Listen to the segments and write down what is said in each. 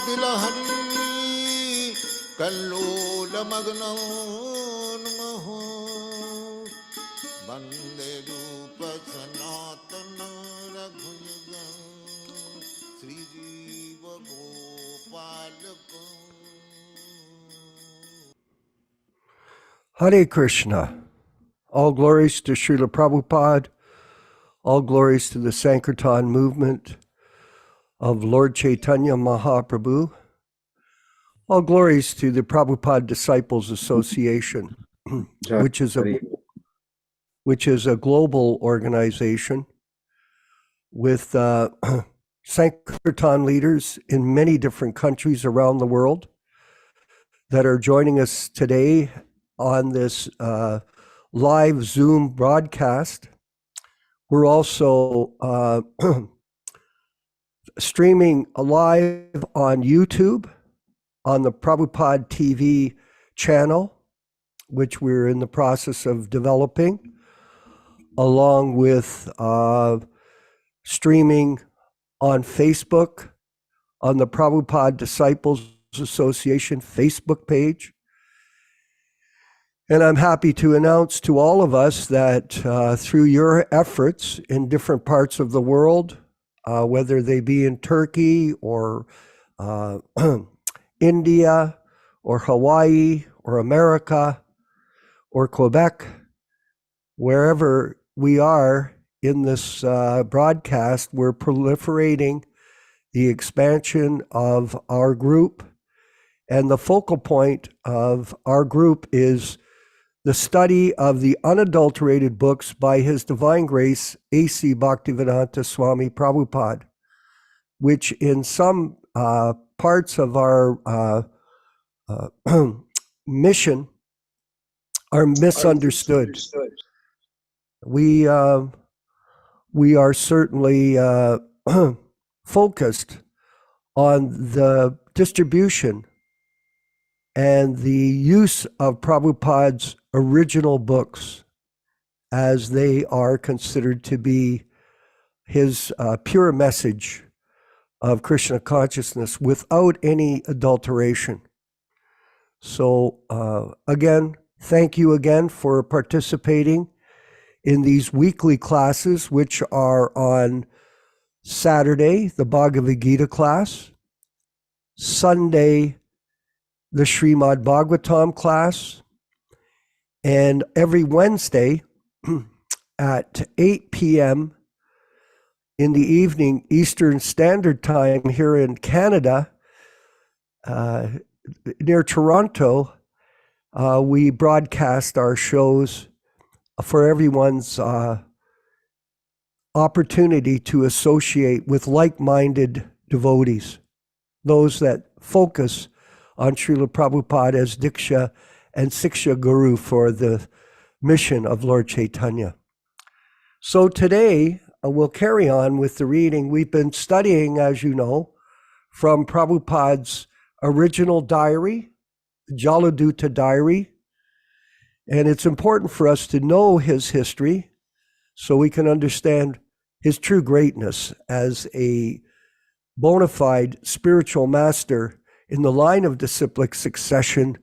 Bilahari Kallola Magno Namaho Bande Rupa Sanatana Raghuyaga Sri Jiva Gopalaka. Hare Krishna. All glories to Srila Prabhupada. All glories to the Sankirtan movement of Lord Chaitanya Mahaprabhu. All glories to the Prabhupada Disciples Association, which is a global organization with Sankirtan leaders in many different countries around the world that are joining us today on this live Zoom broadcast. We're also streaming live on YouTube on the Prabhupada TV channel, which we're in the process of developing, along with streaming on Facebook on the Prabhupada Disciples Association Facebook page. And I'm happy to announce to all of us that through your efforts in different parts of the world, whether they be in Turkey or India or Hawaii or America or Quebec, wherever we are in this broadcast, we're proliferating the expansion of our group. And the focal point of our group is the study of the unadulterated books by His Divine Grace A.C. Bhaktivedanta Swami Prabhupāda, which in some parts of our mission are misunderstood. We are certainly focused on the distribution and the use of Prabhupada's original books as they are considered to be his pure message of Krishna consciousness without any adulteration. So again, thank you again for participating in these weekly classes, which are on Saturday, the Bhagavad-gītā class, Sunday, the Srimad Bhagavatam class, and every Wednesday at 8 p.m. in the evening Eastern Standard Time here in Canada, near Toronto, we broadcast our shows for everyone's opportunity to associate with like-minded devotees, those that focus on Srila Prabhupada as Diksha and Siksha Guru for the mission of Lord Chaitanya. So today, we'll carry on with the reading. We've been studying, as you know, from Prabhupada's original diary, Jaladuta diary, and it's important for us to know his history so we can understand his true greatness as a bona fide spiritual master in the line of disciplic succession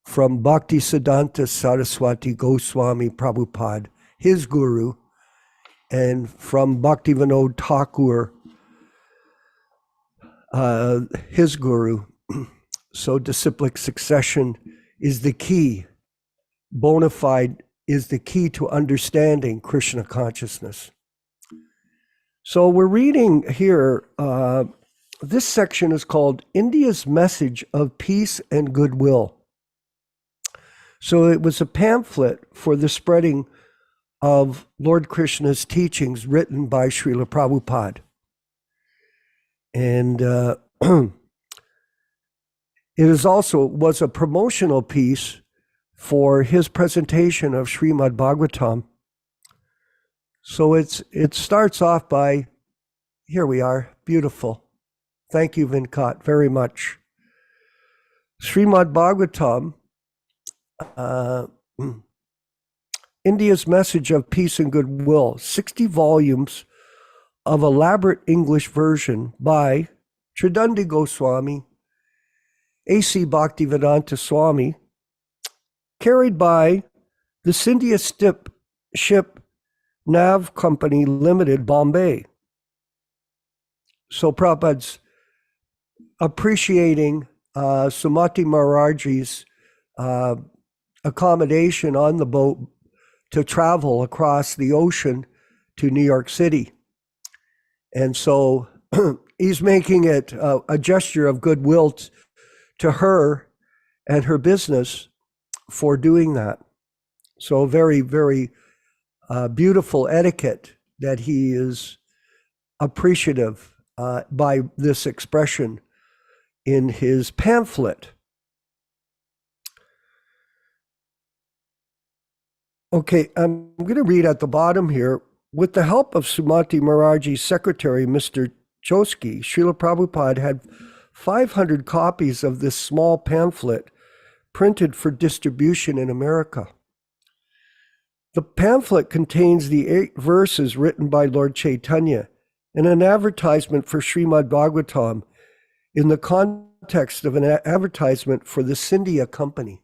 from Bhaktisiddhanta Saraswati Goswami Prabhupada, his guru, and from Bhaktivinoda Thakur, his guru. So disciplic succession is the key. Bona fide is the key to understanding Krishna consciousness. So we're reading here, this section is called India's Message of Peace and Goodwill. So it was a pamphlet for the spreading of Lord Krishna's teachings written by Srila Prabhupada. And it was a promotional piece for his presentation of Srimad Bhagavatam. So it starts off by, here we are, beautiful. Thank you, Venkat, very much. Srimad Bhagavatam, India's Message of Peace and Goodwill, 60 volumes of elaborate English version by Tridundi Goswami, A.C. Bhaktivedanta Swami, carried by the Scindia Ship Nav Company Limited, Bombay. So Prabhupada's appreciating Sumati Maharaj's accommodation on the boat to travel across the ocean to New York City. And so he's making it a gesture of goodwill to her and her business for doing that. So very, very beautiful etiquette that he is appreciative by this expression in his pamphlet. Okay, I'm going to read at the bottom here. With the help of Sumati Maharaj's secretary, Mr. Chosky, Srila Prabhupada had 500 copies of this small pamphlet printed for distribution in America. The pamphlet contains the 8 verses written by Lord Chaitanya and an advertisement for Srimad Bhagavatam in the context of an advertisement for the Scindia Company.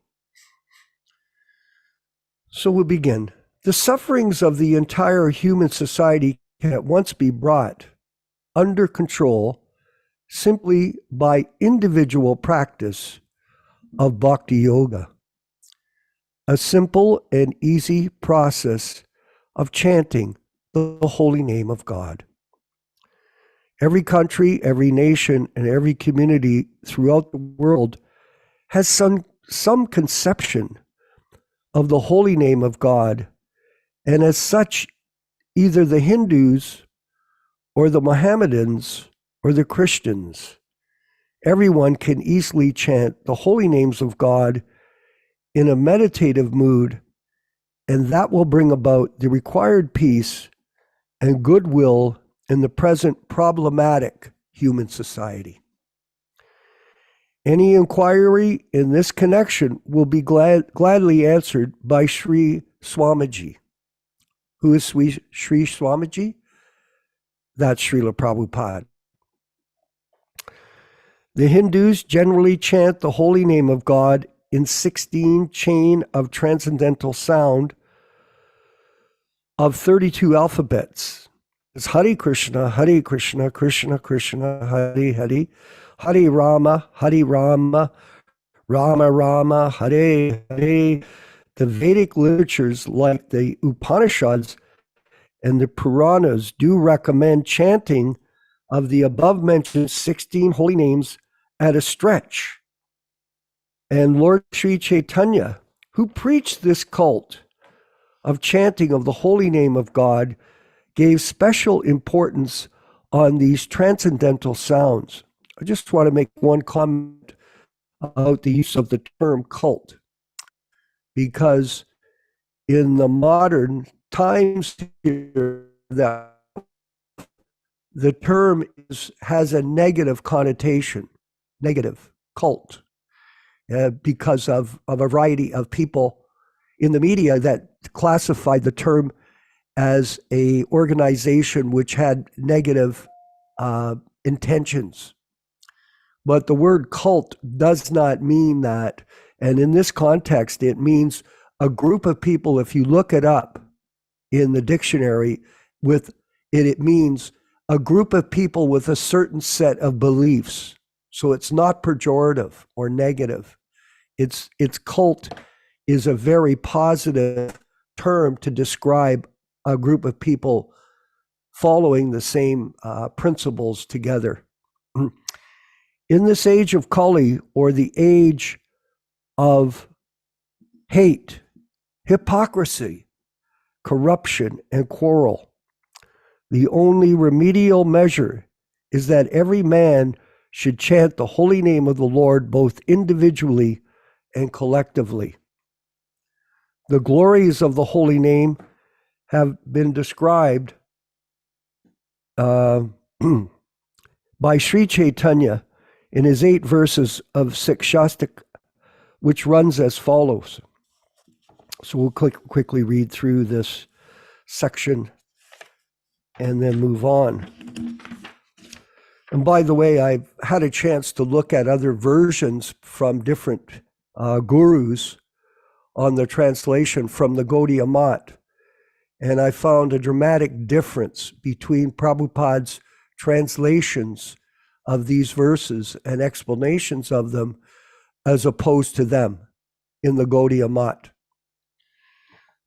So we'll begin. The sufferings of the entire human society can at once be brought under control simply by individual practice of bhakti yoga, a simple and easy process of chanting the holy name of God. Every country, every nation, and every community throughout the world has some conception of the holy name of God, and as such, either the Hindus or the Mohammedans or the Christians, everyone can easily chant the holy names of God in a meditative mood, and that will bring about the required peace and goodwill in the present problematic human society. Any inquiry in this connection will be gladly answered by Sri Swamiji. Who is Sri Swamiji? That's Srila Prabhupada. The Hindus generally chant the holy name of God in 16 chain of transcendental sound of 32 alphabets. It's Hare Krishna, Krishna Krishna, Hare Hare, Hare Rama, Rama Rama, Hare Hare. The Vedic literatures like the Upanishads and the Puranas do recommend chanting of the above-mentioned 16 holy names at a stretch. And Lord Sri Chaitanya, who preached this cult of chanting of the holy name of God, gave special importance on these transcendental sounds. I just want to make one comment about the use of the term cult, because in the modern times here, that the term has a negative connotation, negative, cult, because of a variety of people in the media that classified the term as a organization which had negative intentions. But the word cult does not mean that. And in this context, it means a group of people. If you look it up in the dictionary, it means a group of people with a certain set of beliefs. So it's not pejorative or negative. It's cult is a very positive term to describe a group of people following the same principles together. In this age of Kali, or the age of hate, hypocrisy, corruption, and quarrel, the only remedial measure is that every man should chant the holy name of the Lord both individually and collectively. The glories of the holy name have been described by Sri Chaitanya in his 8 verses of Sikshastik, which runs as follows. So we'll quickly read through this section and then move on. And by the way, I've had a chance to look at other versions from different gurus on the translation from the Gaudiya Math. And I found a dramatic difference between Prabhupada's translations of these verses and explanations of them as opposed to them in the Gaudiya Math.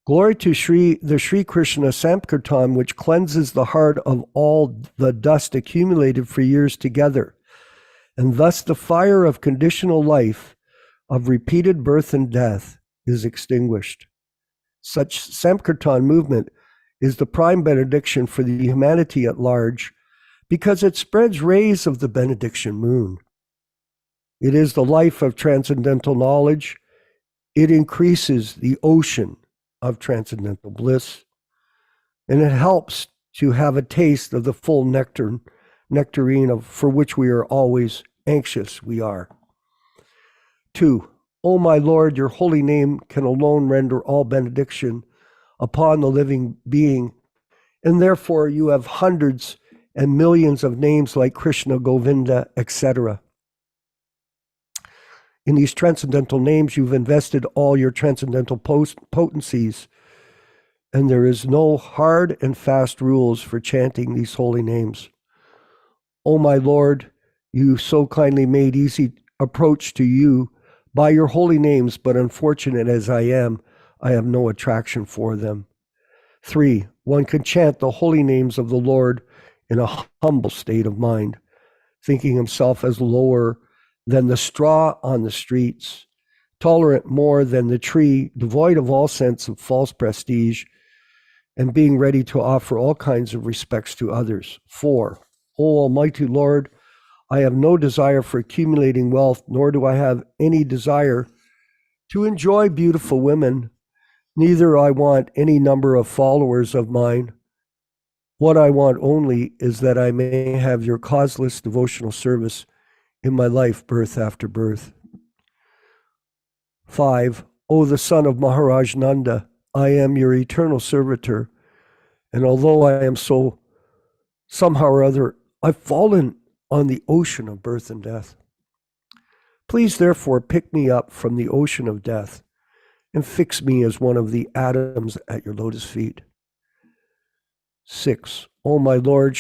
Glory to the Sri Krishna Sankirtan, which cleanses the heart of all the dust accumulated for years together, and thus the fire of conditional life, of repeated birth and death, is extinguished. Such Sankirtan movement is the prime benediction for the humanity at large, because it spreads rays of the benediction moon. It is the life of transcendental knowledge. It increases the ocean of transcendental bliss, and it helps to have a taste of the full nectarine for which we are always anxious we are. 2. O my Lord, your holy name can alone render all benediction upon the living being, and therefore you have hundreds and millions of names like Krishna, Govinda, etc. In these transcendental names, you've invested all your transcendental potencies, and there is no hard and fast rules for chanting these holy names. O my Lord, you so kindly made easy approach to you by your holy names, but unfortunate as I am, I have no attraction for them. 3. One can chant the holy names of the Lord in a humble state of mind, thinking himself as lower than the straw on the streets, tolerant more than the tree, devoid of all sense of false prestige, and being ready to offer all kinds of respects to others. 4. O Almighty Lord, I have no desire for accumulating wealth, nor do I have any desire to enjoy beautiful women. Neither I want any number of followers of mine. What I want only is that I may have your causeless devotional service in my life, birth after birth. 5. O the son of Maharaj Nanda, I am your eternal servitor, and although I am somehow or other, I've fallen on the ocean of birth and death. Please therefore pick me up from the ocean of death and fix me as one of the atoms at your lotus feet. 6. O my Lord,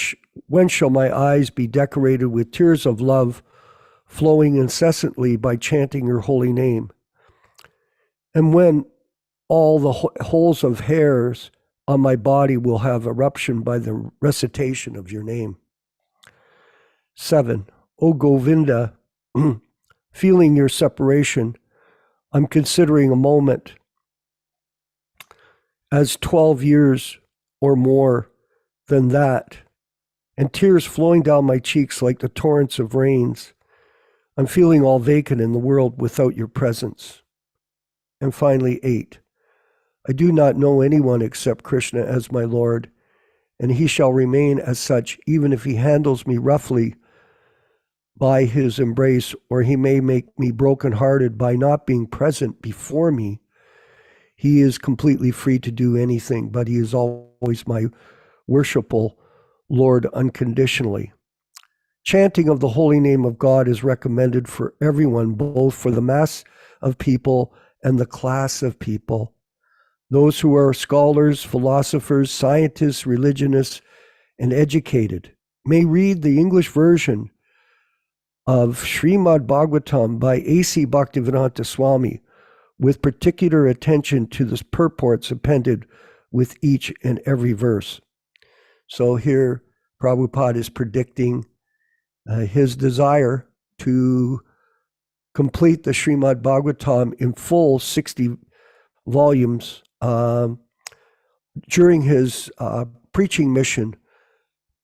when shall my eyes be decorated with tears of love, flowing incessantly by chanting your holy name? And when all the holes of hairs on my body will have eruption by the recitation of your name? 7. O Govinda, feeling your separation, I'm considering a moment as 12 years or more than that, and tears flowing down my cheeks like the torrents of rains. I'm feeling all vacant in the world without your presence. And finally, 8. I do not know anyone except Krishna as my Lord, and he shall remain as such even if he handles me roughly by his embrace, or he may make me brokenhearted by not being present before me. He is completely free to do anything, but he is always my worshipful Lord unconditionally. Chanting of the holy name of God is recommended for everyone, both for the mass of people and the class of people. Those who are scholars, philosophers, scientists, religionists, and educated may read the English version of Srimad Bhagavatam by A.C. Bhaktivedanta Swami with particular attention to the purports appended with each and every verse. So here Prabhupada is predicting his desire to complete the Srimad Bhagavatam in full 60 volumes during his preaching mission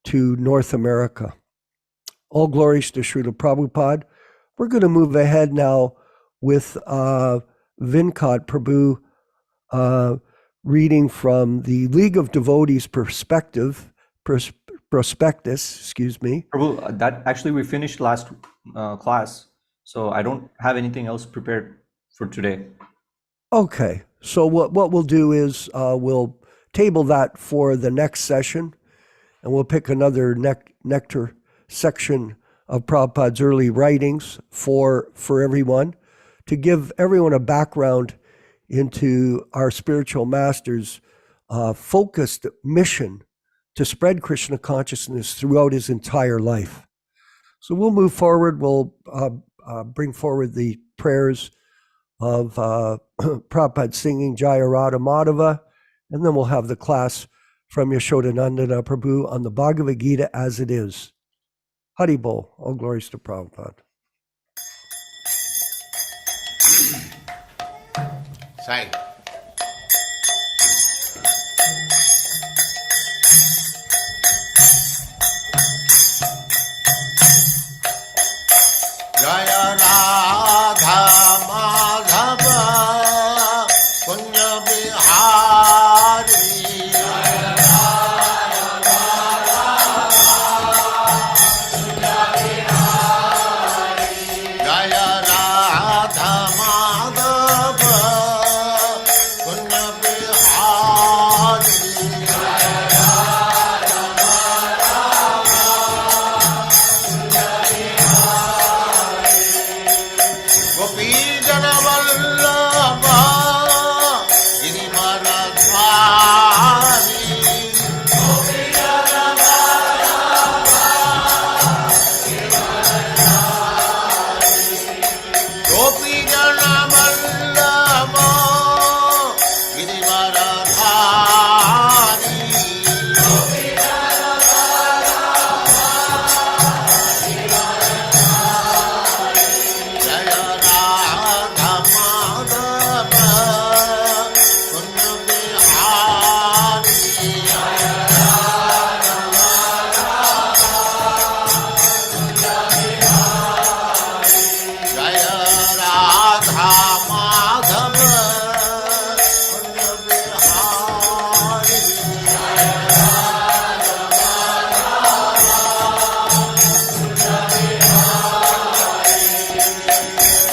to North America. All glories to Srila Prabhupada. We're going to move ahead now with Vinkat Prabhu reading from the League of Devotees prospectus, excuse me. Prabhu, that actually we finished last class, so I don't have anything else prepared for today. Okay, so what we'll do is we'll table that for the next session, and we'll pick another nectar section of Prabhupada's early writings for everyone, to give everyone a background into our spiritual master's focused mission to spread Krishna consciousness throughout his entire life. So we'll move forward. We'll bring forward the prayers of Prabhupada singing Jaya Radha Madhava, and then we'll have the class from Yaśodā-nandana Prabhu on the Bhagavad-gītā As It Is. Hari Bol. All glories to Prabhupada. Sai. Jaya Radha Madhava Punya Bihari Jaya Radha Madhava Punya Bihari Gopi Jana Vallabha Girivaradhari Gopi Jana Vallabha Gopi Jana Vallabha Girivaradhari Gopi Jana Jaya Radha Madhava Punya Bihari Jaya Radha Madhava Punya Bihari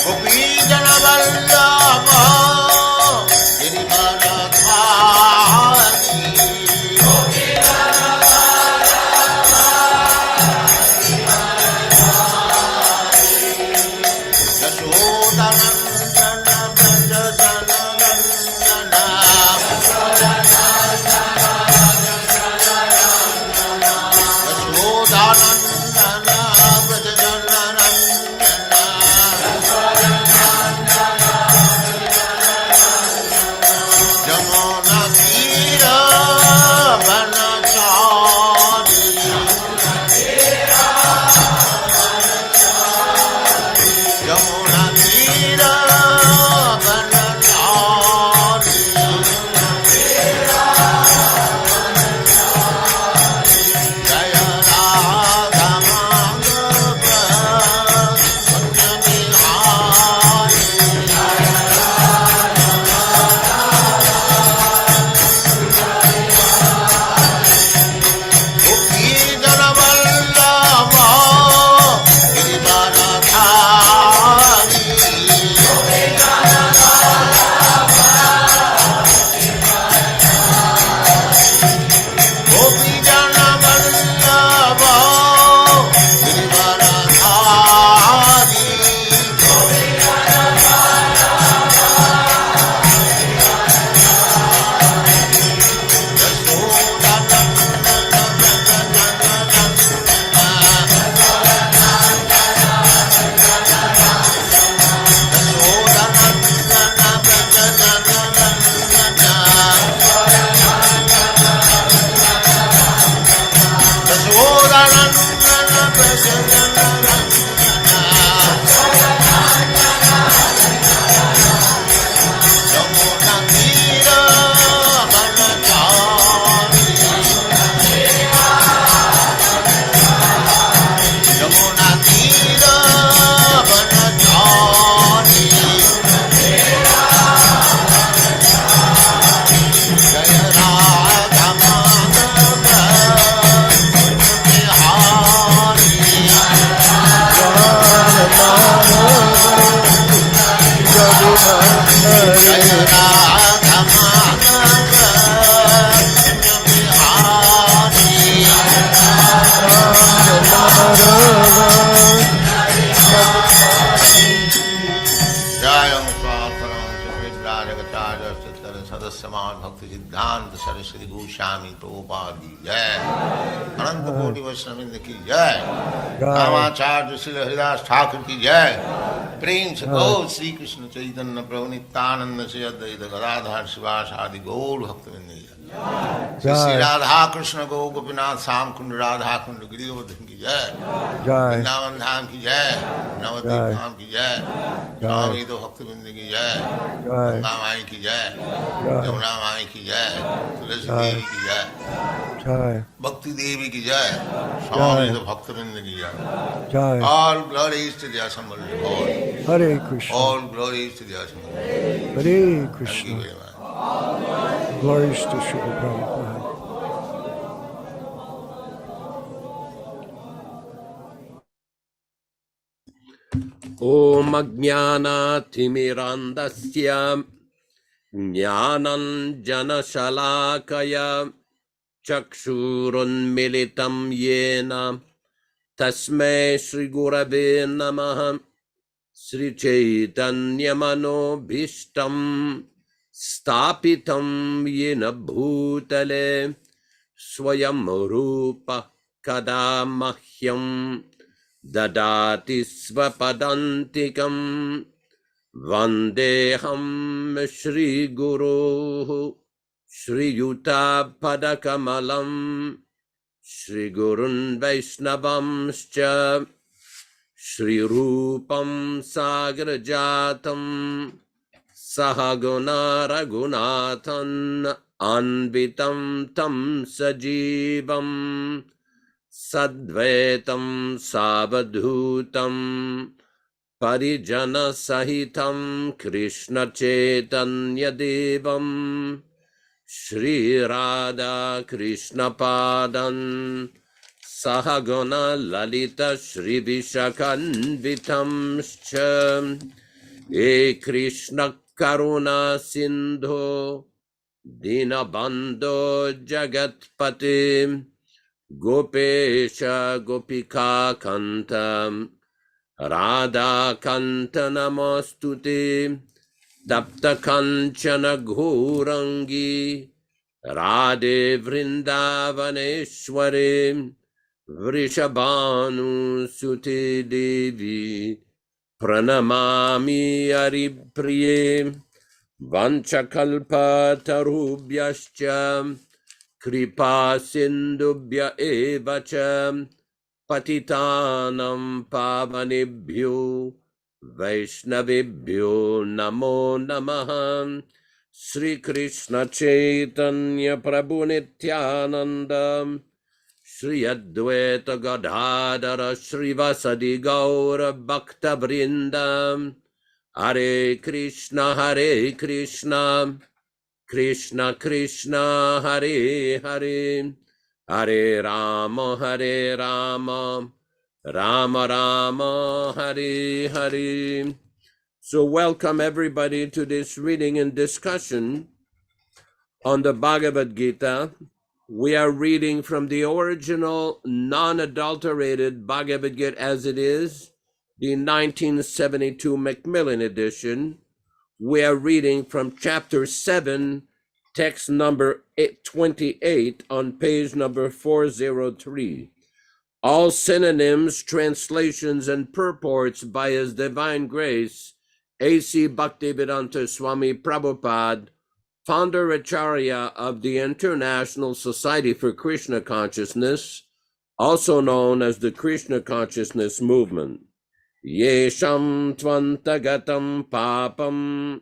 Gopi Jana Vallabha Girivaradhari Gopi Jana Yaśodā-nandana Jamuna Tira Vanachari Jamuna Tira Hare Sadasyaman Bhakti Siddhanta Saraswati Goswami Prabhupada ki jai. Ananta Koti Vaishnavindra ki jai. Ramacharya Srila Haridas Thakur ki jai. Prem se Gaur Sri Krishna Chaitanya Prabhu Nityananda Sri Advaita Gadadhar Sivasadi Gaur Bhaktivinoda ki jai. Sri Radha Krishna Gaur Gopinath Sam Kund Radha Kund Giridhavan ki jai. Vrindavan Dham ki jai. Navadvip Dham ki jai. Swami Bhaktivinoda ki jai. Ganga Mai ki jai. Yamuna Mai ki jai. Tulasi Devi ki jai. Bhakti Devi ki jai. Swami Bhaktivinoda ki jai. All glories to the Assembled Lord. Hare Krishna. All glories to the Assembled Lord. Hare Thank you Krishna. very much. Glories to Srila Prabhupada. Om Ajnana-timirandasya Jnananjana-shalakaya Chakshurunmilitam yena Tasmai Shri Gurave Namaha Sri Chaitanya-manobhishtam Stapitam yena bhutale Swayam Rupa Kadamahyam Dadati Svapadantikam Vandeham Shri Guru Shri Yuta Padakamalam Shri Gurun Vaishnavamscha Shri Rupam Sagrajatam Sahaguna Raghunathan Anvitam Tam Sajivam Sadvaitam Savadhutam Parijana Sahitam Krishna Chaitanya Devam Shri Radha Krishna Padan Sahaguna Lalita Shri Vishakanvitam E Krishna Karuna Sindho Dinabandho Jagatpate Gopesha Gopika Kantam Radha Kanta Namostute Tapta Kanchana Ghurangi Radhe Vrindavaneshware Vrishabhanu Sute Devi Pranamami Haripriye Vanchakalpa Tarubhyascha Kripa Sindubhya Evacha Patitanam Pavanebhyo Vaishnavebhyo Namo Namaha Sri Krishna Chaitanya Prabhu Nityananda Shri Advaita Gadadhara Srivasadi Gaura Bhakta Vrinda Hare Krishna Krishna Krishna Hare Hare Hare Rama Rama Rama Hare Hare. So welcome everybody to this reading and discussion on the Bhagavad-gītā. We are reading from the original non-adulterated Bhagavad-gītā As It Is, the 1972 Macmillan edition. We are reading from chapter 7, text number 28 on page number 403. All synonyms, translations, and purports by His Divine Grace A.C. Bhaktivedanta Swami Prabhupāda, Founder-Ācārya of the International Society for Krishna Consciousness, also known as the Krishna Consciousness Movement. Yesham tvantagatam papam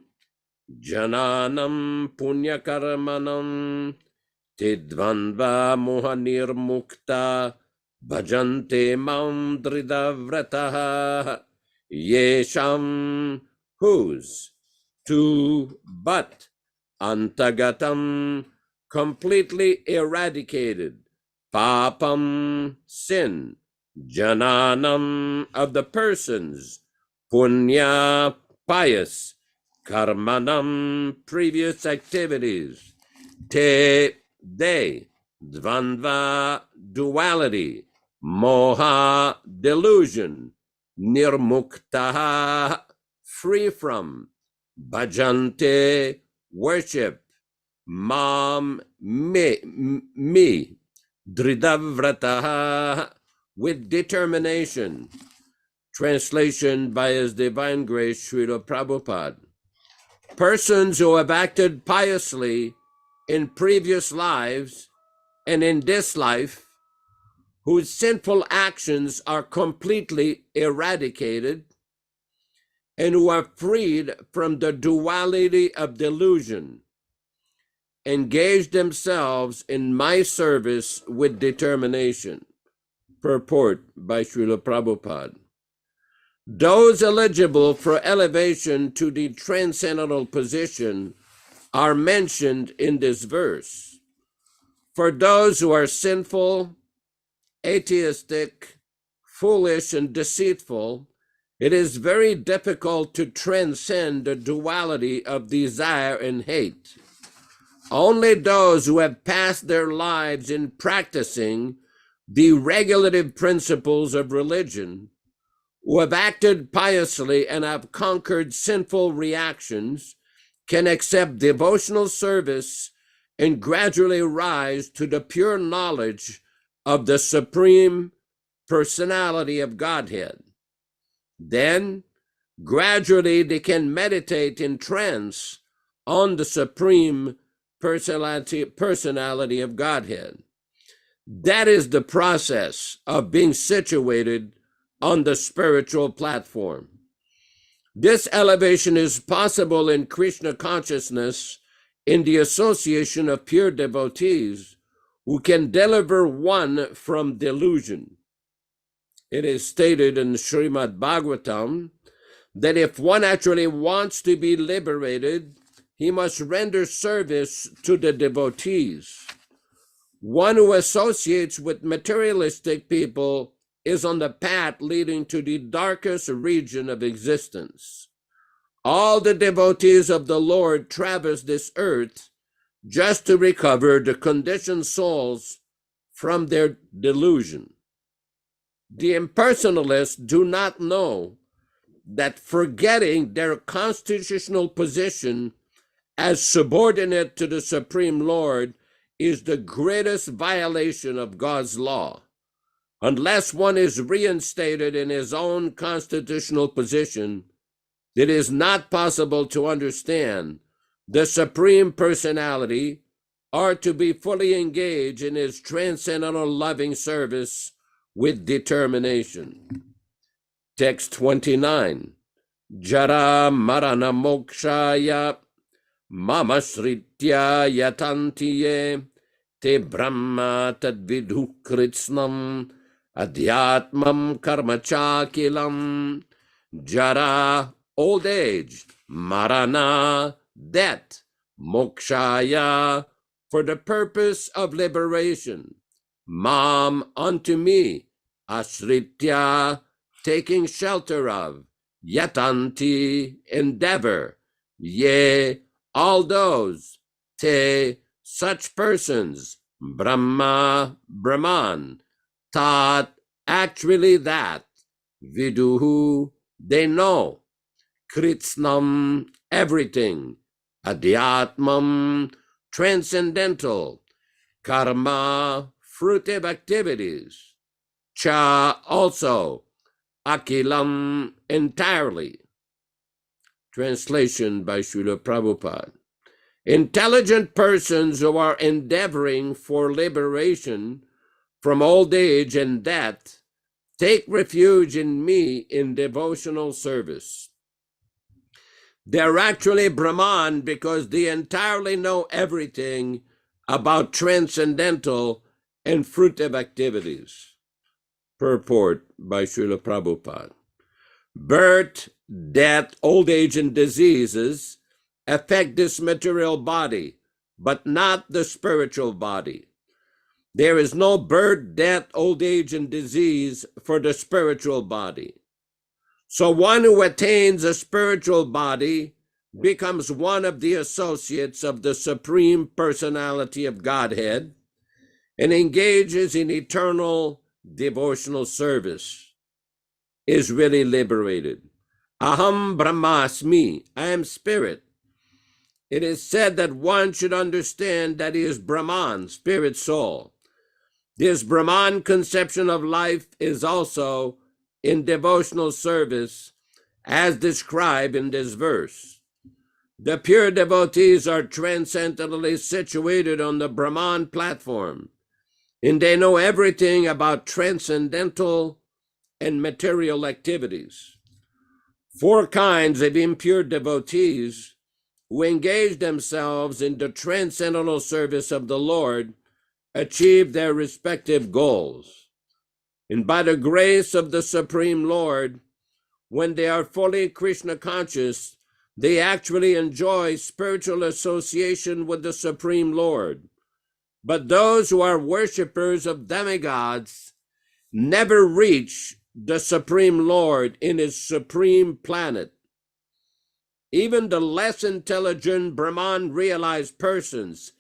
jananam punyakarmanam tidvanva mohanirmukta bhajante mam dridavrataha. Yesham, whose, to, but, antagatam, completely eradicated, papam, sin, jananam, of the persons, punya, pious, karmanam, previous activities, te, they, dvanva, duality, moha, delusion, nirmuktaha, free from, bhajante, worship, mam, me, dridhavrataha, with determination. Translation by His Divine Grace Srila Prabhupada. Persons who have acted piously in previous lives and in this life, whose sinful actions are completely eradicated, and who are freed from the duality of delusion, engage themselves in my service with determination. Purport by Srila Prabhupada. Those eligible for elevation to the transcendental position are mentioned in this verse. For those who are sinful, atheistic, foolish, and deceitful, it is very difficult to transcend the duality of desire and hate. Only those who have passed their lives in practicing the regulative principles of religion, who have acted piously and have conquered sinful reactions, can accept devotional service and gradually rise to the pure knowledge of the Supreme Personality of Godhead. Then, gradually they can meditate in trance on the Supreme Personality of Godhead. That is the process of being situated on the spiritual platform. This elevation is possible in Krishna consciousness in the association of pure devotees who can deliver one from delusion. It is stated in Srimad Bhagavatam that if one actually wants to be liberated, he must render service to the devotees. One who associates with materialistic people is on the path leading to the darkest region of existence. All the devotees of the Lord traverse this earth just to recover the conditioned souls from their delusion. The impersonalists do not know that forgetting their constitutional position as subordinate to the Supreme Lord is the greatest violation of God's law. Unless one is reinstated in his own constitutional position, it is not possible to understand the Supreme Personality or to be fully engaged in his transcendental loving service with determination. Text 29. Jara marana mokshaya mama sritya yatantiye te brahma tadvidhu kritsnam adhyatmam karmachakilam. Jara, old age, marana, death, mokshaya, for the purpose of liberation, mam, unto me, asritya, taking shelter of, yatanti, endeavor, ye, all those, te, such persons, Brahma, Brahman, tat, actually that, viduhu, they know, kritsnam, everything, adhyatmam, transcendental, karma, fruitive activities, cha, also, akilam, entirely. Translation by Srila Prabhupada. Intelligent persons who are endeavoring for liberation from old age and death take refuge in me in devotional service. They're actually Brahman because they entirely know everything about transcendental and fruitive activities. Purport by Srila Prabhupada. Birth, death, old age, and diseases affect this material body, but not the spiritual body. There is no birth, death, old age, and disease for the spiritual body. So one who attains a spiritual body becomes one of the associates of the Supreme Personality of Godhead and engages in eternal devotional service, is really liberated. Aham Brahmasmi, I am spirit. It is said that one should understand that he is Brahman, spirit soul. This Brahman conception of life is also in devotional service as described in this verse. The pure devotees are transcendentally situated on the Brahman platform, and they know everything about transcendental and material activities. 4 kinds of impure devotees who engage themselves in the transcendental service of the Lord achieve their respective goals. And by the grace of the Supreme Lord, when they are fully Krishna conscious, they actually enjoy spiritual association with the Supreme Lord. But those who are worshippers of demigods never reach the Supreme Lord in his supreme planet. Even the less intelligent Brahman realized persons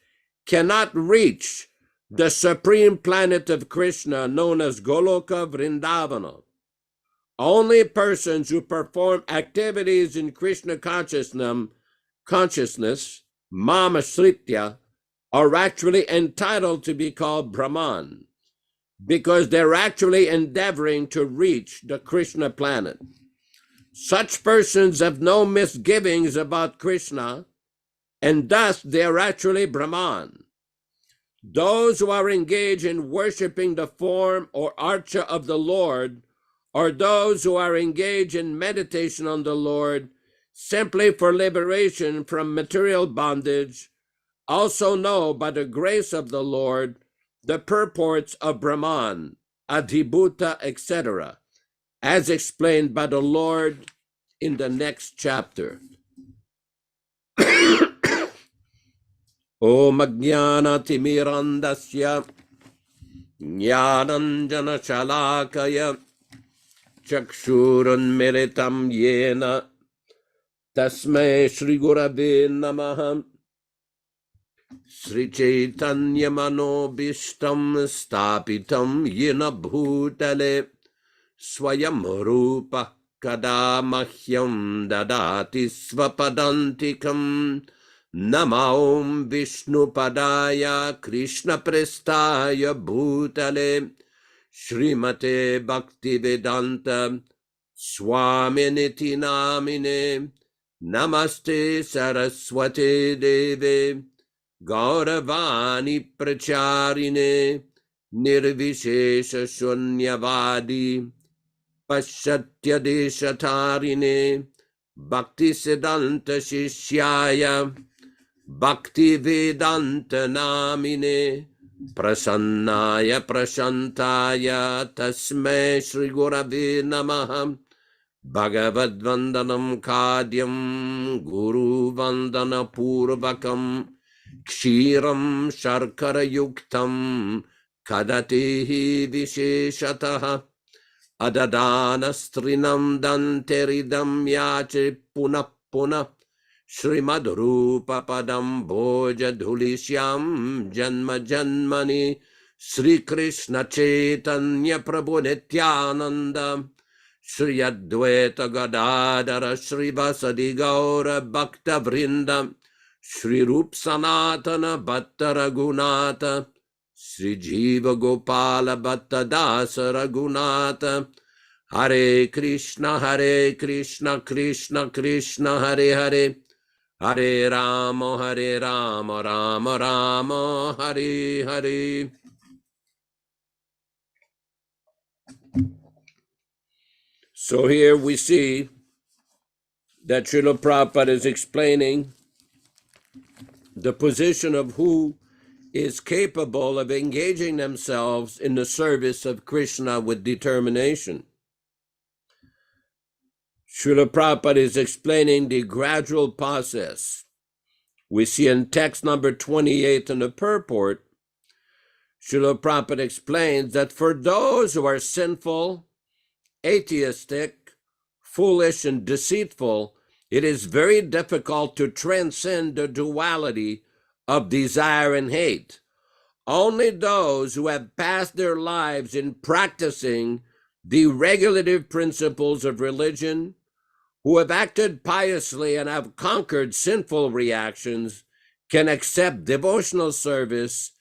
cannot reach the supreme planet of Krishna known as Goloka Vrindavana. Only persons who perform activities in Krishna consciousness, Mamasritya, are actually entitled to be called Brahman, because they're actually endeavoring to reach the Krishna planet. Such persons have no misgivings about Krishna, and thus they are actually Brahman. Those who are engaged in worshiping the form or archa of the Lord, or those who are engaged in meditation on the Lord simply for liberation from material bondage, also know by the grace of the Lord the purports of Brahman, Adhibhuta, etc., as explained by the Lord in the next chapter. Om Ajnana Timirandasya Jnananjana Shalakaya Chakshurun Miritam Yena Tasmai Shri Gurave Namaha Sri Chaitanya Manobishtam Stapitam Yena Bhutale Swayam Rupa Kadamahyam Dadati Svapadantikam Namaom Vishnu Padaya Krishna Prestaya Bhutale Srimate Bhaktivedanta Swami Niti Namine Namaste Saraswate Deve Gauravani Pracharine Nirvishesha Shunyavadi Paschatya Deshatarine Bhakti Siddhanta Shishyaya Bhaktivedanta Namine Prasannaya Prashantaya Tasmai Shri Gurave Namaha Bhagavad-vandanam Kadyam Guru Vandana Purvakam Kshiram Sharkara Yuktam Kadatehi Visheshataha Adadana Strinam Danteridam Yache Puna Puna Srimad Rupa Padam Bhoja Dhulishyam Janma Janmani Sri Krishna Chaitanya Prabhu Nityananda Sri Advaita Gadadara Sri Vasadi Gaura Bhakta Vrinda Sri Rup Sanatana Bhatta Raghunatha Sri Jiva Gopala Bhatta Dasa Raghunatha Hare Krishna Krishna Krishna Hare Hare Hare Rama Rama Rama Hare Hare. So here we see that Srila Prabhupada is explaining the position of who is capable of engaging themselves in the service of Krishna with determination. Srila Prabhupada is explaining the gradual process. We see in text number 28 in the purport, Srila Prabhupada explains that for those who are sinful, atheistic, foolish, and deceitful, it is very difficult to transcend the duality of desire and hate. Only those who have passed their lives in practicing the regulative principles of religion, who have acted piously and have conquered sinful reactions can accept devotional service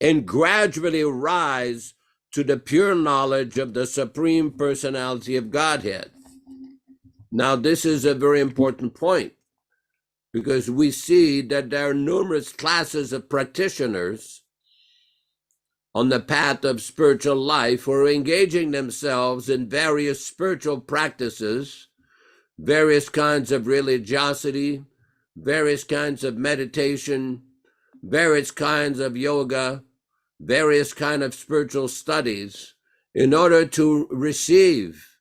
and gradually rise to the pure knowledge of the Supreme Personality of Godhead. Now, this is a very important point, because we see that there are numerous classes of practitioners on the path of spiritual life who are engaging themselves in various spiritual practices, various kinds of religiosity, various kinds of meditation, various kinds of yoga, various kinds of spiritual studies, in order to receive,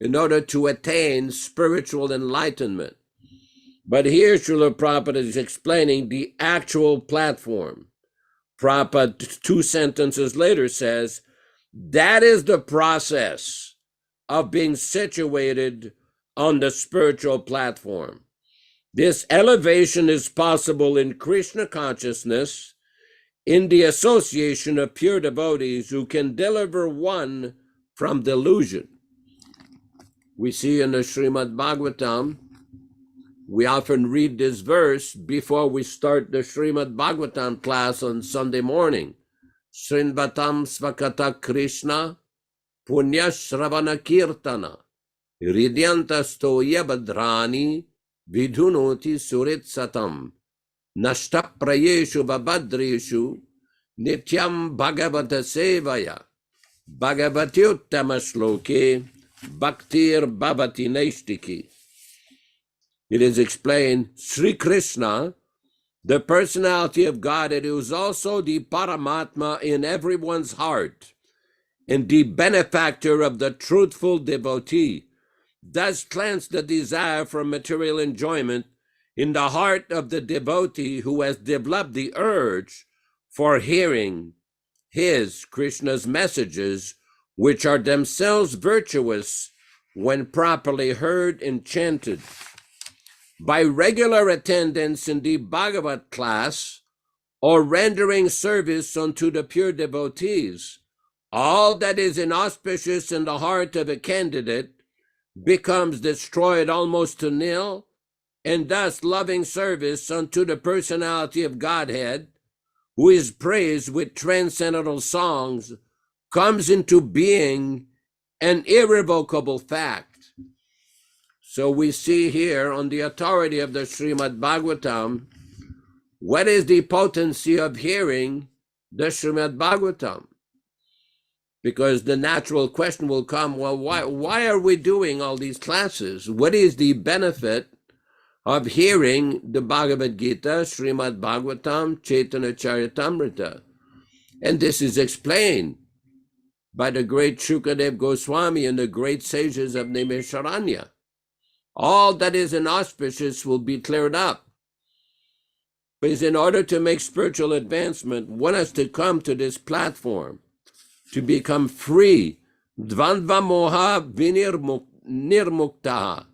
in order to attain spiritual enlightenment. But here Srila Prabhupada is explaining the actual platform. Prabhupada, 2 sentences later, says, that is the process of being situated on the spiritual platform. This elevation is possible in Krishna consciousness, in the association of pure devotees who can deliver one from delusion. We see in the Srimad Bhagavatam, we often read this verse before we start the Srimad Bhagavatam class on Sunday morning. Srinvatam svakata Krishna punya shravana kirtana hridyanta stoya badrani vidhunoti surit satam nashta prayeshu babadreshu nityam bhagavata sevaya bhagavati uttama shloke bhaktir bhavati naistiki. It is explained, Sri Krishna, the personality of Godhead, who is also the Paramatma in everyone's heart, and the benefactor of the truthful devotee, does cleanse the desire for material enjoyment in the heart of the devotee who has developed the urge for hearing his, Krishna's messages, which are themselves virtuous when properly heard and chanted. By regular attendance in the Bhagavad class or rendering service unto the pure devotees, all that is inauspicious in the heart of a candidate becomes destroyed almost to nil, and thus loving service unto the personality of Godhead, who is praised with transcendental songs, comes into being an irrevocable fact. So we see here, on the authority of the Srimad Bhagavatam, what is the potency of hearing the Srimad Bhagavatam? Because the natural question will come, well, why are we doing all these classes? What is the benefit of hearing the Bhagavad-gītā, Srimad Bhagavatam, Chaitanya Charitamrita? And this is explained by the great Shukadeva Goswami and the great sages of Naimisharanya. All that is inauspicious will be cleared up. Because in order to make spiritual advancement, one has to come to this platform to become free. Dvandva moha vinirmukta.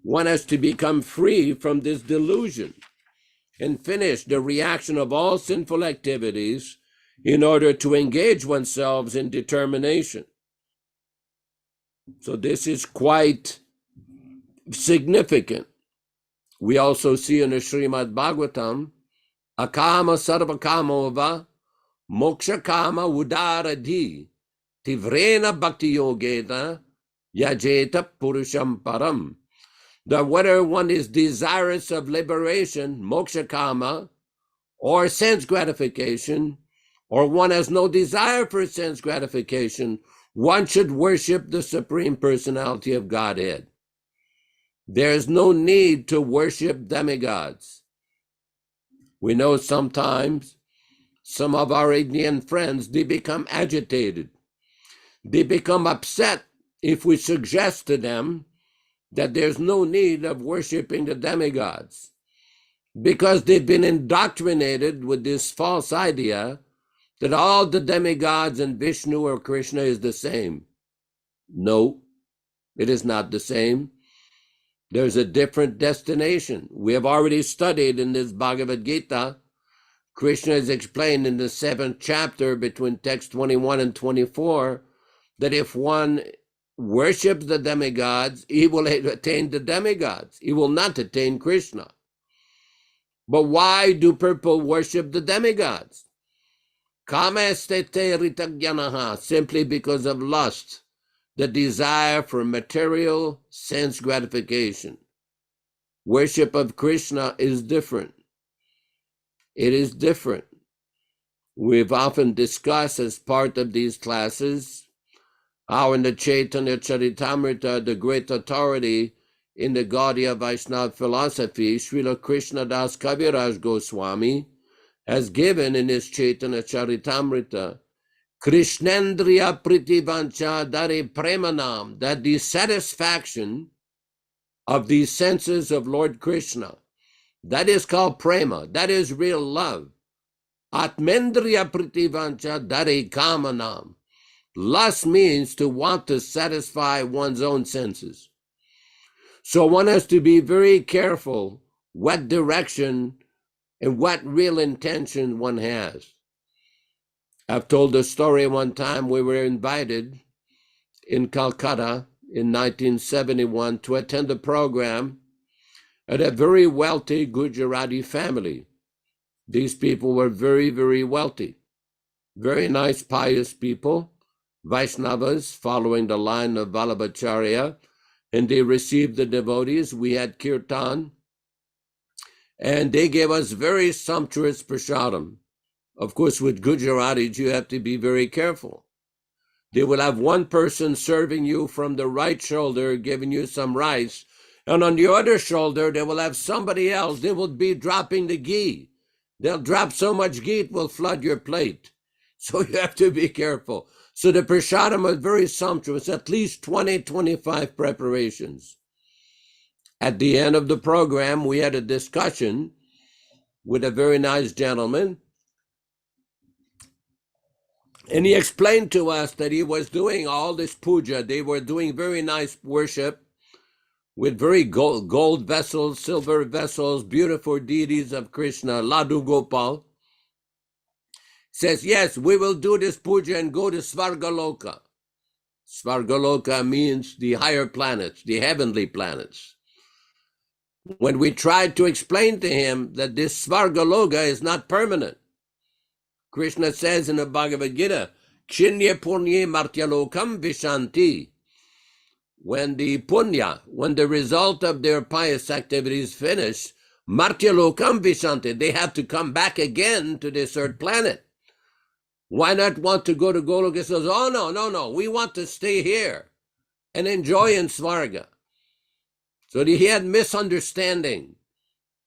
One has to become free from this delusion and finish the reaction of all sinful activities in order to engage oneself in determination. So this is quite significant. We also see in the Srimad Bhagavatam, akama sarvakamova moksha kama udaradhi tivrena bhakti yogeta yajeta purusham param. That whether one is desirous of liberation, moksha kama, or sense gratification, or one has no desire for sense gratification, one should worship the Supreme Personality of Godhead. There's no need to worship demigods. We know sometimes some of our Indian friends, they become agitated. They become upset if we suggest to them that there's no need of worshiping the demigods, because they've been indoctrinated with this false idea that all the demigods and Vishnu or Krishna is the same. No, it is not the same. There's a different destination. We have already studied in this Bhagavad-gītā. Krishna is explained in the 7th chapter between text 21 and 24 that if one worships the demigods, he will attain the demigods. He will not attain Krishna. But why do people worship the demigods? Kamestete ritagyanaha, simply because of lust, the desire for material sense gratification. Worship of Krishna is different. It is different. We've often discussed as part of these classes how in the Chaitanya Charitamrita, the great authority in the Gaudiya Vaishnava philosophy, Srila Krishna Das Kaviraj Goswami has given in his Chaitanya Charitamrita, Krishnendriya Pritivancha Dare Premanam, that the satisfaction of these senses of Lord Krishna, that is called prema, that is real love. Atmendriya Pritivancha Dare Kamanam. Lust means to want to satisfy one's own senses. So one has to be very careful what direction and what real intention one has. I've told a story one time. We were invited in Calcutta in 1971 to attend a program at a very wealthy Gujarati family. These people were very, very wealthy, very nice, pious people, Vaishnavas following the line of Vallabhacharya, and they received the devotees. We had kirtan, and they gave us very sumptuous prasadam. Of course, with Gujaratis, you have to be very careful. They will have one person serving you from the right shoulder, giving you some rice, and on the other shoulder, they will have somebody else. They will be dropping the ghee. They'll drop so much ghee, it will flood your plate. So you have to be careful. So the prasadam was very sumptuous, at least 20, 25 preparations. At the end of the program, we had a discussion with a very nice gentleman. And he explained to us that he was doing all this puja. They were doing very nice worship with very gold vessels, silver vessels, beautiful deities of Krishna, Ladu Gopal. Says, yes, we will do this puja and go to Svargaloka. Svargaloka means the higher planets, the heavenly planets. When we tried to explain to him that this Svargaloka is not permanent, Krishna says in the Bhagavad-gītā, Kshinya Punye Martyalokam Vishanti. When the punya, when the result of their pious activities finish, Martyalokam Vishanti, they have to come back again to this earth planet. Why not want to go to Goloka? He says, oh, no, we want to stay here and enjoy in Svarga. So he had misunderstanding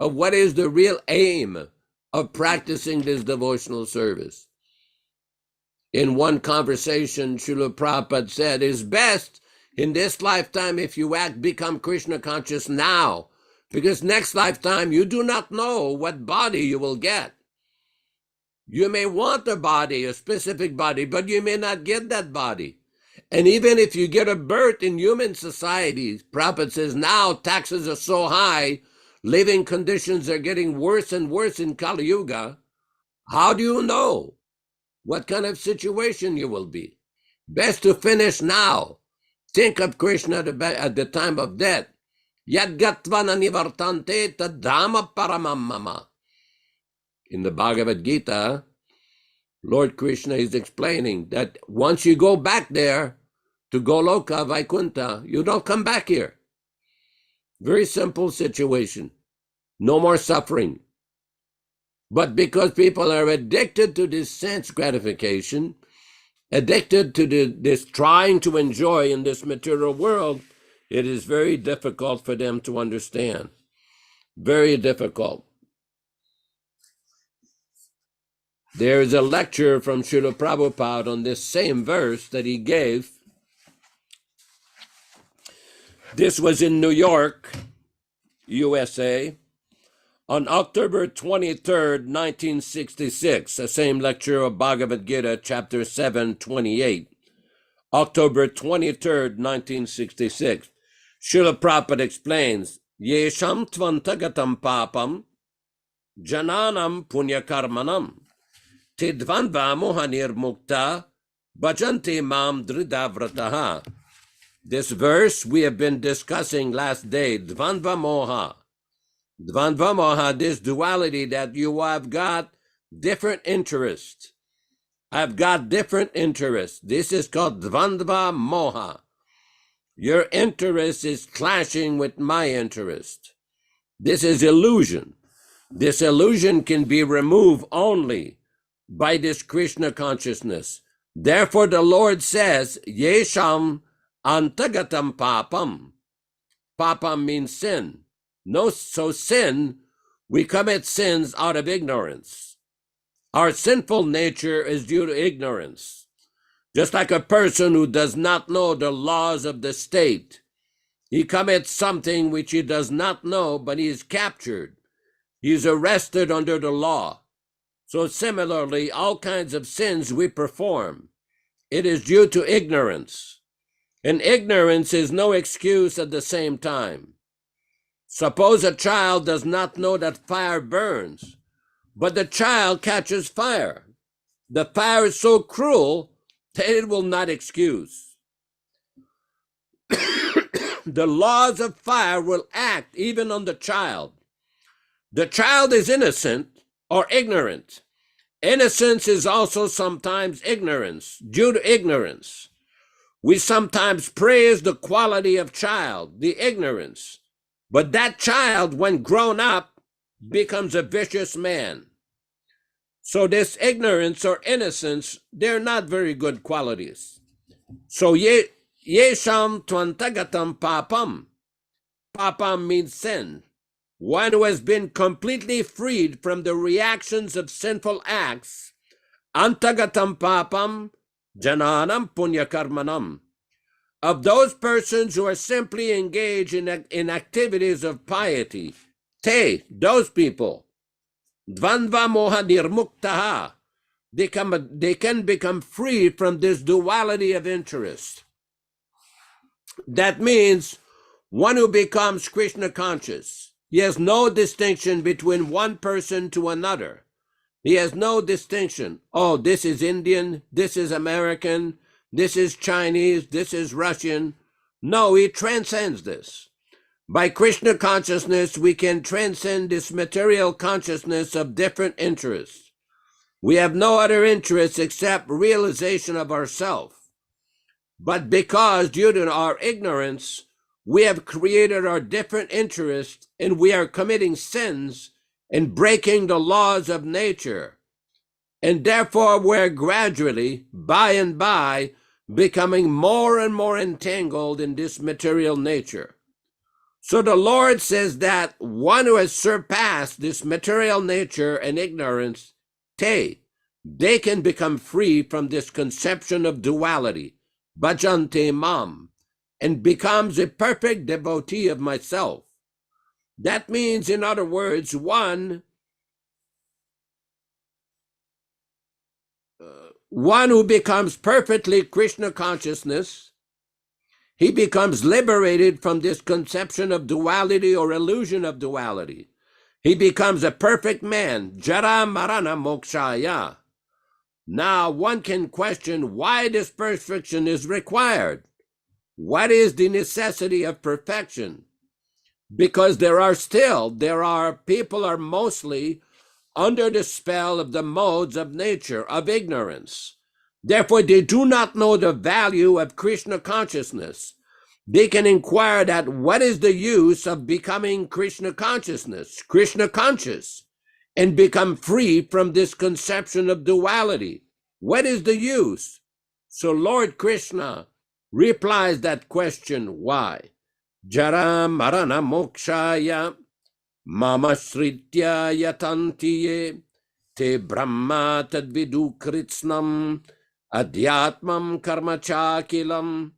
of what is the real aim of practicing this devotional service. In one conversation, Srila Prabhupada said, it's best in this lifetime if you become Krishna conscious now, because next lifetime you do not know what body you will get. You may want a body, a specific body, but you may not get that body. And even if you get a birth in human society, Prabhupada says now taxes are so high, living conditions are getting worse and worse in Kali Yuga. How do you know what kind of situation you will be? Best to finish now. Think of Krishna at the time of death. Yad gatvana nivartante tadhama paramamama. In the Bhagavad-gītā, Lord Krishna is explaining that once you go back there to Goloka, Vaikuntha, you don't come back here. Very simple situation. No more suffering. But because people are addicted to this sense gratification, addicted to this trying to enjoy in this material world, it is very difficult for them to understand. Very difficult. There is a lecture from Srila Prabhupada on this same verse that he gave. This was in New York, USA, on October 23rd, 1966, the same lecture of Bhagavad-gītā, chapter 7, 28. October 23rd, 1966. Srila Prabhupada explains, Yesham tvantagatam papam jananam punyakarmanam tidvanva mohanir mukta bhajanti mam dridavrataha. This verse we have been discussing last day, Dvandva Moha. Dvandva Moha, this duality that you have got different interests. I've got different interests. This is called Dvandva Moha. Your interest is clashing with my interest. This is illusion. This illusion can be removed only by this Krishna consciousness. Therefore, the Lord says, Yesham antagatam papam. Papam means sin. No, so sin, we commit sins out of ignorance. Our sinful nature is due to ignorance. Just like a person who does not know the laws of the state, he commits something which he does not know, but he is captured. He is arrested under the law. So similarly, all kinds of sins we perform, it is due to ignorance. And ignorance is no excuse at the same time. Suppose a child does not know that fire burns, but the child catches fire. The fire is so cruel that it will not excuse. The laws of fire will act even on the child. The child is innocent or ignorant. Innocence is also sometimes ignorance, due to ignorance. We sometimes praise the quality of child, the ignorance. But that child, when grown up, becomes a vicious man. So this ignorance or innocence, they're not very good qualities. So yesham tvantagatam papam. Papam means sin. One who has been completely freed from the reactions of sinful acts. Antagatam papam jananam punyakarmanam. Of those persons who are simply engaged in activities of piety. Te, those people. Dvandva moha nirmuktaha. They can become free from this duality of interest. That means one who becomes Krishna conscious. He has no distinction between one person to another. He has no distinction. Oh, this is Indian, this is American, this is Chinese, this is Russian. No, he transcends this. By Krishna consciousness, we can transcend this material consciousness of different interests. We have no other interests except realization of ourself. But because, due to our ignorance, we have created our different interests and we are committing sins and breaking the laws of nature. And therefore, we're gradually, by and by, becoming more and more entangled in this material nature. So the Lord says that one who has surpassed this material nature and ignorance, they can become free from this conception of duality, bhajante mam, and becomes a perfect devotee of myself. That means, in other words, one who becomes perfectly Krishna consciousness, he becomes liberated from this conception of duality or illusion of duality. He becomes a perfect man, jara marana mokshaya. Now one can question why this perfection is required. What is the necessity of perfection? Because people are mostly under the spell of the modes of nature, of ignorance. Therefore, they do not know the value of Krishna consciousness. They can inquire that what is the use of becoming Krishna consciousness, Krishna conscious, and become free from this conception of duality? What is the use? So Lord Krishna replies that question, why? Jara marana mokshaya mama sritya yatantiye te brahma tadvidu kritsnam adhyatmam karmachakilam.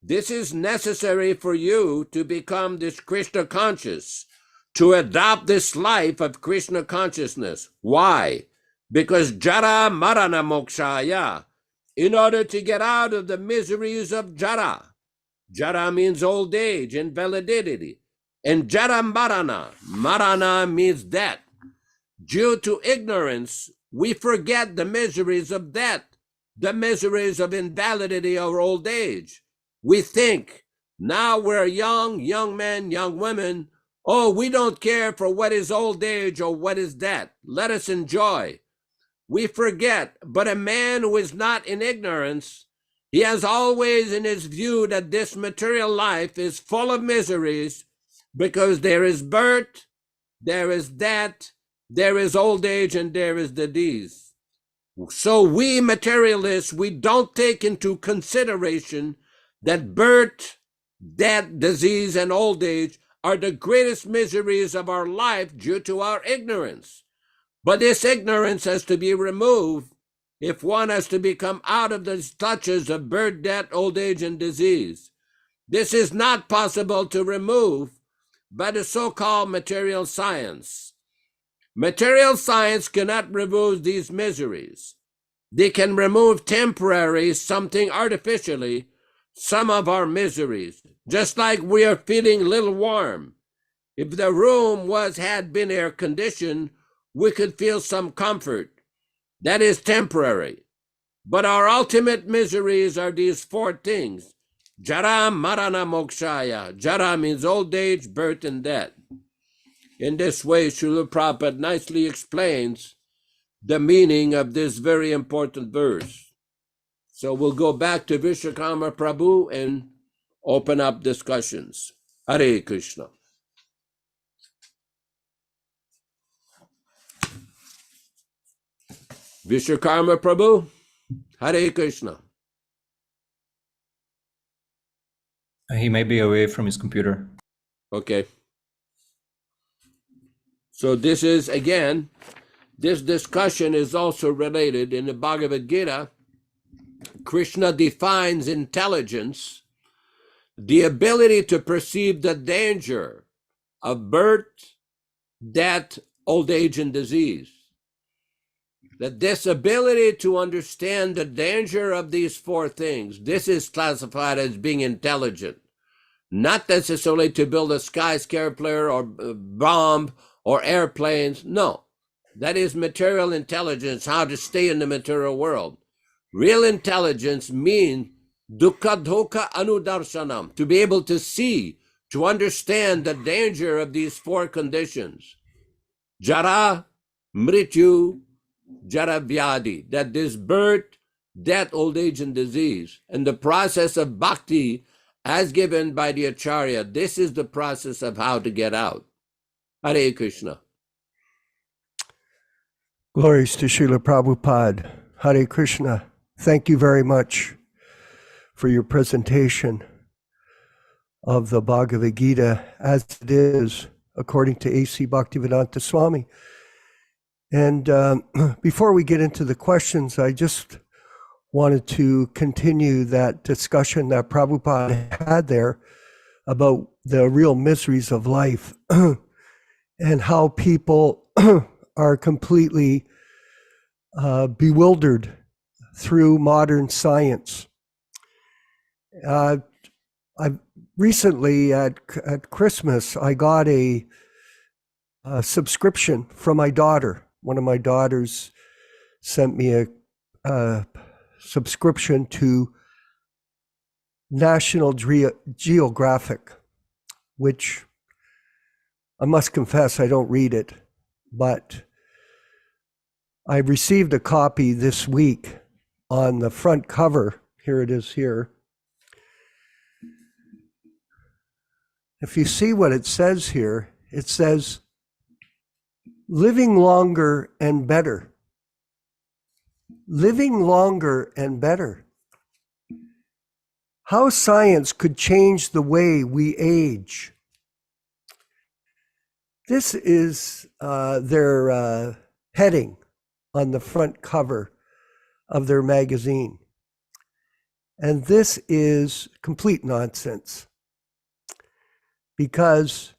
This is necessary for you to become this Krishna conscious, to adopt this life of Krishna consciousness. Why? Because jara marana mokshaya, in order to get out of the miseries of jara. Jara means old age, invalidity. And jara marana means death. Due to ignorance, we forget the miseries of death, the miseries of invalidity or old age. We think, now we're young men, young women, oh, we don't care for what is old age or what is death. Let us enjoy. We forget, but a man who is not in ignorance, he has always in his view that this material life is full of miseries because there is birth, there is death, there is old age, and there is disease. So we materialists, we don't take into consideration that birth, death, disease, and old age are the greatest miseries of our life due to our ignorance. But this ignorance has to be removed if one has to become out of the clutches of birth, death, old age, and disease. This is not possible to remove by the so-called material science. Material science cannot remove these miseries. They can remove temporarily, something artificially, some of our miseries, just like we are feeling a little warm. If the room had been air conditioned, we could feel some comfort. That is temporary. But our ultimate miseries are these four things. Jara, Marana, Mokshaya. Jara means old age, birth, and death. In this way, Srila Prabhupada nicely explains the meaning of this very important verse. So we'll go back to Vishwakarma Prabhu and open up discussions. Hare Krishna. Vishwakarma Prabhu, Hare Krishna. He may be away from his computer. Okay. So this is, again, this discussion is also related in the Bhagavad-gītā. Krishna defines intelligence, the ability to perceive the danger of birth, death, old age, and disease. That this ability to understand the danger of these four things, this is classified as being intelligent. Not necessarily to build a skyscraper or bomb or airplanes. No, that is material intelligence, how to stay in the material world. Real intelligence means dukkha dhoka anudarshanam, to be able to see, to understand the danger of these four conditions. Jara, mrityu, jara vyadi, that this birth, death, old age, and disease. And the process of bhakti as given by the Acharya, this is the process of how to get out. Hare Krishna. Glories to Srila Prabhupada. Hare Krishna. Thank you very much for your presentation of the Bhagavad-gītā As It Is, according to A.C. Bhaktivedanta Swami. And before we get into the questions, I just wanted to continue that discussion that Prabhupada had there about the real miseries of life and how people are completely bewildered through modern science. I recently at Christmas, I got a subscription from my daughter. One of my daughters sent me a subscription to National Geographic, which I must confess I don't read it, but I received a copy this week. On the front cover, here it is here. If you see what it says here, it says, living longer and better. Living longer and better. How science could change the way we age. This is their heading on the front cover of their magazine. And this is complete nonsense. Because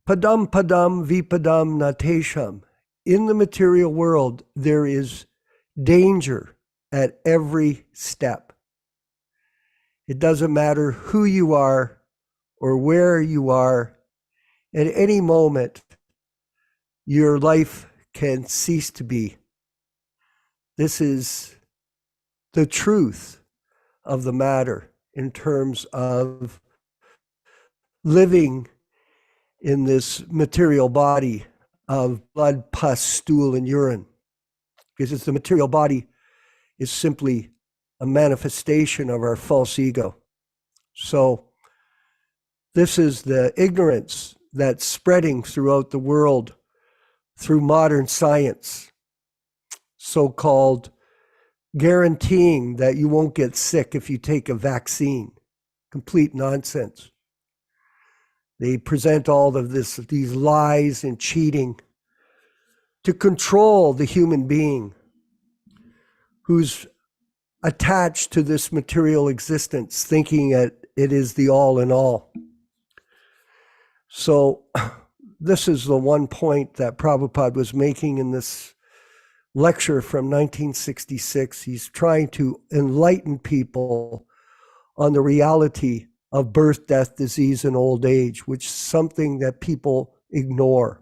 padam padam vipadam natesham, in the material world, there is danger at every step. It doesn't matter who you are or where you are. At any moment, your life can cease to be. This is the truth of the matter. in terms of living in this material body of blood, pus, stool, and urine. Because it's the material body is simply a manifestation of our false ego. So this is the ignorance that's spreading throughout the world through modern science, so-called guaranteeing that you won't get sick if you take a vaccine. Complete nonsense. They present all of these lies and cheating to control the human being who's attached to this material existence, thinking that it is the all in all. So this is the one point that Prabhupada was making in this lecture from 1966. He's trying to enlighten people on the reality of birth, death, disease, and old age, which is something that people ignore.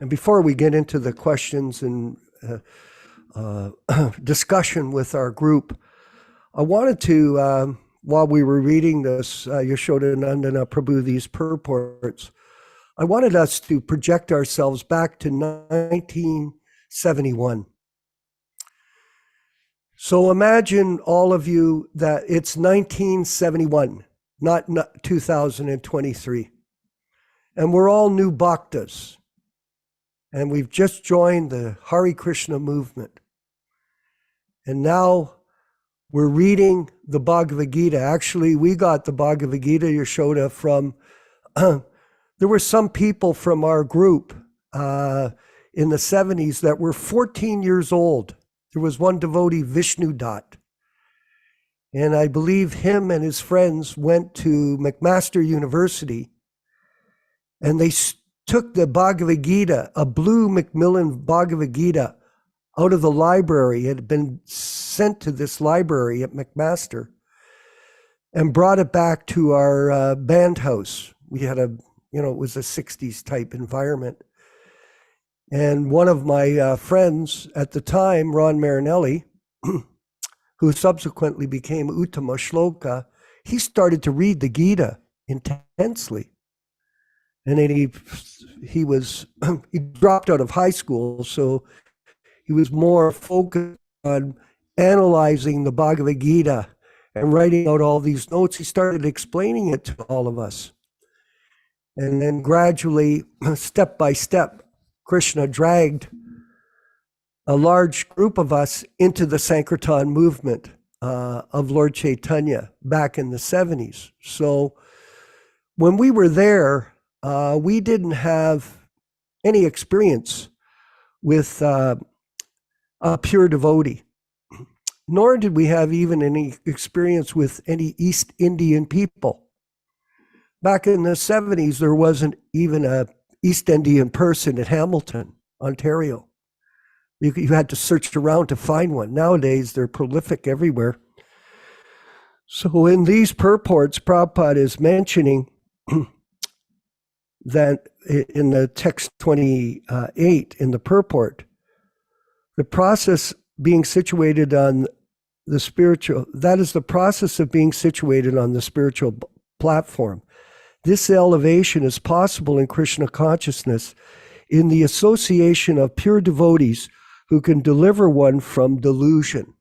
And before we get into the questions and discussion with our group, I wanted to, while we were reading this Yaśodā-nandana Prabhu, these purports, I wanted us to project ourselves back to 1971. So imagine all of you that it's 1971, not 2023. And we're all new bhaktas. And we've just joined the Hare Krishna movement. And now we're reading the Bhagavad-gītā. Actually, we got the Bhagavad-gītā Yaśodā from, there were some people from our group in the 70s that were 14 years old. There was one devotee, Vishnu Dutt. And I believe him and his friends went to McMaster University and they took the Bhagavad-gītā, a blue Macmillan Bhagavad-gītā, out of the library. It had been sent to this library at McMaster and brought it back to our band house. We had it was a 60s type environment. And one of my friends at the time, Ron Marinelli, who subsequently became Uttama Shloka, he started to read the Gita intensely. And then he dropped out of high school, so he was more focused on analyzing the Bhagavad-gītā and writing out all these notes. He started explaining it to all of us. And then gradually, step by step, Krishna dragged a large group of us into the Sankirtan movement of Lord Chaitanya back in the 70s. So when we were there, we didn't have any experience with a pure devotee, nor did we have even any experience with any East Indian people. Back in the 70s, there wasn't even a East Indian person in Hamilton, Ontario. You had to search around to find one. Nowadays, they're prolific everywhere. So in these purports, Prabhupada is mentioning that in the text 28 in the purport, the process being situated on the spiritual, that is the process of being situated on the spiritual platform. This elevation is possible in Krishna consciousness in the association of pure devotees who can deliver one from delusion.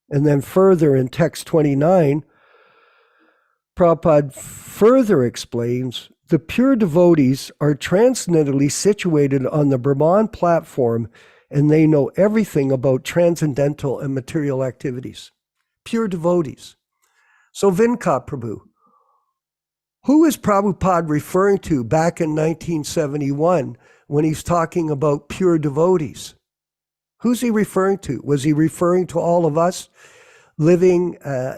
And then further in text 29, Prabhupada further explains the pure devotees are transcendentally situated on the Brahman platform and they know everything about transcendental and material activities. Pure devotees. So Vinka Prabhu, who is Prabhupada referring to back in 1971 when he's talking about pure devotees? Who's he referring to? Was he referring to all of us living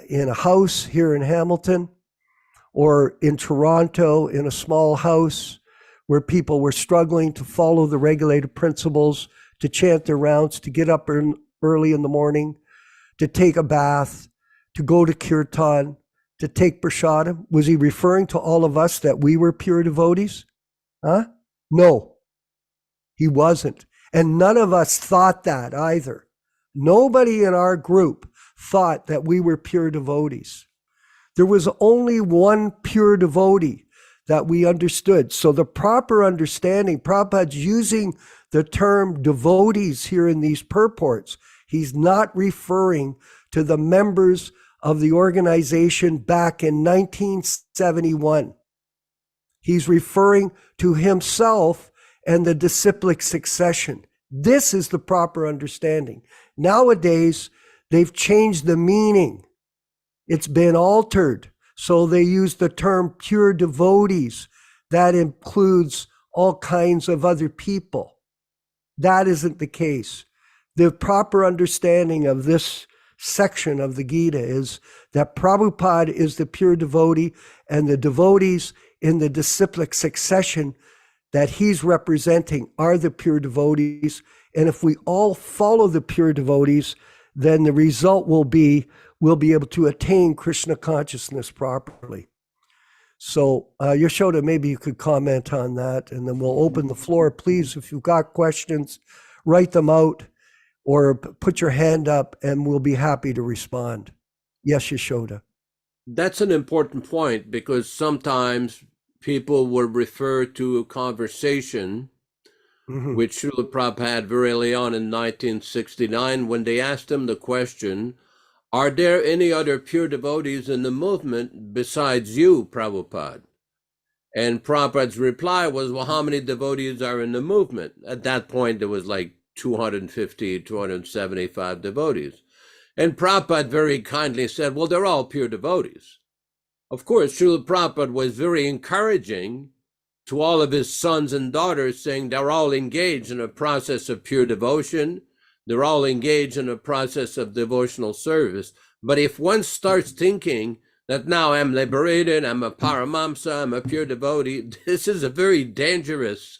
in a house here in Hamilton or in Toronto in a small house where people were struggling to follow the regulated principles, to chant their rounds, to get up early in the morning, to take a bath, to go to kirtan, to take prasadam? Was he referring to all of us that we were pure devotees? No, he wasn't. And none of us thought that either. Nobody in our group thought that we were pure devotees. There was only one pure devotee that we understood. So the proper understanding, Prabhupada's using the term devotees here in these purports. He's not referring to the members of the organization back in 1971. He's referring to himself and the disciplic succession. This is the proper understanding. Nowadays, they've changed the meaning. It's been altered. So they use the term pure devotees. That includes all kinds of other people. That isn't the case. The proper understanding of this section of the Gita is that Prabhupada is the pure devotee, and the devotees in the disciplic succession that he's representing are the pure devotees. And if we all follow the pure devotees, then the result will be we'll be able to attain Krishna consciousness properly. So Yaśodā, maybe you could comment on that, and then we'll open the floor. Please, if you've got questions, write them out or put your hand up and we'll be happy to respond. Yes, Yaśodā. That's an important point, because sometimes people will refer to a conversation which Srila Prabhupada had very early on in 1969 when they asked him the question, are there any other pure devotees in the movement besides you, Prabhupada? And Prabhupada's reply was, well, how many devotees are in the movement? At that point, there was like 250, 275 devotees. And Prabhupada very kindly said, well, they're all pure devotees. Of course, Srila Prabhupada was very encouraging to all of his sons and daughters, saying they're all engaged in a process of pure devotion. They're all engaged in a process of devotional service. But if one starts thinking that now I'm liberated, I'm a Paramamsa, I'm a pure devotee, this is a very dangerous,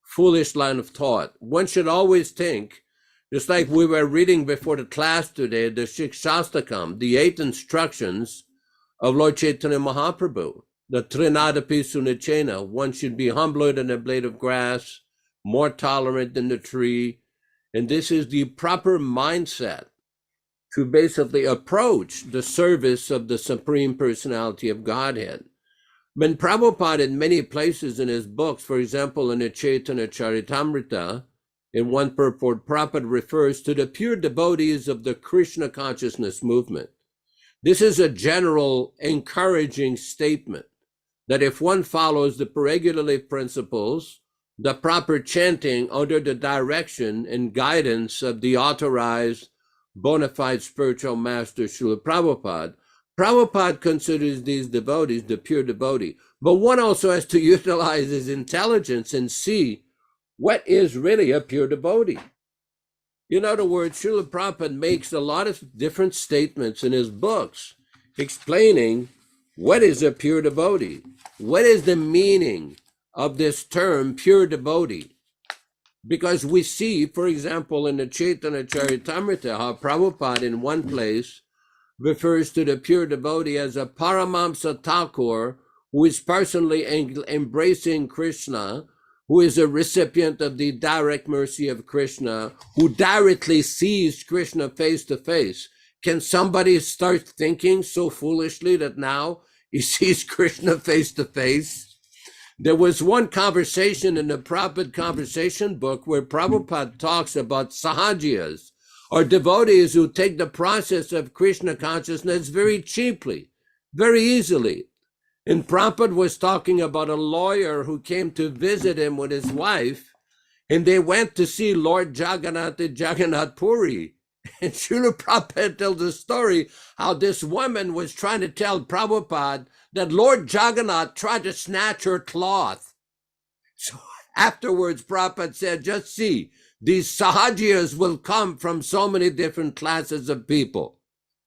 foolish line of thought. One should always think, just like we were reading before the class today, the Shikshastakam, the 8 instructions of Lord Chaitanya Mahaprabhu, the Trinadapi Sunachena, one should be humbler than a blade of grass, more tolerant than the tree. And this is the proper mindset to basically approach the service of the Supreme Personality of Godhead. When Prabhupada in many places in his books, for example, in the Chaitanya Charitamrita, in one purport, Prabhupada refers to the pure devotees of the Krishna Consciousness movement. This is a general encouraging statement that if one follows the regularly principles, the proper chanting under the direction and guidance of the authorized bona fide spiritual master Srila Prabhupada, Prabhupada considers these devotees the pure devotee. But one also has to utilize his intelligence and see what is really a pure devotee. In other words, Srila Prabhupada makes a lot of different statements in his books explaining what is a pure devotee, what is the meaning of this term pure devotee. Because we see, for example, in the Chaitanya Charitamrita, how Prabhupada in one place refers to the pure devotee as a Paramamsa Thakur who is personally embracing Krishna, who is a recipient of the direct mercy of Krishna, who directly sees Krishna face to face. Can somebody start thinking so foolishly that now he sees Krishna face to face? There was one conversation in the Prabhupada Conversation book where Prabhupada talks about sahajiyas, or devotees who take the process of Krishna consciousness very cheaply, very easily. And Prabhupada was talking about a lawyer who came to visit him with his wife, and they went to see Lord Jagannath at Jagannath Puri. And Srila Prabhupada tells the story how this woman was trying to tell Prabhupada that Lord Jagannath tried to snatch her cloth. So afterwards, Prabhupada said, just see, these sahajiyas will come from so many different classes of people.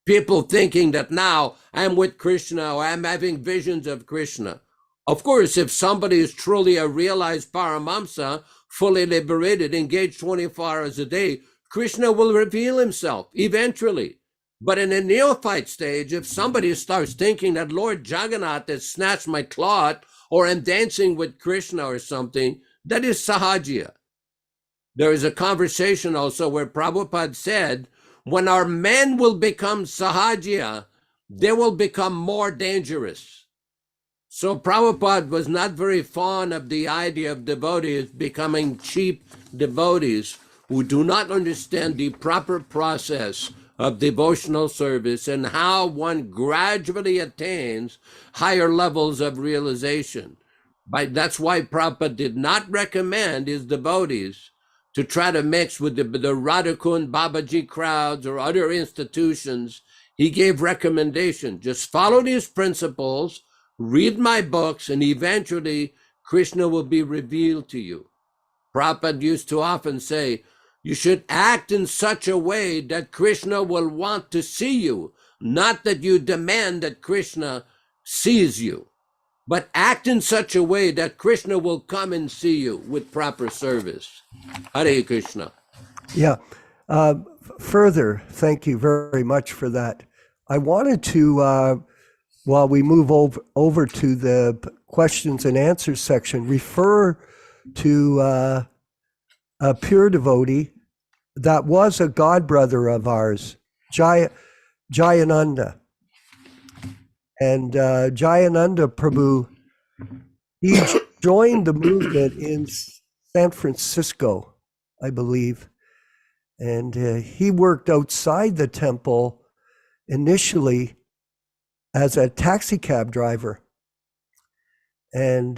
People thinking that now I'm with Krishna or I'm having visions of Krishna. Of course, if somebody is truly a realized Paramamsa, fully liberated, engaged 24 hours a day, Krishna will reveal himself eventually. But in a neophyte stage, if somebody starts thinking that Lord Jagannath has snatched my cloth or I'm dancing with Krishna or something, that is sahajiya. There is a conversation also where Prabhupada said, when our men will become sahaja, they will become more dangerous. So Prabhupada was not very fond of the idea of devotees becoming cheap devotees who do not understand the proper process of devotional service and how one gradually attains higher levels of realization. That's why Prabhupada did not recommend his devotees to try to mix with the Radhakund Babaji crowds or other institutions. He gave recommendation, just follow these principles, read my books, and eventually Krishna will be revealed to you. Prabhupada used to often say, you should act in such a way that Krishna will want to see you, not that you demand that Krishna sees you, but act in such a way that Krishna will come and see you with proper service. Hare Krishna. Yeah. Further, thank you very much for that. I wanted to, while we move over to the questions and answers section, refer to a pure devotee that was a godbrother of ours, Jayananda. And Jayananda Prabhu, he joined the movement in San Francisco, I believe. And he worked outside the temple initially as a taxi cab driver. And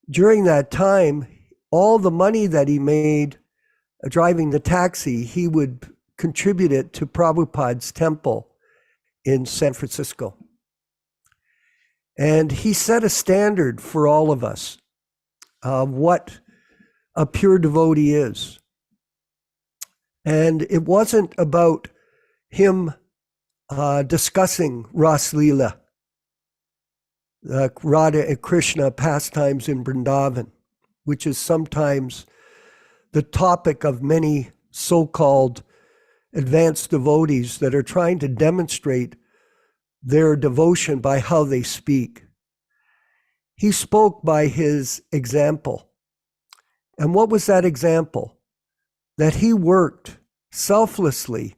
during that time, all the money that he made driving the taxi, he would contribute it to Prabhupada's temple in San Francisco. And he set a standard for all of us of what a pure devotee is. And it wasn't about him discussing Ras Leela, Radha and Krishna pastimes in Vrindavan, which is sometimes the topic of many so-called advanced devotees that are trying to demonstrate their devotion by how they speak. He spoke by his example. And what was that example? That he worked selflessly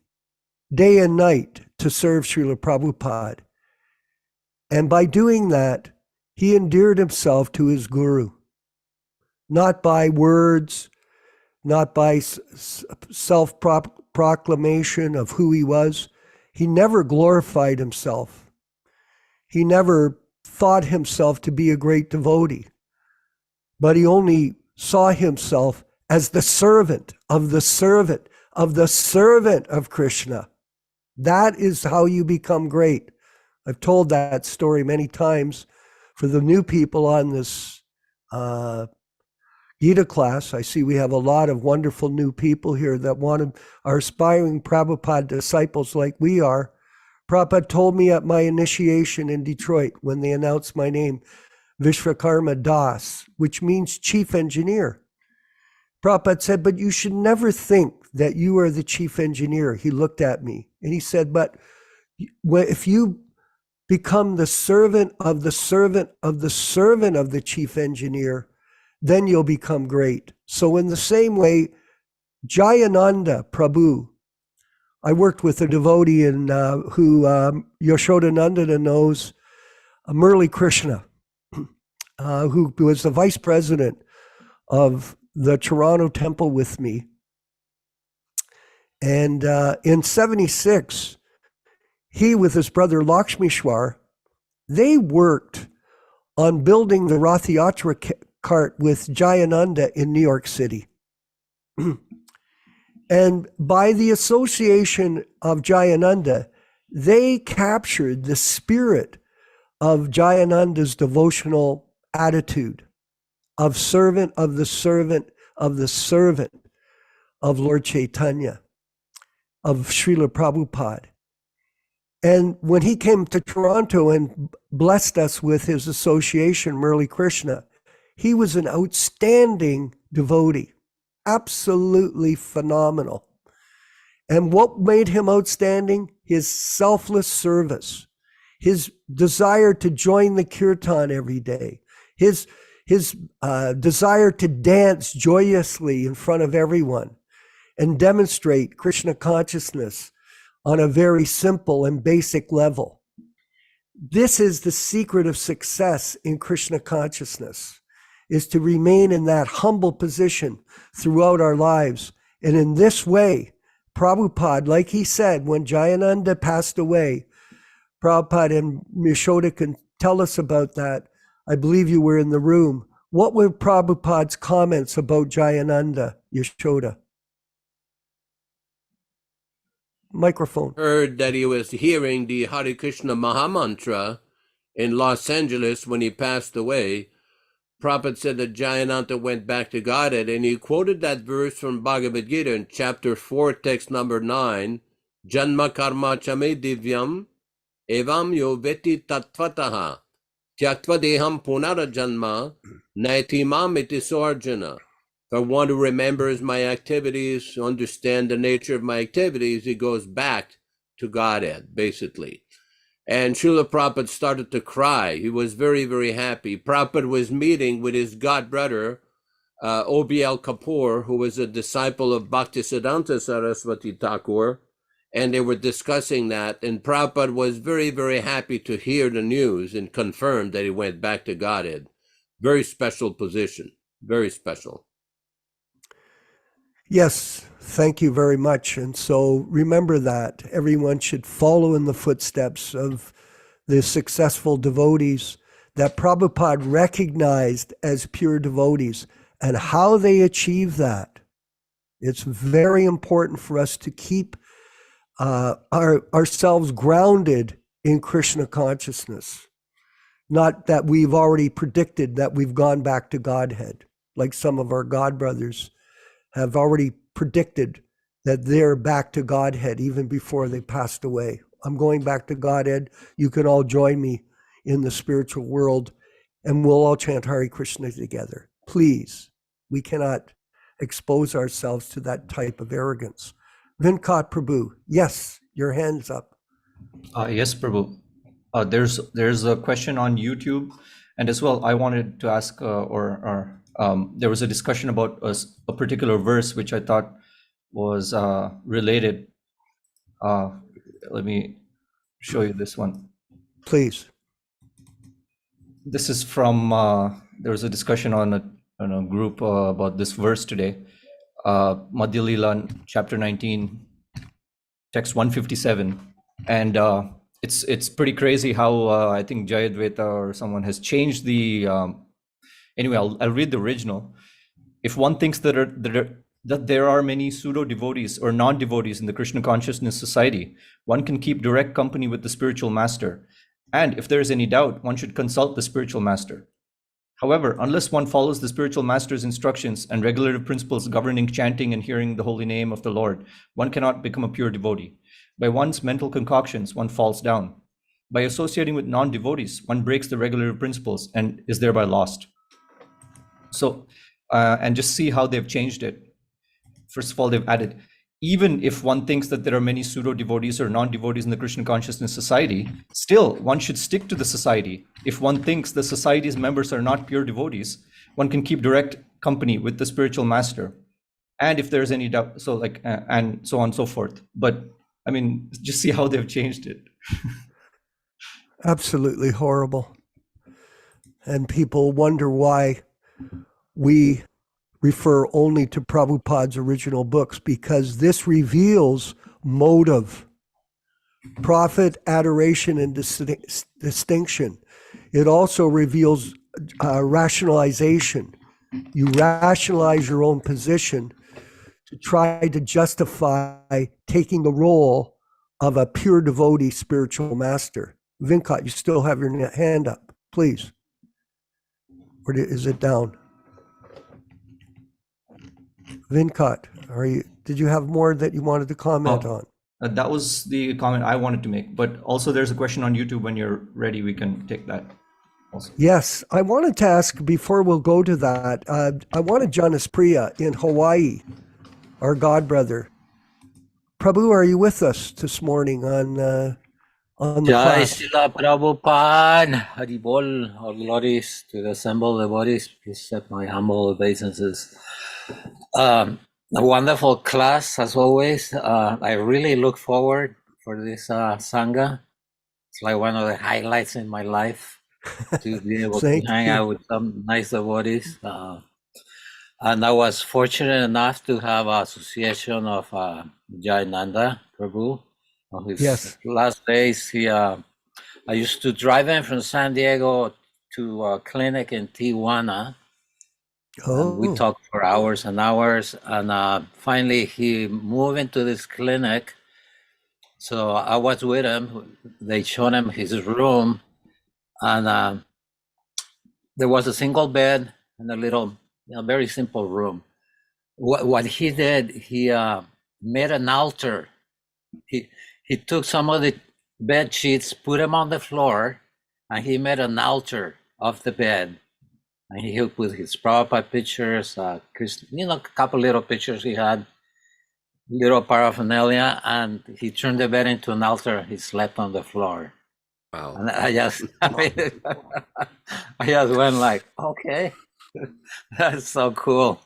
day and night to serve Srila Prabhupada. And by doing that, he endeared himself to his guru, not by words, not by self-proclamation of who he was. He never glorified himself. He never thought himself to be a great devotee, but he only saw himself as the servant of the servant of the servant of Krishna. That is how you become great. I've told that story many times for the new people on this Gita class. I see we have a lot of wonderful new people here that are aspiring Prabhupada disciples like we are. Prabhupada told me at my initiation in Detroit when they announced my name, Vishwakarma Das, which means chief engineer. Prabhupada said, but you should never think that you are the chief engineer. He looked at me and he said, but if you become the servant of the servant of the servant of the chief engineer, then you'll become great. So in the same way, Jayananda Prabhu, I worked with a devotee who Yaśodā-nandana knows, Murli Krishna, who was the vice president of the Toronto temple with me. And in 76, he with his brother Lakshmishwar, they worked on building the Rath Yatra cart with Jayananda in New York City. And by the association of Jayananda, they captured the spirit of Jayananda's devotional attitude of servant of the servant of the servant of Lord Chaitanya, of Srila Prabhupada. And when he came to Toronto and blessed us with his association, Murli Krishna, he was an outstanding devotee, absolutely phenomenal. And what made him outstanding? His selfless service, his desire to join the kirtan every day, his desire to dance joyously in front of everyone. and demonstrate Krishna consciousness on a very simple and basic level. This is the secret of success in Krishna consciousness, is to remain in that humble position throughout our lives. And in this way, Prabhupada, like he said, when Jayananda passed away, Prabhupada and Yasoda can tell us about that. I believe you were in the room. What were Prabhupada's comments about Jayananda, Yasoda? Microphone. Heard that he was hearing the Hare Krishna Mahamantra in Los Angeles when he passed away. Prabhupada said that Jayananda went back to Godhead, and he quoted that verse from Bhagavad-gītā in chapter 4, text number 9, Janma karma chame divyam evam yo veti tattvataha tyaktva deham punara janma naiti mam iti sarjana. For one who remembers my activities, understand the nature of my activities, he goes back to Godhead, basically. And Srila Prabhupada started to cry. He was very, very happy. Prabhupada was meeting with his god brother, O.B.L. Kapoor, who was a disciple of Bhaktisiddhanta Saraswati Thakur, and they were discussing that. And Prabhupada was very, very happy to hear the news and confirmed that he went back to Godhead. Very special position, very special. Yes, thank you very much. And so remember that everyone should follow in the footsteps of the successful devotees that Prabhupada recognized as pure devotees, and how they achieve that. It's very important for us to keep ourselves grounded in Krishna consciousness. Not that we've already predicted that we've gone back to Godhead, like some of our God brothers have already predicted that they're back to Godhead even before they passed away. I'm going back to Godhead. You can all join me in the spiritual world, and we'll all chant Hare Krishna together. Please, we cannot expose ourselves to that type of arrogance. Vinkat Prabhu, yes, your hand's up. Yes, Prabhu. There's a question on YouTube, and as well, I wanted to ask, there was a discussion about a particular verse which I thought was related. Let me show you this one. Please. This is from, there was a discussion on a group about this verse today. Madhya Lila, chapter 19, text 157. And it's pretty crazy how I think Jayadvaita or someone has changed the, anyway, I'll read the original. If one thinks that there are many pseudo-devotees or non-devotees in the Krishna Consciousness Society, one can keep direct company with the spiritual master. And if there is any doubt, one should consult the spiritual master. However, unless one follows the spiritual master's instructions and regulative principles governing chanting and hearing the holy name of the Lord, one cannot become a pure devotee. By one's mental concoctions, one falls down. By associating with non-devotees, one breaks the regulative principles and is thereby lost. So, and just see how they've changed it. First of all, they've added, even if one thinks that there are many pseudo-devotees or non-devotees in the Krishna Consciousness Society, still one should stick to the society. If one thinks the society's members are not pure devotees, one can keep direct company with the spiritual master. And if there's any doubt, so like, and so on and so forth. But I mean, just see how they've changed it. Absolutely horrible. And people wonder why we refer only to Prabhupada's original books, because this reveals motive, profit, adoration, and distinction. It also reveals rationalization. You rationalize your own position to try to justify taking the role of a pure devotee spiritual master. Vinkat, you still have your hand up, please. Or is it down? Vinkat, did you have more that you wanted to comment on? That was the comment I wanted to make, but also there's a question on YouTube. When you're ready, we can take that also. Yes, I wanted to ask, before we'll go to that, I wanted Janis Priya in Hawaii, our God brother. Prabhu, are you with us this morning on the Jai class? Srila Prabhupada, Haribol, all glories to the assembled devotees. Please accept my humble obeisances. A wonderful class as always. I really look forward for this Sangha. It's like one of the highlights in my life to be able to Thank hang you. out with some nice devotees. And I was fortunate enough to have an association of Jayananda Prabhu. On his Yes. last days, I used to drive in from San Diego to a clinic in Tijuana. And we Oh, talked for hours and hours. And finally, he moved into this clinic. So I was with him. They showed him his room. And there was a single bed and a little, very simple room. What he did, he made an altar. He took some of the bed sheets, put them on the floor, and he made an altar of the bed. And he put his Prabhupada pictures, a couple little pictures he had, little paraphernalia, and he turned the bed into an altar. He slept on the floor. Wow. And I just went like, okay, that's so cool.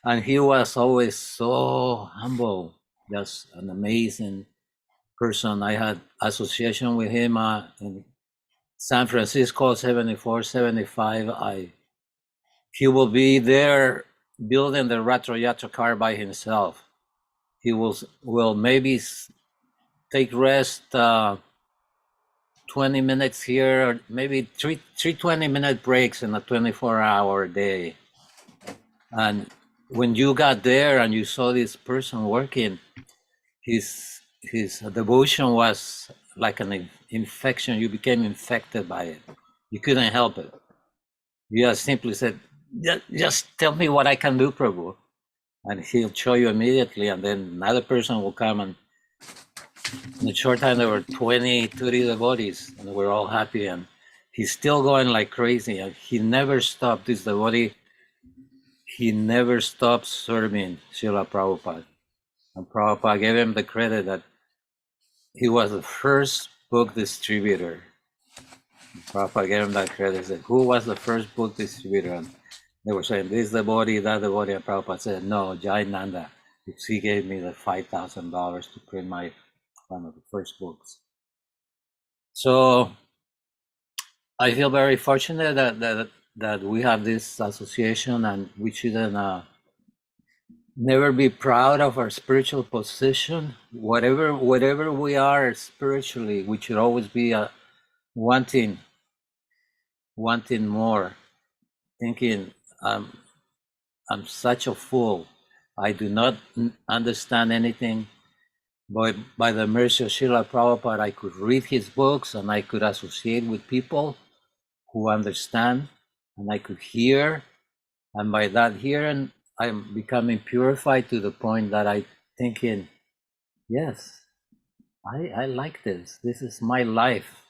And he was always so humble, just an amazing person. I had association with him in San Francisco, 74, 75. He will be there building the Ratha Yatra car by himself. He will maybe take rest 20 minutes here, or maybe three 20-minute breaks in a 24-hour day. And when you got there and you saw this person working, his devotion was like an infection. You became infected by it. You couldn't help it. You just simply said, just tell me what I can do, Prabhu. And he'll show you immediately. And then another person will come, and in a short time there were 20, 30 devotees, and we're all happy. And he's still going like crazy. And he never stopped, this devotee. He never stopped serving Srila Prabhupada. And Prabhupada gave him the credit that he was the first book distributor. Prabhupada gave him that credit. He said, who was the first book distributor? And they were saying, this devotee, that devotee. And Prabhupada said, no, Jayananda. He gave me the $5,000 to print one of the first books. So I feel very fortunate that we have this association, and we shouldn't never be proud of our spiritual position. Whatever we are spiritually, we should always be wanting more, thinking, I'm such a fool. I do not understand anything. But by the mercy of Srila Prabhupada, I could read his books, and I could associate with people who understand, and I could hear. And by that hearing, I'm becoming purified to the point that I'm thinking, yes, I like this. This is my life.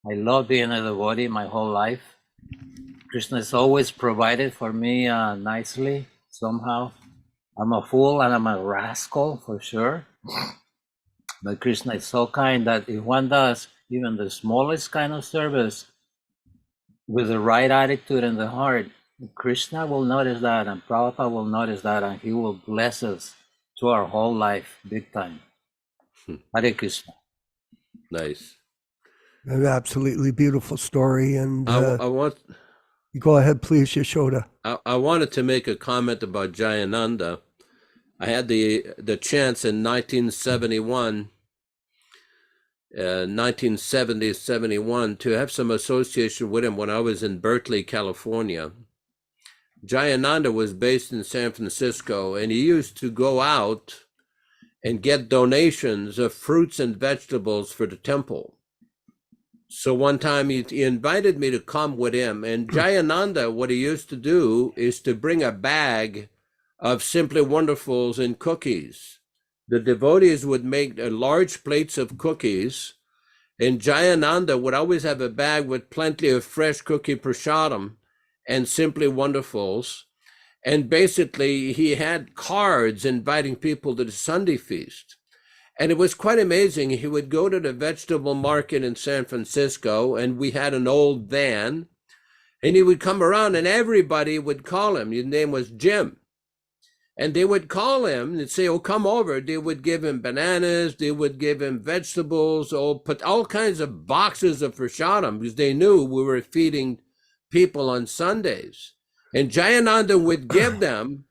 I love being a devotee my whole life. Krishna has always provided for me nicely, somehow. I'm a fool and I'm a rascal for sure. But Krishna is so kind that if one does even the smallest kind of service with the right attitude in the heart, Krishna will notice that, and Prabhupada will notice that, and he will bless us to our whole life, big time. Hare Krishna. Nice. an absolutely beautiful story. And I want. go ahead, please, Yashoda. I wanted to make a comment about Jayananda. I had the chance in 1971, 1970-71 to have some association with him when I was in Berkeley, California. Jayananda was based in San Francisco, and he used to go out and get donations of fruits and vegetables for the temple. So one time he invited me to come with him, and Jayananda, what he used to do is to bring a bag of Simply Wonderfuls and cookies. The devotees would make large plates of cookies, and Jayananda would always have a bag with plenty of fresh cookie prasadam and Simply Wonderfuls. And basically, he had cards inviting people to the Sunday feast. And it was quite amazing. He would go to the vegetable market in San Francisco, and we had an old van, and he would come around, and everybody would call him. His name was Jim. And they would call him and say, oh, come over. They would give him bananas. They would give him vegetables, put all kinds of boxes of prasadam because they knew we were feeding people on Sundays. And Jayananda would give them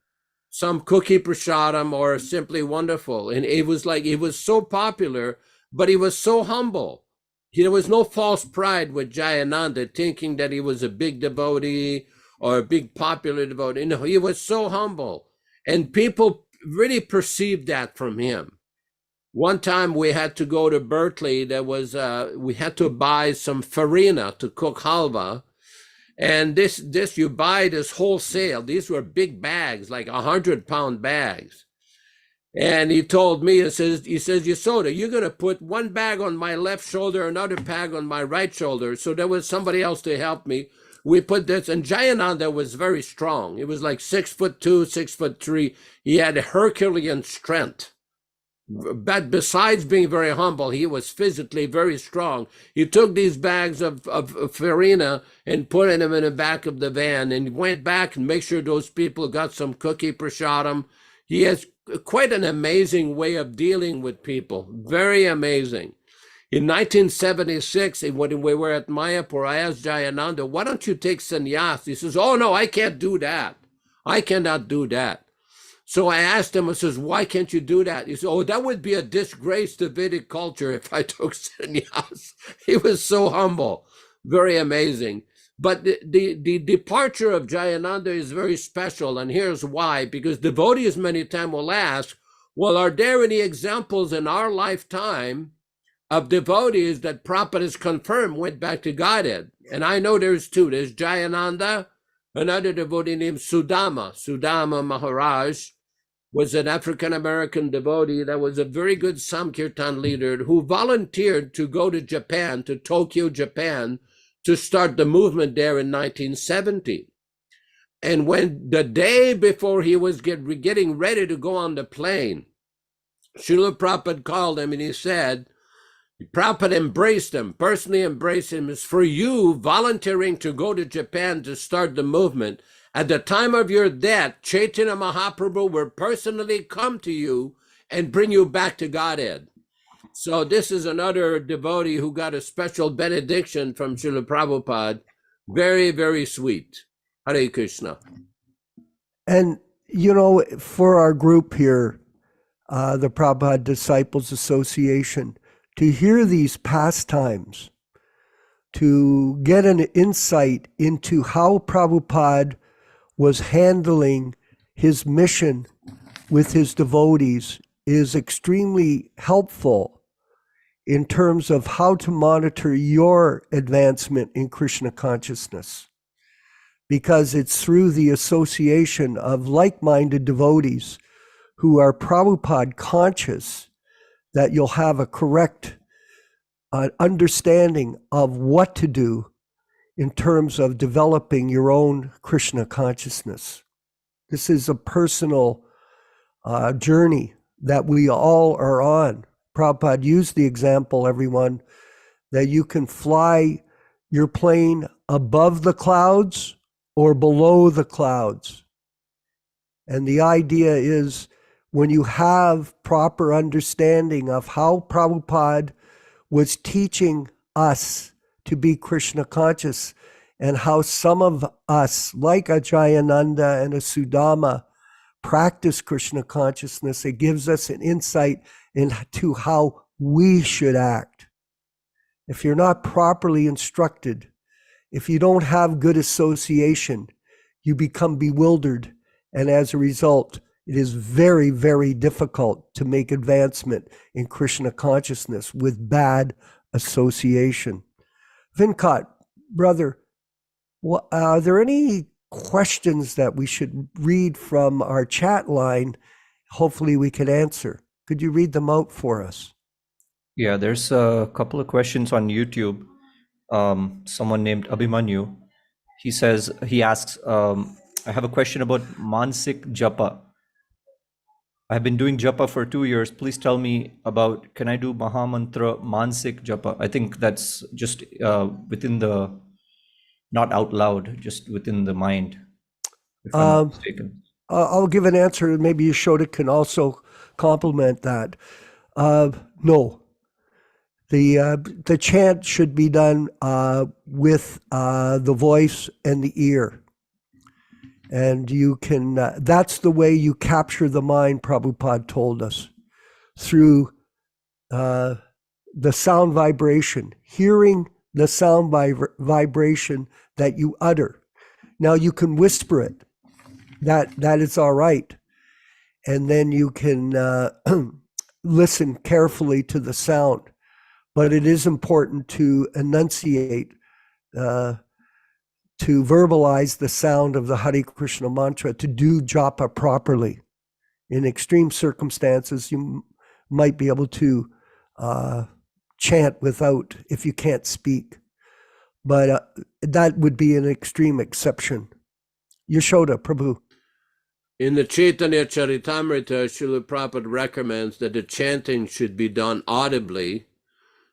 some cookie prasadam or simply wonderful. And it was like, he was so popular, but he was so humble. There was no false pride with Jayananda, thinking that he was a big devotee or a big popular devotee. No, he was so humble. And people really perceived that from him. One time we had to go to Berkeley. We had to buy some farina to cook halva. And this you buy this wholesale. These were big bags, like 100-pound bags. And he told me, he says, Yasoda, you're going to put one bag on my left shoulder, another bag on my right shoulder. So there was somebody else to help me. We put this, and Jayananda was very strong. He was like 6'2", 6'3". He had Herculean strength. But besides being very humble, he was physically very strong. He took these bags of farina and put them in the back of the van and went back and made sure those people got some cookie prasadam. He has quite an amazing way of dealing with people. Very amazing. In 1976, when we were at Mayapur, I asked Jayananda, why don't you take sannyas? He says, oh, no, I can't do that. I cannot do that. So I asked him, I says, why can't you do that? He said, oh, that would be a disgrace to Vedic culture if I took sannyas. He was so humble, very amazing. But the departure of Jayananda is very special, and here's why. Because devotees many times will ask, well, are there any examples in our lifetime of devotees that Prabhupada has confirmed went back to Godhead? And I know there's two. There's Jayananda, another devotee named Sudama. Sudama Maharaj was an African-American devotee that was a very good Samkirtan leader who volunteered to go to Japan, to Tokyo, Japan, to start the movement there in 1970. And when the day before he was getting ready to go on the plane, Srila Prabhupada called him and he said, Prabhupada embraced him, personally embraced him. It's for you volunteering to go to Japan to start the movement. At the time of your death, Chaitanya Mahaprabhu will personally come to you and bring you back to Godhead. So this is another devotee who got a special benediction from Srila Prabhupada. Very, very sweet. Hare Krishna. And, you know, for our group here, the Prabhupada Disciples Association, to hear these pastimes, to get an insight into how Prabhupada was handling his mission with his devotees is extremely helpful in terms of how to monitor your advancement in Krishna consciousness. Because it's through the association of like-minded devotees who are Prabhupada conscious that you'll have a correct understanding of what to do in terms of developing your own Krishna consciousness. This is a personal journey that we all are on. Prabhupada used the example, everyone, that you can fly your plane above the clouds or below the clouds. And the idea is when you have proper understanding of how Prabhupada was teaching us to be Krishna conscious and how some of us, like a Jayananda and a Sudama, practice Krishna consciousness, it gives us an insight into how we should act. If you're not properly instructed, if you don't have good association, you become bewildered. And as a result, it is very, very difficult to make advancement in Krishna consciousness with bad association. Vinkat, brother, are there any questions that we should read from our chat line? Hopefully we can answer. Could you read them out for us? Yeah, there's a couple of questions on YouTube. Someone named Abhimanyu, he asks, I have a question about Mansik Japa. I've been doing Japa for 2 years. Please tell me about, can I do Mahamantra Mansik Japa? I think that's just within the, not out loud, just within the mind, if I'm not mistaken. I'll give an answer. Maybe Yaśodā can also complement that. No. The chant should be done with the voice and the ear. And you can, that's the way you capture the mind, Prabhupada told us, through the sound vibration, hearing the sound vibration that you utter. Now you can whisper it, that is all right. And then you can listen carefully to the sound. But it is important to enunciate, to verbalize the sound of the Hare Krishna mantra, to do japa properly. In extreme circumstances, you might be able to chant without, if you can't speak. But that would be an extreme exception. Yaśodā, Prabhu. In the Chaitanya Charitamrita, Srila Prabhupada recommends that the chanting should be done audibly,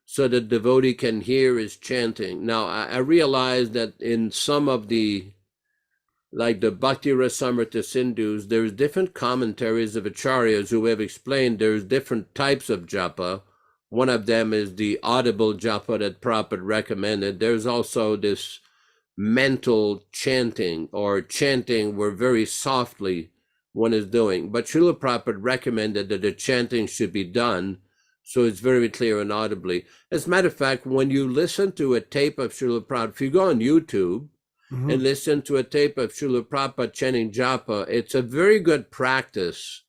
so the devotee can hear his chanting. Now, I realize that in some of the, like the Bhakti Rasamrita Sindhus, there's different commentaries of acharyas who have explained there's different types of japa. One of them is the audible japa that Prabhupada recommended. There's also this mental chanting, or chanting where very softly one is doing. But Srila Prabhupada recommended that the chanting should be done so it's very clear and audibly. As a matter of fact, when you listen to a tape of Srila Prabhupada, if you go on YouTube and listen to a tape of Srila Prabhupada chanting japa, it's a very good practice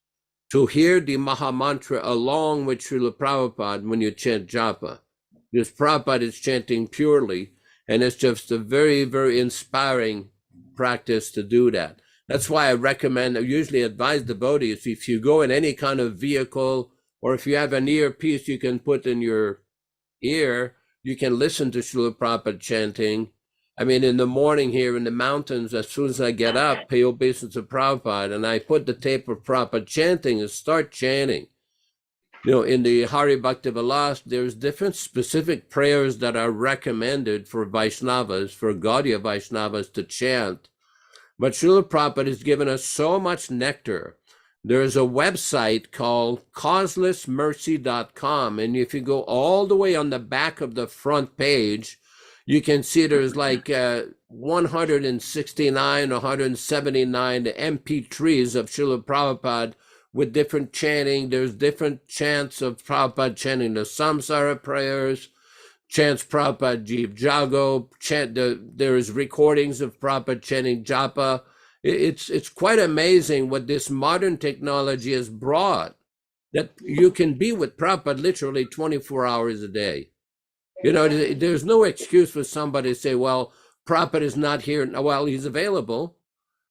to hear the Mahamantra along with Srila Prabhupada when you chant japa. Because Prabhupada is chanting purely, and it's just a very, very inspiring practice to do that. That's why I recommend, I usually advise devotees, if you go in any kind of vehicle, or if you have an earpiece you can put in your ear, you can listen to Srila Prabhupada chanting. I mean, in the morning here in the mountains, as soon as I get up, pay obeisance to Prabhupada, and I put the tape of Prabhupada chanting and start chanting. You know, in the Hari Bhakti Vilas, there's different specific prayers that are recommended for Vaishnavas, for Gaudiya Vaishnavas to chant. But Srila Prabhupada has given us so much nectar. There's a website called causelessmercy.com, and if you go all the way on the back of the front page, you can see there's like 169, 179 MP3s of Srila Prabhupada with different chanting. There's different chants of Prabhupada chanting the samsara prayers, chants Prabhupada Jeev Jago, there's recordings of Prabhupada chanting japa. It's quite amazing what this modern technology has brought, that you can be with Prabhupada literally 24 hours a day. You know, there's no excuse for somebody to say, well, Prabhupada is not here. Well, he's available.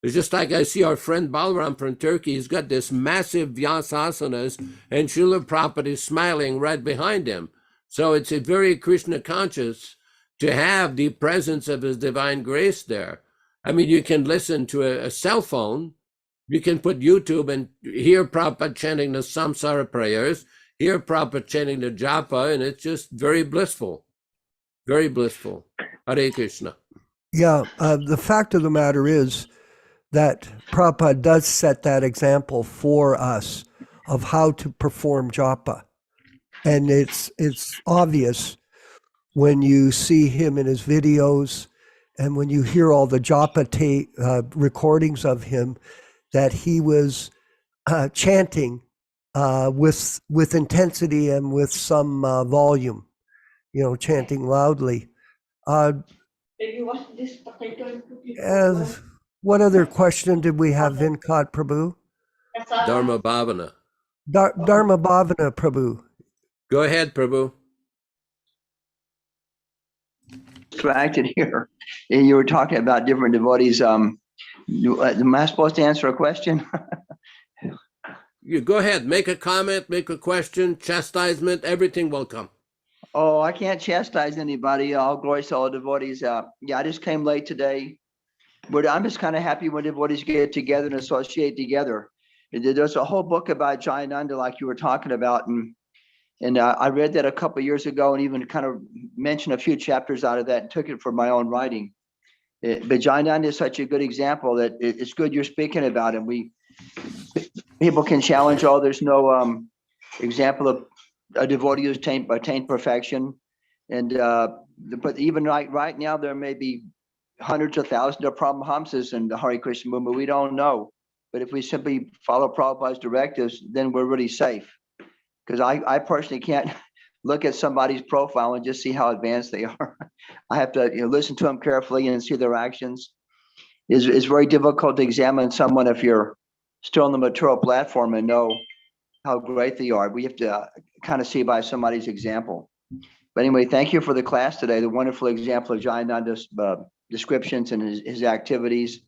It's just like I see our friend Balaram from Turkey. He's got this massive Vyasasanas, and Srila Prabhupada is smiling right behind him. So it's a very Krishna conscious to have the presence of His Divine Grace there. I mean, you can listen to a cell phone, you can put YouTube and hear Prabhupada chanting the samsara prayers, hear Prabhupada chanting the japa, and it's just very blissful. Very blissful. Hare Krishna. Yeah, the fact of the matter is that Prabhupada does set that example for us of how to perform japa. And it's obvious when you see him in his videos and when you hear all the japa recordings of him, that he was chanting with intensity and with some volume, you know, chanting loudly. What other question did we have, Vinkat Prabhu? Dharma Bhavana. Dharma Bhavana Prabhu. Go ahead, Prabhu. Distracted here. You were talking about different devotees. Am I supposed to answer a question? You go ahead, make a comment, make a question, chastisement, everything will come. Oh, I can't chastise anybody. All glory to all devotees. Yeah, I just came late today, but I'm just kind of happy when devotees get together and associate together. There's a whole book about Jayananda, like you were talking about, and I read that a couple of years ago, and even kind of mentioned a few chapters out of that and took it for my own writing. But Jayananda is such a good example that it's good you're speaking about him. people can challenge, oh, there's no example of a devotee who's attained perfection. And but even right now, there may be hundreds of thousands of Paramahamsas in the Hare Krishna movement. We don't know. But if we simply follow Prabhupada's directives, then we're really safe. Because I personally can't look at somebody's profile and just see how advanced they are. I have to listen to them carefully and see their actions. It's very difficult to examine someone if you're still on the material platform and know how great they are. We have to kind of see by somebody's example. But anyway, thank you for the class today, the wonderful example of Jayananda's descriptions and his activities.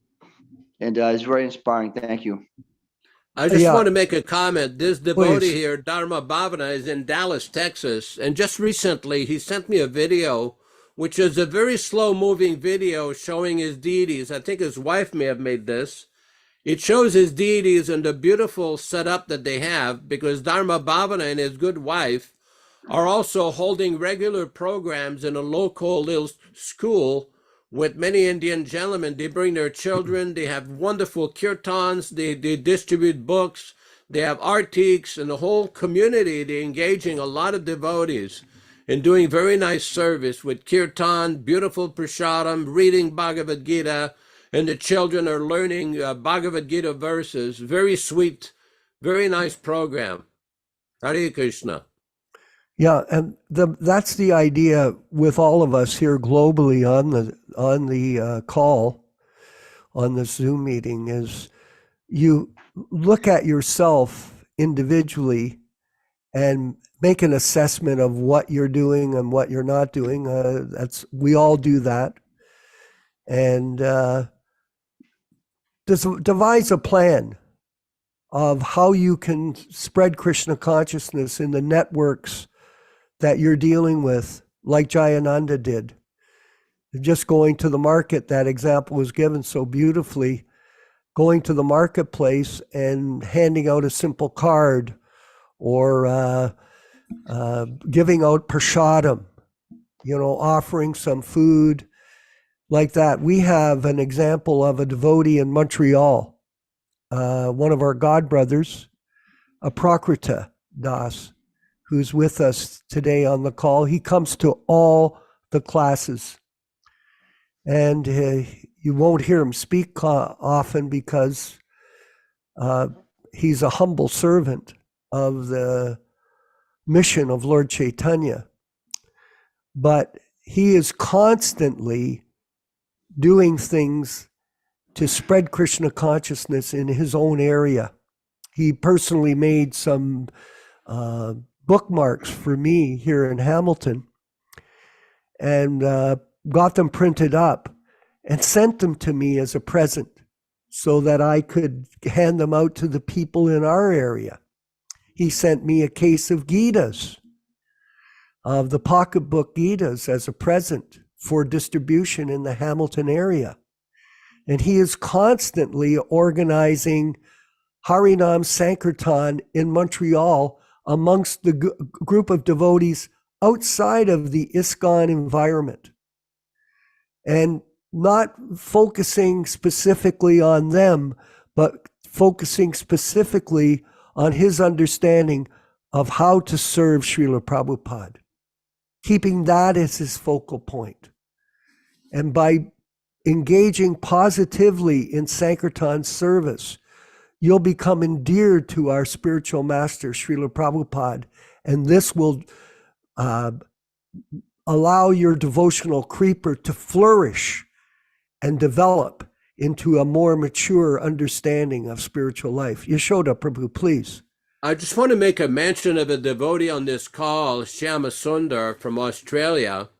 And it's very inspiring. Thank you. I just Yeah. want to make a comment. This devotee Please. here, Dharma Bhavana, is in Dallas, Texas. And just recently, he sent me a video, which is a very slow-moving video showing his deities. I think his wife may have made this. It shows his deities and the beautiful setup that they have, because Dharma Bhavana and his good wife are also holding regular programs in a local little school with many Indian gentlemen. They bring their children, they have wonderful kirtans, they distribute books, they have artiques, and the whole community, they're engaging a lot of devotees in doing very nice service with kirtan, beautiful prasadam, reading Bhagavad-gītā, and the children are learning Bhagavad-gītā verses. Very sweet, very nice program. Hare Krishna. Yeah, and that's the idea with all of us here globally on the call, on the Zoom meeting, is you look at yourself individually and make an assessment of what you're doing and what you're not doing. We all do that, and devise a plan of how you can spread Krishna consciousness in the networks that you're dealing with, like Jayananda did. Just going to the market, that example was given so beautifully, going to the marketplace and handing out a simple card, or giving out prasadam, offering some food like that. We have an example of a devotee in Montreal, one of our god brothers, a Prakrita Das, who's with us today on the call. He comes to all the classes, and you won't hear him speak often because he's a humble servant of the mission of Lord Chaitanya. But he is constantly doing things to spread Krishna consciousness in his own area. He personally made some bookmarks for me here in Hamilton, and got them printed up and sent them to me as a present so that I could hand them out to the people in our area. He sent me a case of Gitas, of the pocketbook Gitas, as a present for distribution in the Hamilton area. And he is constantly organizing Harinam Sankirtan in Montreal amongst the group of devotees outside of the ISKCON environment, and not focusing specifically on them, but focusing specifically on his understanding of how to serve Srila Prabhupada, keeping that as his focal point. And by engaging positively in Sankirtan service, you'll become endeared to our spiritual master, Srila Prabhupada, and this will allow your devotional creeper to flourish and develop into a more mature understanding of spiritual life. Yaśodā, Prabhu, please. I just want to make a mention of a devotee on this call, Shyama Sundar from Australia.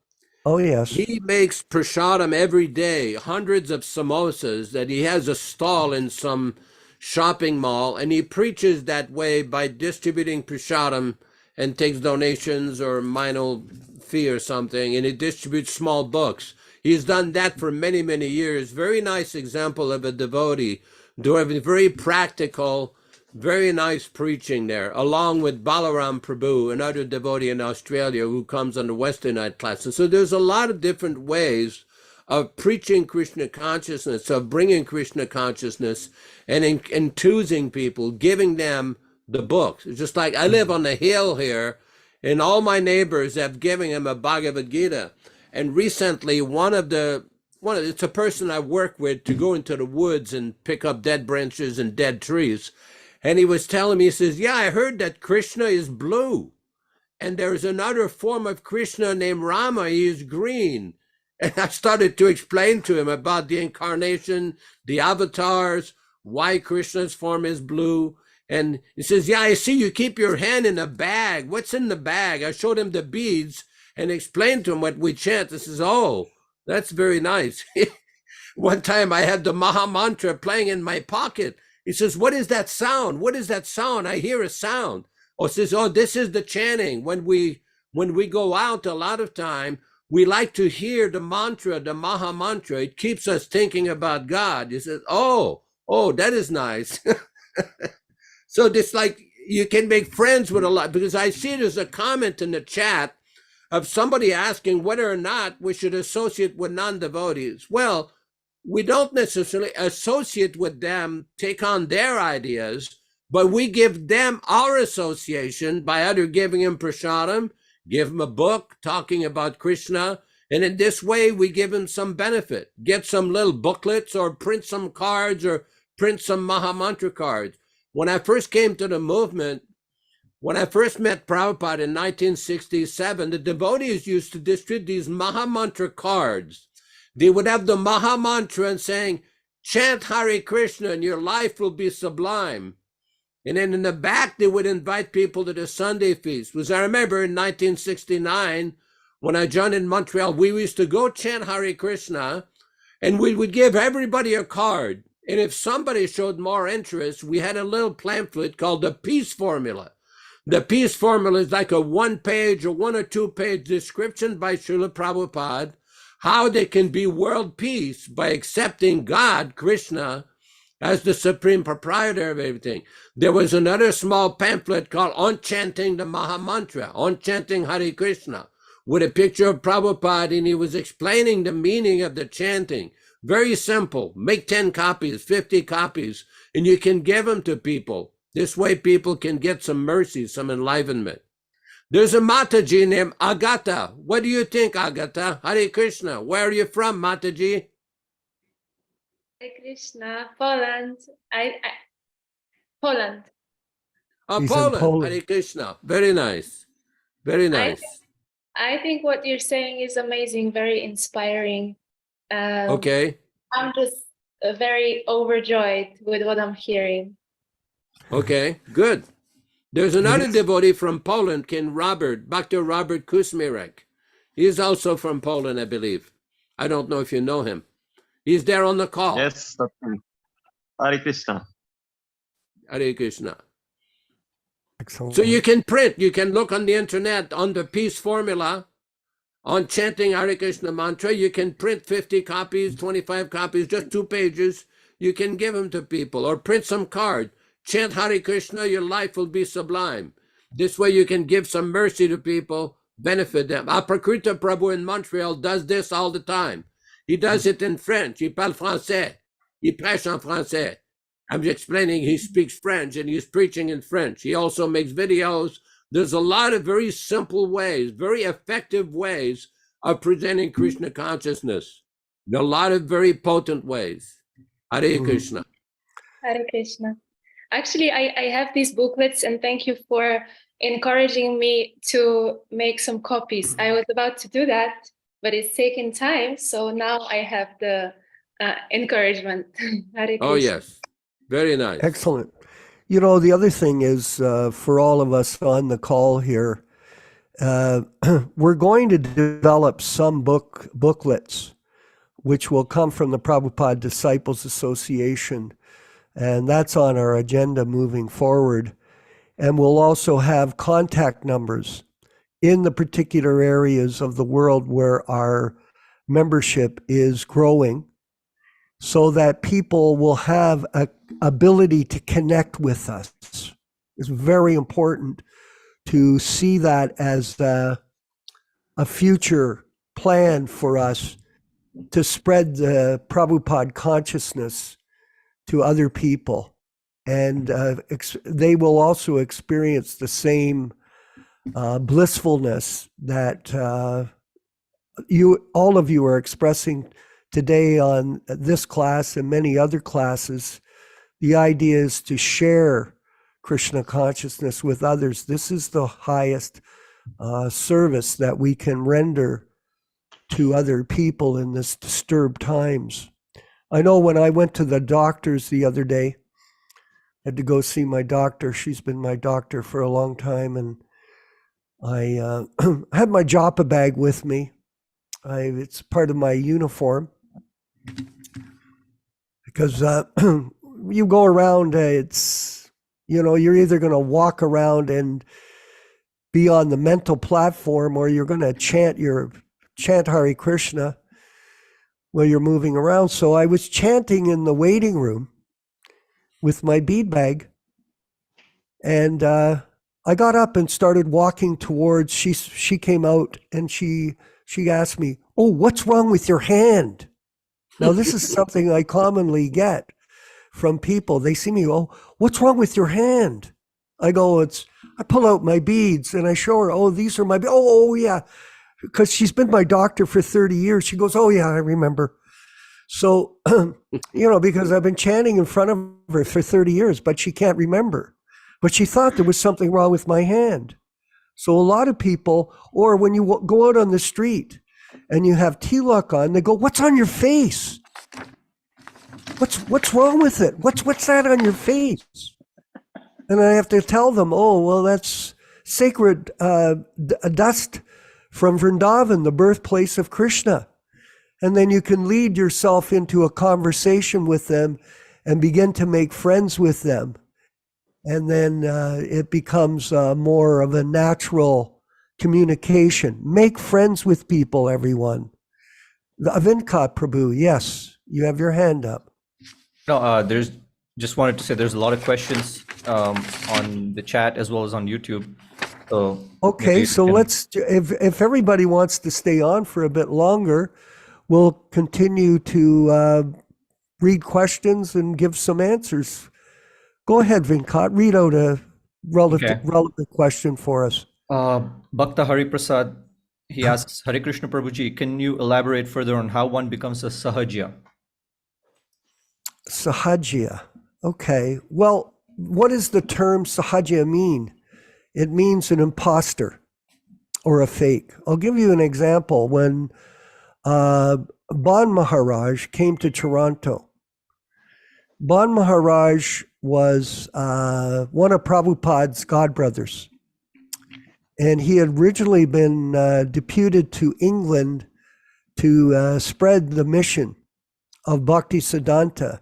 Oh, yes. He makes prasadam every day, hundreds of samosas, that he has a stall in some shopping mall, and he preaches that way by distributing prasadam and takes donations or minor fee or something, and he distributes small books. He's done that for many, many years. Very nice example of a devotee doing very practical, very nice preaching there, along with Balaram Prabhu, another devotee in Australia who comes on the Wednesday night classes. So there's a lot of different ways of preaching Krishna consciousness, of bringing Krishna consciousness and enthusing people, giving them the books. It's just like I live on the hill here, and all my neighbors have given him a Bhagavad-gītā. And recently, it's a person I work with to go into the woods and pick up dead branches and dead trees. And he was telling me, he says, yeah, I heard that Krishna is blue. And there's another form of Krishna named Rama, he is green. And I started to explain to him about the incarnation, the avatars, why Krishna's form is blue. And he says, yeah, I see you keep your hand in a bag. What's in the bag? I showed him the beads and explained to him what we chant. He says, oh, that's very nice. One time I had the Maha Mantra playing in my pocket. He says, what is that sound? What is that sound? I hear a sound. Oh, says, oh, this is the chanting. When we go out a lot of time, we like to hear the mantra, the Maha Mantra. It keeps us thinking about God. He says, oh, that is nice. So this, like, you can make friends with a lot, because I see there's a comment in the chat of somebody asking whether or not we should associate with non-devotees. Well, we don't necessarily associate with them, take on their ideas, but we give them our association by either giving them prasadam, give them a book talking about Krishna, and in this way we give them some benefit. Get some little booklets or print some cards or print some Maha Mantra cards. When I first came to the movement, when I first met Prabhupada in 1967, the devotees used to distribute these Maha Mantra cards. They would have the Maha Mantra and saying, chant Hare Krishna and your life will be sublime. And then in the back, they would invite people to the Sunday feast. Because I remember in 1969, when I joined in Montreal, we used to go chant Hare Krishna, and we would give everybody a card. And if somebody showed more interest, we had a little pamphlet called the Peace Formula. The Peace Formula is like a 1-page or 1 or 2-page description by Srila Prabhupada, how they can be world peace by accepting God, Krishna, as the supreme proprietor of everything. There was another small pamphlet called On Chanting the Maha Mantra, On Chanting Hare Krishna, with a picture of Prabhupada, and he was explaining the meaning of the chanting. Very simple. Make 10 copies, 50 copies, and you can give them to people. This way people can get some mercy, some enlightenment. There's a Mataji named Agata. What do you think, Agata? Hare Krishna. Where are you from, Mataji? Hare Krishna, Poland. Poland. Oh, He's in Poland. Poland. Hare Krishna. Very nice. Very nice. I think what you're saying is amazing, very inspiring. Okay. I'm just very overjoyed with what I'm hearing. Okay, good. There's another devotee from Poland, King Robert, Dr. Robert Kusmirek. He's also from Poland, I believe. I don't know if you know him. He's there on the call. Yes, that's true. Hare Krishna. Hare Krishna. Excellent. So you can print, you can look on the internet on the Peace Formula, on chanting Hare Krishna mantra. You can print 50 copies, 25 copies, just 2 pages. You can give them to people, or print some card. Chant Hare Krishna, your life will be sublime. This way you can give some mercy to people, benefit them. Aprakrita Prabhu in Montreal does this all the time. He does it in French. He parle français. He prêche en français. I'm explaining he speaks French and he's preaching in French. He also makes videos. There's a lot of very simple ways, very effective ways of presenting Krishna consciousness. There are a lot of very potent ways. Hare Krishna. Hare Krishna. Actually, I have these booklets, and thank you for encouraging me to make some copies. I was about to do that, but it's taken time. So now I have the encouragement. Hare Krishna. Oh, yes. Very nice. Excellent. You know, the other thing is for all of us on the call here, we're going to develop some booklets which will come from the Prabhupada Disciples Association, and that's on our agenda moving forward. And we'll also have contact numbers in the particular areas of the world where our membership is growing, so that people will have an ability to connect with us. It's very important to see that as a future plan for us to spread the Prabhupada consciousness to other people. And they will also experience the same blissfulness that all of you are expressing today on this class and many other classes. The idea is to share Krishna consciousness with others. This is the highest service that we can render to other people in this disturbed times. I know when I went to the doctors the other day, I had to go see my doctor. She's been my doctor for a long time, and I had my japa bag with me. It's part of my uniform because you go around, it's, you're either going to walk around and be on the mental platform, or you're going to chant Hare Krishna while you're moving around. So I was chanting in the waiting room with my bead bag, and I got up and started walking towards. She came out and she asked me, "Oh, what's wrong with your hand?" Now this is something I commonly get from people. They see me, "Oh, what's wrong with your hand?" I go, I pull out my beads and I show her, "Oh, these are my beads." Oh yeah, because she's been my doctor for 30 years. She goes, "Oh yeah, I remember." So, because I've been chanting in front of her for 30 years, but she can't remember. But she thought there was something wrong with my hand. So a lot of people, or when you go out on the street and you have tilak on, they go, "What's on your face? What's wrong with it? What's that on your face?" And I have to tell them, "Oh, well, that's sacred dust from Vrindavan, the birthplace of Krishna." And then you can lead yourself into a conversation with them and begin to make friends with them. And then it becomes more of a natural communication. Make friends with people, everyone. Avinkat Prabhu, yes, you have your hand up. No, just wanted to say there's a lot of questions on the chat as well as on YouTube. So okay, so let's, if everybody wants to stay on for a bit longer, we'll continue to read questions and give some answers. Go ahead, Venkat. Read out a relevant question for us. Bhakta Hari Prasad, he asks, Hare Krishna Prabhuji, can you elaborate further on how one becomes a Sahajya? Sahajya. Okay. Well, what does the term Sahajya mean? It means an imposter or a fake. I'll give you an example. When Ban Maharaj came to Toronto, Ban Maharaj was one of Prabhupada's godbrothers. And he had originally been deputed to England to spread the mission of Bhaktisiddhanta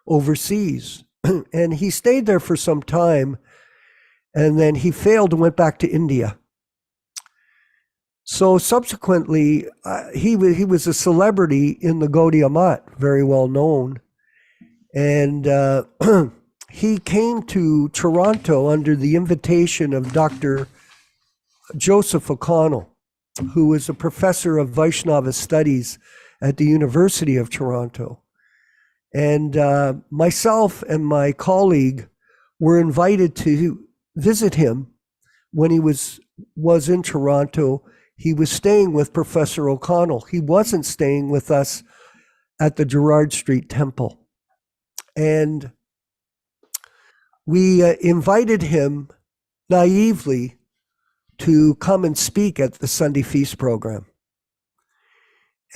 overseas. And he stayed there for some time, and then he failed and went back to India. So subsequently, he was a celebrity in the Gaudiya Math, very well known. And he came to Toronto under the invitation of Dr. Joseph O'Connell, who was a professor of Vaishnava studies at the University of Toronto. And myself and my colleague were invited to visit him when he was in Toronto. He was staying with Professor O'Connell. He wasn't staying with us at the Gerrard Street Temple. And we invited him naively to come and speak at the Sunday Feast program.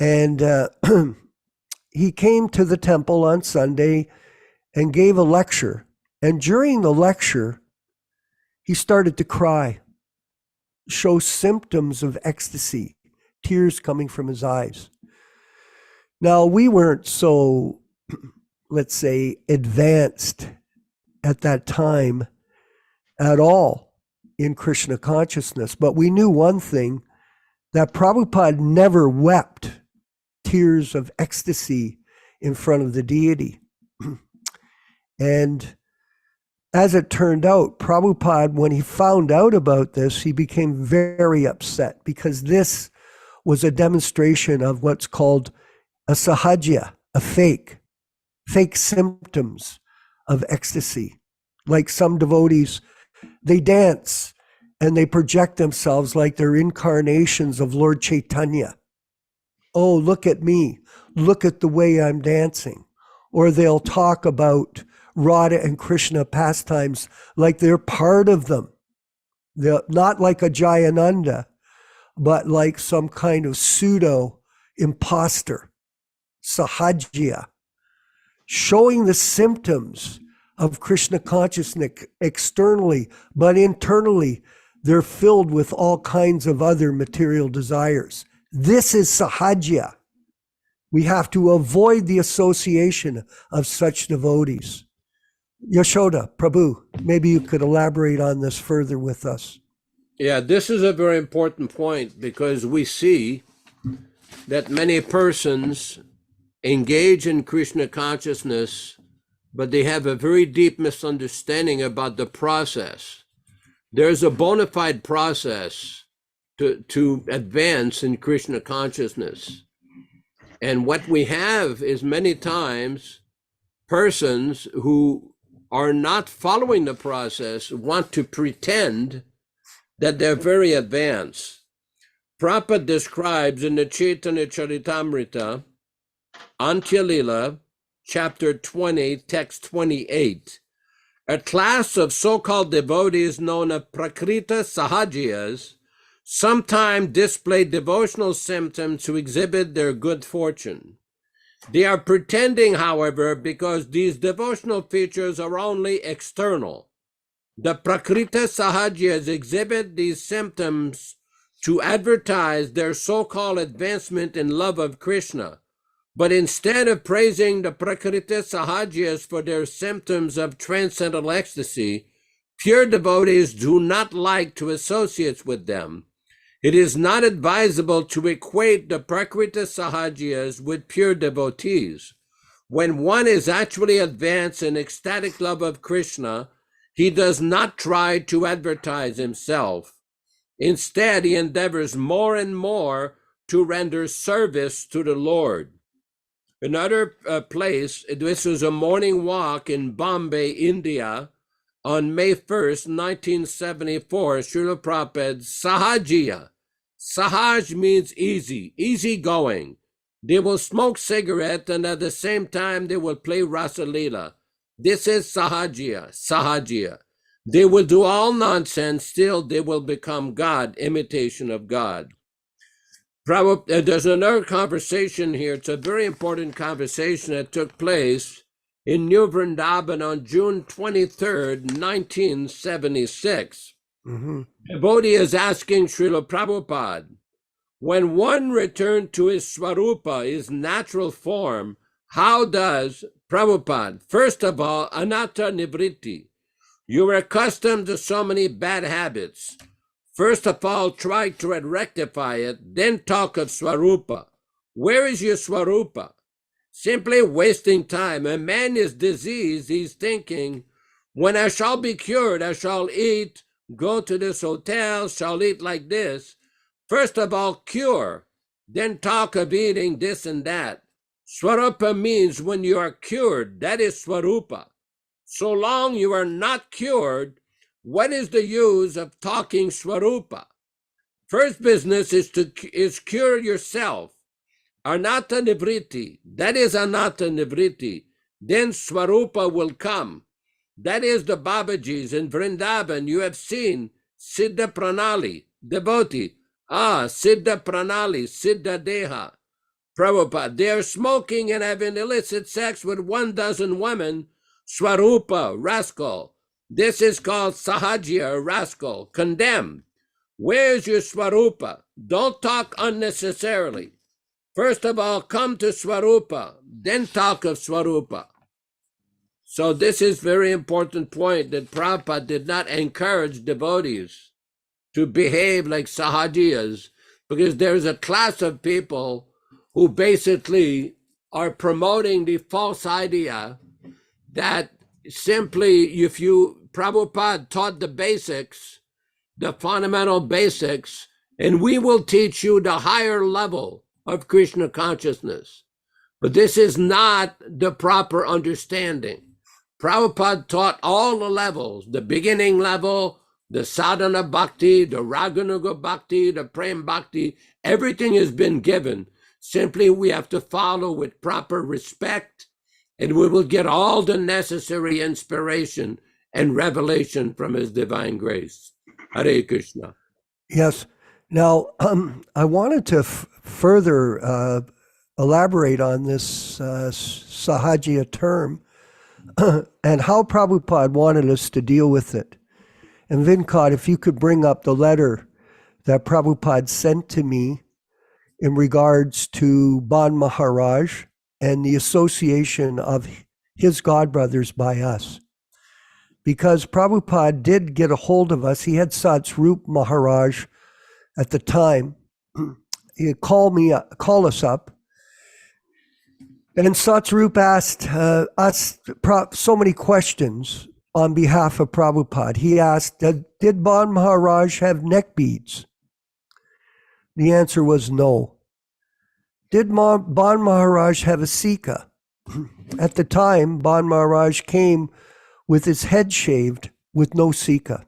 And he came to the temple on Sunday and gave a lecture. And during the lecture, he started to cry, show symptoms of ecstasy, tears coming from his eyes. Now, we weren't so, let's say, advanced at that time at all in Krishna consciousness, but we knew one thing, that Prabhupada never wept tears of ecstasy in front of the deity. And as it turned out, Prabhupada, when he found out about this, he became very upset, because this was a demonstration of what's called a sahajya, a fake symptoms of ecstasy. Like some devotees, they dance and they project themselves like they're incarnations of Lord Chaitanya. Oh, look at me. Look at the way I'm dancing. Or they'll talk about Radha and Krishna pastimes like they're part of them. They're not like a Jayananda, but like some kind of pseudo imposter, sahajya, showing the symptoms of Krishna consciousness externally, but internally, they're filled with all kinds of other material desires. This is sahajya. We have to avoid the association of such devotees. Yaśodā, Prabhu, maybe you could elaborate on this further with us. Yeah, this is a very important point because we see that many persons engage in Krishna consciousness, but they have a very deep misunderstanding about the process. There's a bona fide process to advance in Krishna consciousness. And what we have is many times persons who are not following the process want to pretend that they're very advanced. Prabhupada describes in the Chaitanya Charitamrita, Antya Lila, chapter 20, text 28, a class of so-called devotees known as Prakrita Sahajiyas sometimes display devotional symptoms to exhibit their good fortune. They are pretending, however, because these devotional features are only external. The Prakrita Sahajiyas exhibit these symptoms to advertise their so-called advancement in love of Krishna. But instead of praising the Prakrita Sahajiyas for their symptoms of transcendental ecstasy, pure devotees do not like to associate with them. It is not advisable to equate the Prakrita Sahajiyas with pure devotees. When one is actually advanced in ecstatic love of Krishna, he does not try to advertise himself. Instead, he endeavors more and more to render service to the Lord. Another place, this was a morning walk in Bombay, India, on May 1st, 1974, Srila Prabhupada, Sahajiya. Sahaj means easy, easygoing. They will smoke cigarette and at the same time they will play Rasa Leela. This is Sahajiya, Sahajiya. They will do all nonsense, still they will become God, imitation of God. There's another conversation here. It's a very important conversation that took place in New Vrindavan on June 23rd, 1976. Devotee is asking Srila Prabhupada, when one returned to his Swarupa, his natural form, how does Prabhupada, first of all, anatta nivritti, you were accustomed to so many bad habits. First of all, try to rectify it, then talk of Swarupa. Where is your Swarupa? Simply wasting time. A man is diseased, he's thinking, when I shall be cured, I shall eat, go to this hotel, shall eat like this. First of all, cure, then talk of eating this and that. Swarupa means when you are cured, that is Swarupa. So long you are not cured, what is the use of talking Swarupa? First business is cure yourself. Anatta nivritti, that is anatta nivritti. Then Swarupa will come. That is the Babajis in Vrindavan. You have seen Siddha Pranali, devotee. Siddha Pranali, Siddha Deha. Prabhupada, they are smoking and having illicit sex with 12 women. Swarupa, rascal. This is called Sahajiya, rascal, condemned. Where's your Swarupa? Don't talk unnecessarily. First of all, come to Swarupa, then talk of Swarupa. So this is very important point that Prabhupada did not encourage devotees to behave like Sahajiyas, because there's a class of people who basically are promoting the false idea that simply if you, Prabhupada taught the basics, the fundamental basics, and we will teach you the higher level of Krishna consciousness. But this is not the proper understanding. Prabhupada taught all the levels, the beginning level, the sadhana bhakti, the raganuga bhakti, the prem bhakti, everything has been given. Simply we have to follow with proper respect, and we will get all the necessary inspiration and revelation from His divine grace. Hare Krishna. Yes. Now, I wanted to further elaborate on this Sahajya term and how Prabhupada wanted us to deal with it. And Vinod, if you could bring up the letter that Prabhupada sent to me in regards to Ban Maharaj and the association of his godbrothers by us. Because Prabhupada did get a hold of us. He had Satsrup Maharaj at the time. He called us up. And Satsrup asked us so many questions on behalf of Prabhupada. He asked, did Ban Maharaj have neck beads? The answer was no. Did Ban Maharaj have a Sika? At the time, Ban Maharaj came with his head shaved with no Sika,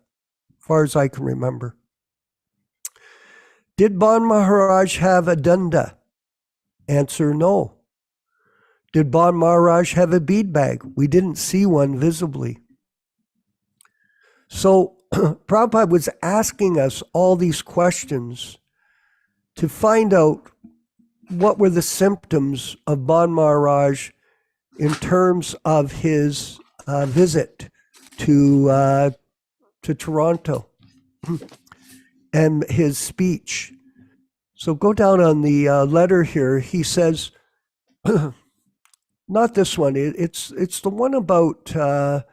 as far as I can remember. Did Ban Maharaj have a danda? Answer, no. Did Ban Maharaj have a bead bag? We didn't see one visibly. So Prabhupada was asking us all these questions to find out what were the symptoms of Ban Maharaj in terms of his visit to Toronto and his speech. So go down on the letter here. He says, not this one. It's the one about the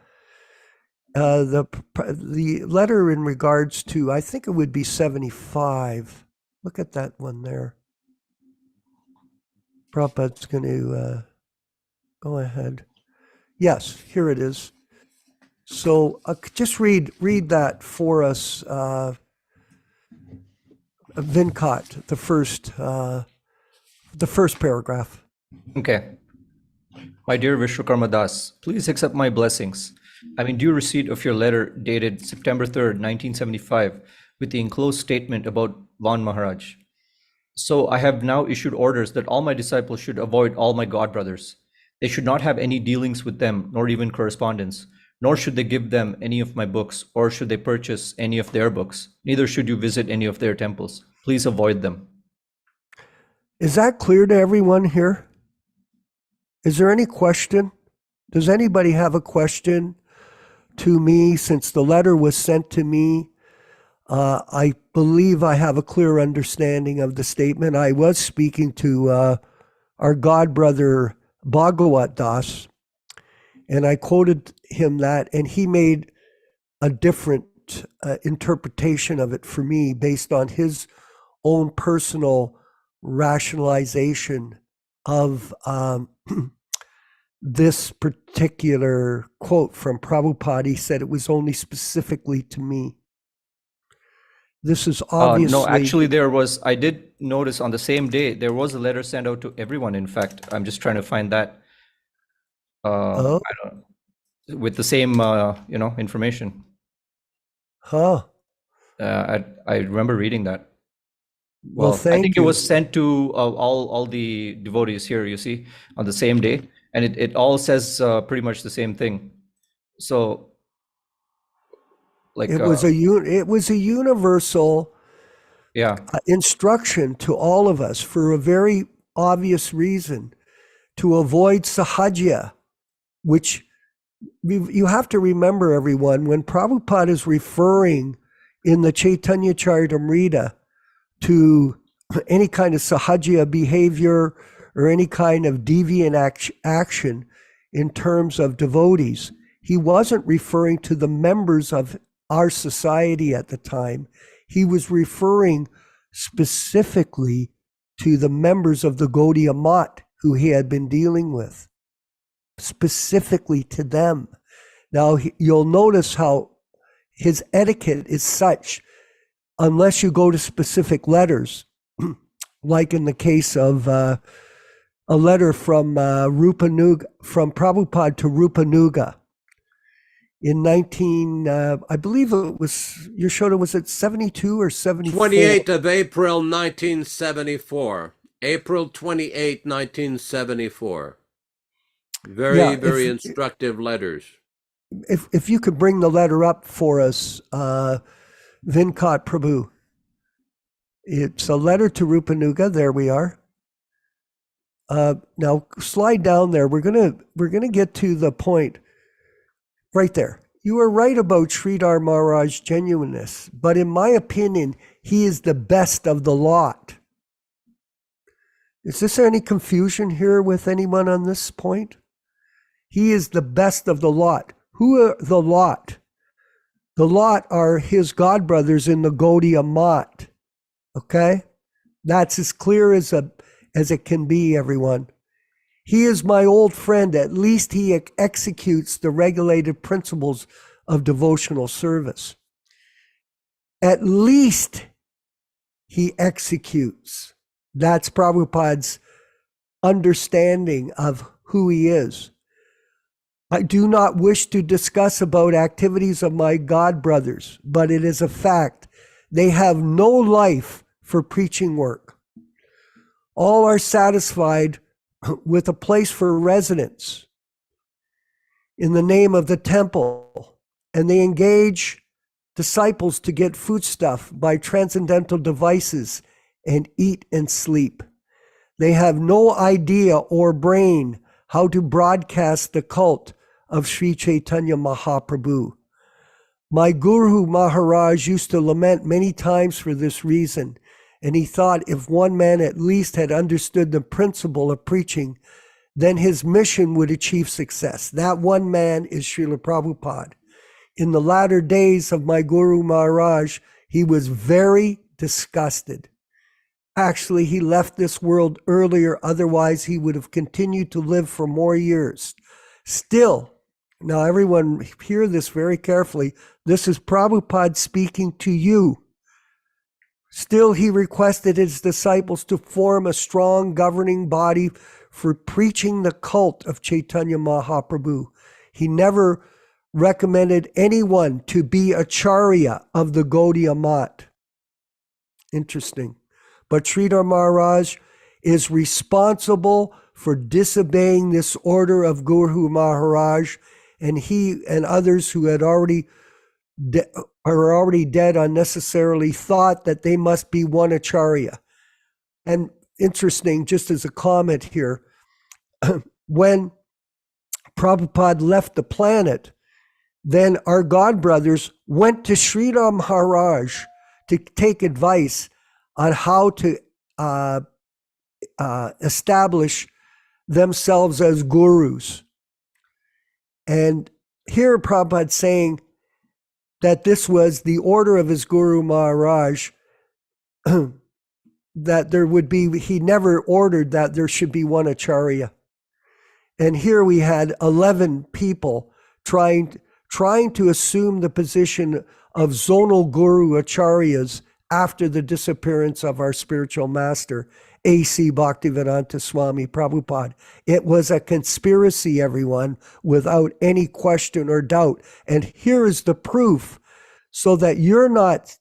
letter in regards to, I think it would be 75. Look at that one there. Prabhupada's going to go ahead. Yes, here it is. So just read that for us, Vinod, the first paragraph. Okay. My dear Vishwakarma Das, please accept my blessings. I'm in due receipt of your letter dated September 3rd, 1975, with the enclosed statement about Van Maharaj. So I have now issued orders that all my disciples should avoid all my godbrothers. They should not have any dealings with them, nor even correspondence, nor should they give them any of my books, or should they purchase any of their books. Neither should you visit any of their temples. Please avoid them. Is that clear to everyone here? Is there any question? Does anybody have a question to me since the letter was sent to me? I believe I have a clear understanding of the statement. I was speaking to our godbrother Bhagavad Das, and I quoted him that, and he made a different interpretation of it for me based on his own personal rationalization of this particular quote from Prabhupada. He said it was only specifically to me. This is obviously... No, actually I did notice on the same day, there was a letter sent out to everyone, in fact. I'm just trying to find that. I don't, with the same, information. Huh. I remember reading that. Well, I thank think you. it was sent to all the devotees here, you see, on the same day. And it all says pretty much the same thing. So, like... It was a universal instruction to all of us for a very obvious reason, to avoid sahajya, which you have to remember, everyone, when Prabhupada is referring in the Chaitanya Charitamrita to any kind of sahajya behavior or any kind of deviant action in terms of devotees, he wasn't referring to the members of our society at the time. He was referring specifically to the members of the Gaudiya Math who he had been dealing with, specifically to them. Now, you'll notice how his etiquette is such, unless you go to specific letters, like in the case of a letter from from Prabhupada to Rupanuga in I believe it was, Yasoda, was it 72 or 74? 28th of April, 1974. April 28, 1974. Very instructive letters. If you could bring the letter up for us, Vinkat Prabhu. It's a letter to Rupanuga. There we are. Now slide down there. We're gonna get to the point right there. You are right about Sridhar Maharaj's genuineness, but in my opinion, he is the best of the lot. Is there any confusion here with anyone on this point? He is the best of the lot. Who are the lot? The lot are his godbrothers in the Gaudiya Mat. Okay? That's as clear as it can be, everyone. He is my old friend. At least he executes the regulated principles of devotional service. At least he executes. That's Prabhupada's understanding of who he is. I do not wish to discuss about activities of my God brothers, but it is a fact. They have no life for preaching work. All are satisfied with a place for residence in the name of the temple, and they engage disciples to get foodstuff by transcendental devices and eat and sleep. They have no idea or brain how to broadcast the cult of Sri Chaitanya Mahaprabhu. My Guru Maharaj used to lament many times for this reason, and he thought if one man at least had understood the principle of preaching, then his mission would achieve success. That one man is Srila Prabhupada. In the latter days of my Guru Maharaj, he was very disgusted. Actually, he left this world earlier, otherwise he would have continued to live for more years. Still, now everyone hear this very carefully, this is Prabhupada speaking to you. Still, he requested his disciples to form a strong governing body for preaching the cult of Chaitanya Mahaprabhu. He never recommended anyone to be Acharya of the Gaudiya Mat. Interesting. But Sridhar Maharaj is responsible for disobeying this order of Guru Maharaj, and he and others who had are already dead unnecessarily thought that they must be one Acharya. And interesting, just as a comment here, when Prabhupada left the planet, then our godbrothers went to Sridhar Maharaj to take advice on how to establish themselves as gurus. And here Prabhupada saying that this was the order of his Guru Maharaj, that there would be, he never ordered that there should be one Acharya. And here we had 11 people trying to assume the position of zonal Guru Acharyas after the disappearance of our spiritual master, A.C. Bhaktivedanta Swami Prabhupāda. It was a conspiracy, everyone, without any question or doubt. And here is the proof, so that you're not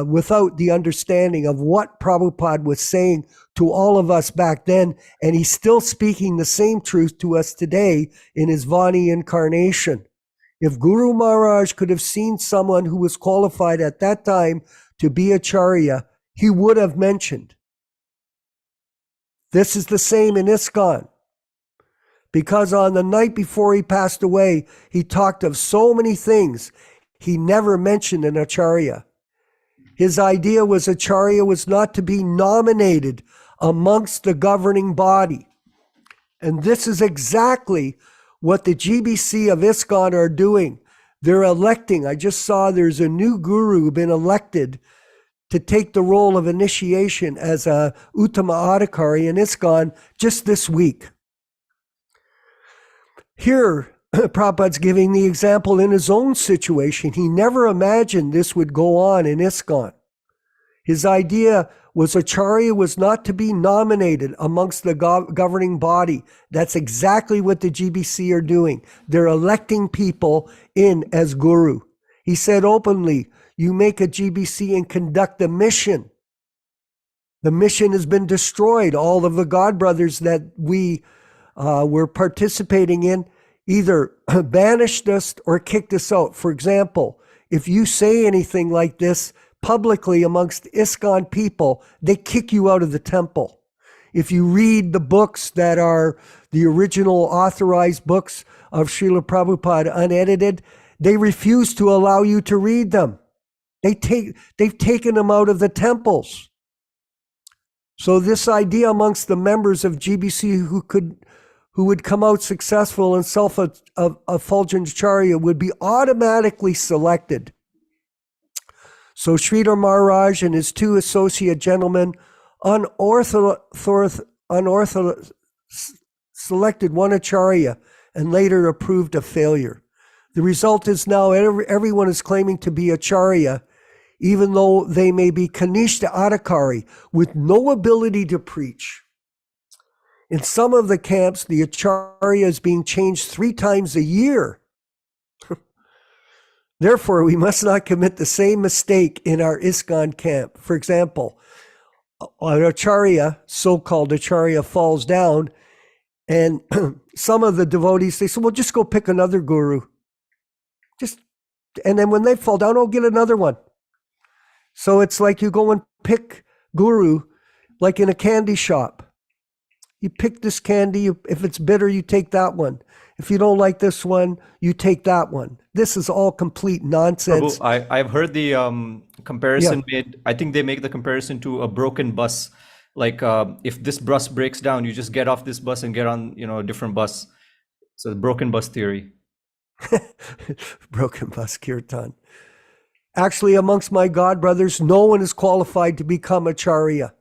without the understanding of what Prabhupada was saying to all of us back then, and he's still speaking the same truth to us today in his Vani incarnation. If Guru Maharaj could have seen someone who was qualified at that time to be Acharya, he would have mentioned. This is the same in ISKCON, because on the night before he passed away, he talked of so many things. He never mentioned an Acharya. His idea was Acharya was not to be nominated amongst the governing body. And this is exactly what the GBC of ISKCON are doing. They're electing. I just saw there's a new guru been elected to take the role of initiation as a Uttama-Adhikari in ISKCON just this week. Here, Prabhupada's giving the example in his own situation. He never imagined this would go on in ISKCON. His idea was Acharya was not to be nominated amongst the governing body. That's exactly what the GBC are doing. They're electing people in as guru. He said openly, you make a GBC and conduct the mission. The mission has been destroyed. All of the God brothers that we were participating in either banished us or kicked us out. For example, if you say anything like this publicly amongst ISKCON people, they kick you out of the temple. If you read the books that are the original authorized books of Srila Prabhupada unedited, they refuse to allow you to read them. They've taken them out of the temples. So this idea amongst the members of GBC who would come out successful and self-effulgent Acharya would be automatically selected. So Sridhar Maharaj and his two associate gentlemen selected one Acharya and later approved a failure. The result is now everyone is claiming to be Acharya, even though they may be Kanishta Adhikari with no ability to preach. In some of the camps, the Acharya is being changed 3 times a year. Therefore, we must not commit the same mistake in our ISKCON camp. For example, an Acharya, so-called Acharya, falls down, and some of the devotees, they say, well, just go pick another guru. And then when they fall down, oh, get another one. So it's like you go and pick guru, like in a candy shop. You pick this candy, if it's bitter, you take that one. If you don't like this one, you take that one. This is all complete nonsense. Prabhu, I've heard the comparison made. I think they make the comparison to a broken bus. Like if this bus breaks down, you just get off this bus and get on, a different bus. So the broken bus theory. Broken bus kirtan. Actually, amongst my God brothers, no one is qualified to become Acharya.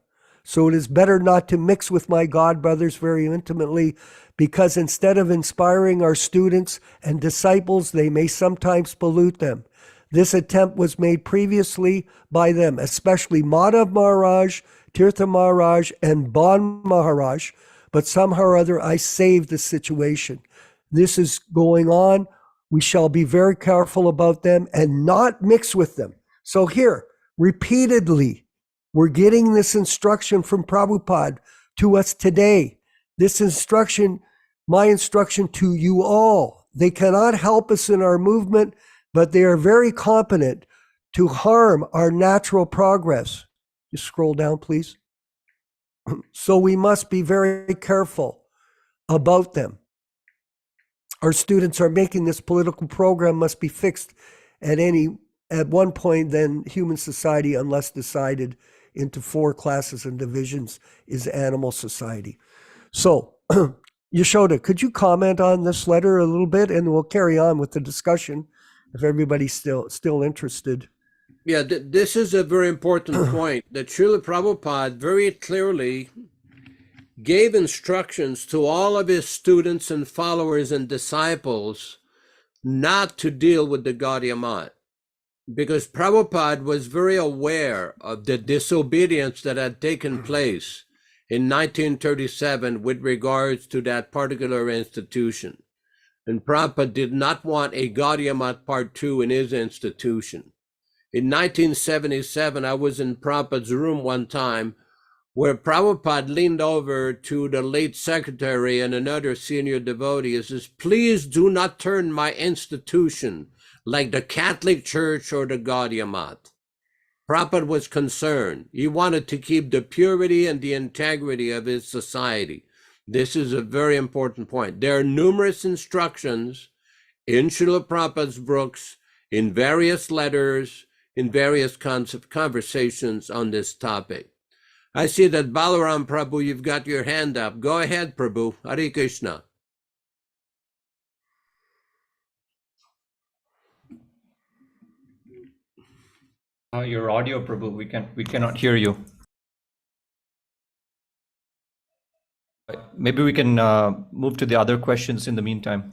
So it is better not to mix with my God brothers very intimately, because instead of inspiring our students and disciples, they may sometimes pollute them. This attempt was made previously by them, especially Madhav Maharaj, Tirtha Maharaj, and Ban Maharaj, but somehow or other I saved the situation. This is going on. We shall be very careful about them and not mix with them. So here, repeatedly, we're getting this instruction from Prabhupada to us today. This instruction, my instruction to you all. They cannot help us in our movement, but they are very competent to harm our natural progress. Just scroll down, please. So we must be very careful about them. Our students are making this political program must be fixed at one point, then human society, unless decided into 4 classes and divisions, is animal society. So, Yaśodā, could you comment on this letter a little bit, and we'll carry on with the discussion if everybody's still interested. Yeah, this is a very important point that Srila Prabhupada very clearly gave instructions to all of his students and followers and disciples not to deal with the Gaudiya Math, because Prabhupada was very aware of the disobedience that had taken place in 1937 with regards to that particular institution. And Prabhupada did not want a Gaudiya Math Part 2 in his institution. In 1977, I was in Prabhupada's room one time where Prabhupada leaned over to the late secretary and another senior devotee and says, please do not turn my institution like the Catholic Church or the Gaudiya Math. Prabhupada was concerned. He wanted to keep the purity and the integrity of his society. This is a very important point. There are numerous instructions in Srila Prabhupada's books, in various letters, in various conversations on this topic. I see that Balaram Prabhu, you've got your hand up. Go ahead, Prabhu. Hare Krishna. Your audio, Prabhu, we cannot hear you. Maybe we can move to the other questions in the meantime.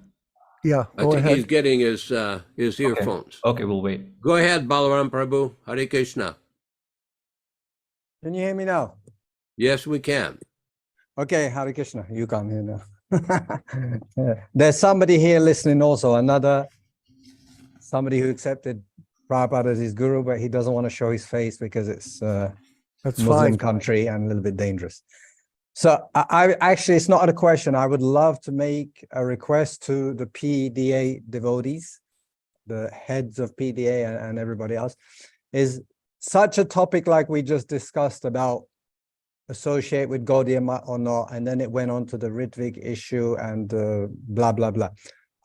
Yeah, I think he's getting his earphones. Okay, we'll wait. Go ahead, Balaram Prabhu. Hare Krishna. Can you hear me now? Yes, we can. Okay, Hare Krishna, you come here now. There's somebody here listening also, somebody who accepted Prabhupada as his guru, but he doesn't want to show his face because it's That's Muslim fine. country and a little bit dangerous. So I actually, it's not a question. I would love to make a request to the PDA devotees, the heads of PDA and everybody else, is such a topic like we just discussed about associate with Gaudiya Math or not, and then it went on to the Ritvik issue and blah, blah, blah.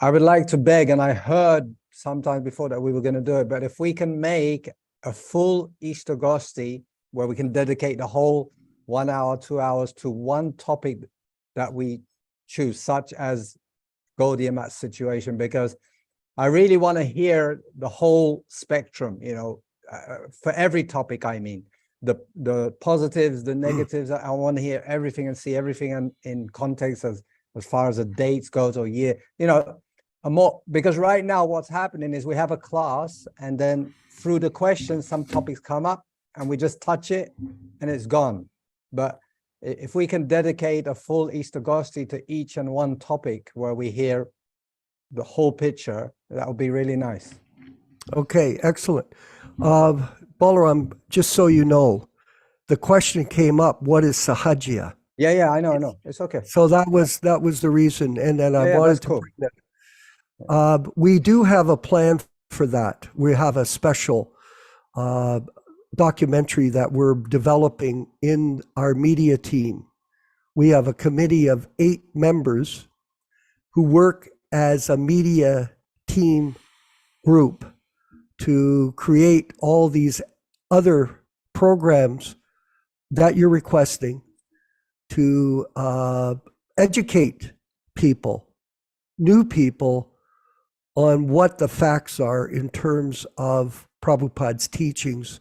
I would like to beg, and I heard sometime before that we were going to do it, but if we can make a full Easter Gosti where we can dedicate the whole 1 hour, 2 hours to one topic that we choose, such as Gaudiya Math situation, because I really want to hear the whole spectrum, you know, for every topic. I mean, the positives, the negatives. I want to hear everything and see everything in context as far as the dates goes or year, you know, because right now what's happening is we have a class and then through the questions, some topics come up and we just touch it and it's gone. But if we can dedicate a full Easter Gosti to each and one topic where we hear the whole picture, that would be really nice. Okay, excellent. Balaram, just so you know, the question came up, what is Sahajya? Yeah, I know. It's okay. So that was the reason. And then I Yeah, wanted that's to cool. bring that. We do have a plan for that. We have a special documentary that we're developing in our media team. We have a committee of 8 members who work as a media team group to create all these other programs that you're requesting to educate people, new people, on what the facts are in terms of Prabhupada's teachings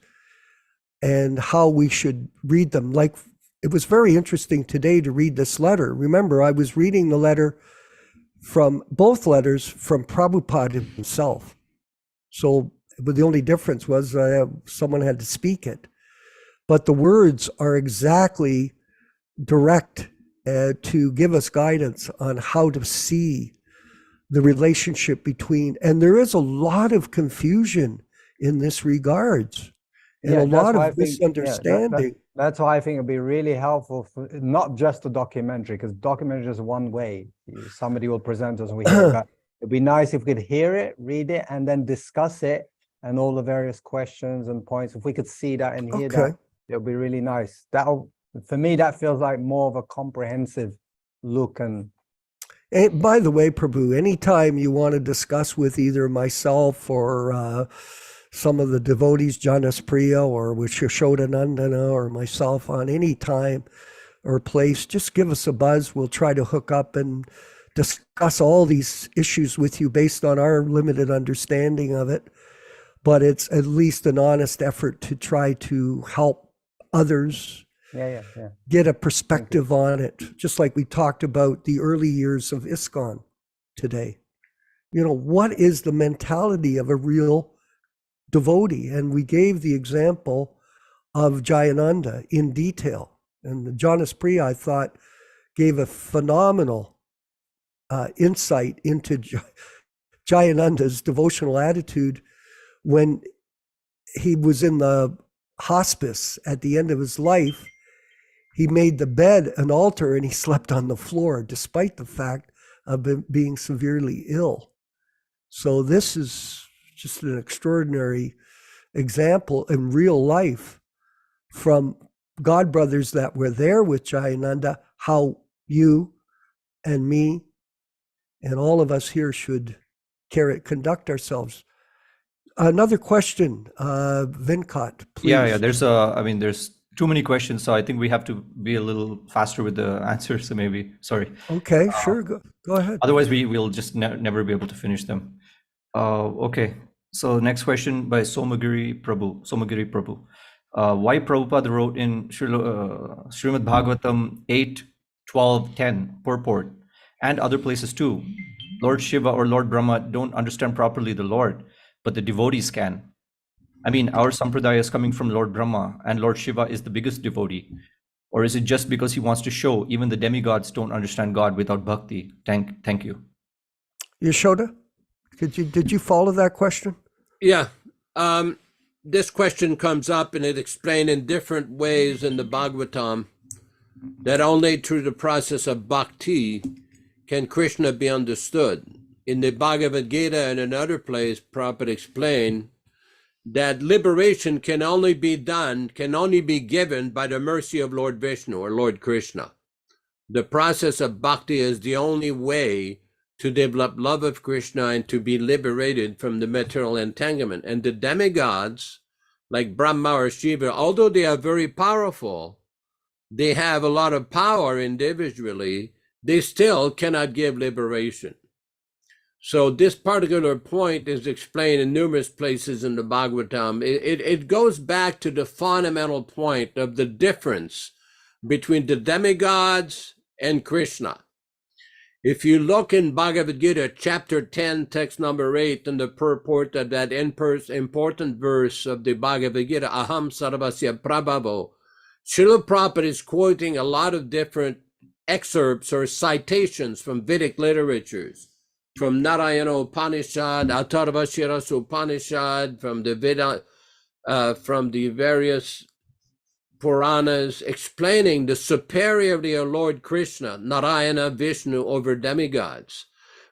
and how we should read them. Like, it was very interesting today to read this letter. Remember, I was reading the letter from both letters from Prabhupada himself. So, but the only difference was someone had to speak it. But the words are exactly direct to give us guidance on how to see the relationship between, and there is a lot of confusion in this regards, and a lot of misunderstanding. That's why I think it'd be really helpful for not just a documentary, because documentary is one way. Somebody will present us and we hear that. It'd be nice if we could hear it, read it, and then discuss it and all the various questions and points. If we could see that and hear that, it would be really nice. For me, that feels like more of a comprehensive look. And by the way, Prabhu, anytime you want to discuss with either myself or some of the devotees, Janas Priya or with Yaśodā-nandana or myself on any time or place, just give us a buzz. We'll try to hook up and discuss all these issues with you based on our limited understanding of it. But it's at least an honest effort to try to help others get a perspective on it, just like we talked about the early years of ISKCON today. You know, what is the mentality of a real devotee? And we gave the example of Jayananda in detail. And the Janas Priya, I thought, gave a phenomenal insight into Jayananda's devotional attitude when he was in the hospice at the end of his life. He made the bed an altar and he slept on the floor despite the fact of being severely ill. So this is just an extraordinary example in real life from God brothers that were there with Jayananda, how you and me and all of us here should conduct ourselves. Another question, Venkat, please. Yeah. There's too many questions, so I think we have to be a little faster with the answers. So maybe, sorry. Okay, sure. Go ahead. Otherwise, we'll just never be able to finish them. Okay. So next question by Somagiri Prabhu. Why Prabhupada wrote in Srimad Bhagavatam 8:12:10 purport and other places too, Lord Shiva or Lord Brahma don't understand properly the Lord, but the devotees can. I mean, our sampradaya is coming from Lord Brahma, and Lord Shiva is the biggest devotee. Or is it just because he wants to show even the demigods don't understand God without bhakti? Thank you. Yaśodā, did you follow that question? Yeah. This question comes up and it explained in different ways in the Bhagavatam that only through the process of bhakti can Krishna be understood. In the Bhagavad-gītā and another place, Prabhupada explained that liberation can only be given by the mercy of Lord Vishnu or Lord Krishna. The process of bhakti is the only way to develop love of Krishna and to be liberated from the material entanglement. And the demigods, like Brahma or Shiva, although they are very powerful, they have a lot of power individually, they still cannot give liberation. So this particular point is explained in numerous places in the Bhagavatam. It goes back to the fundamental point of the difference between the demigods and Krishna. If you look in Bhagavad-gītā, chapter 10, text number 8, in the purport of that important verse of the Bhagavad-gītā, Aham Sarvasya Prabhavo, Srila Prabhupada is quoting a lot of different excerpts or citations from Vedic literatures, from Narayana Upanishad, Atharvashiras Upanishad, from the Veda, from the various Puranas, explaining the superiority of Lord Krishna, Narayana, Vishnu over demigods,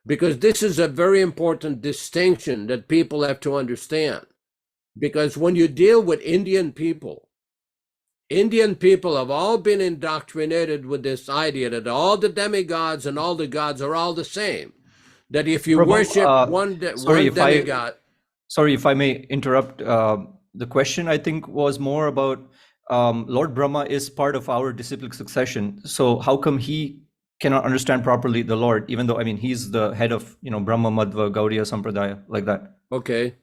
because this is a very important distinction that people have to understand. Because when you deal with Indian people have all been indoctrinated with this idea that all the demigods and all the gods are all the same. That if you worship one demigod. Sorry if I may interrupt. The question, I think, was more about Lord Brahma is part of our disciplic succession. So how come he cannot understand properly the Lord, even though, I mean, he's the head of, Brahma, Madhva, Gaudiya, Sampradaya, like that? Okay.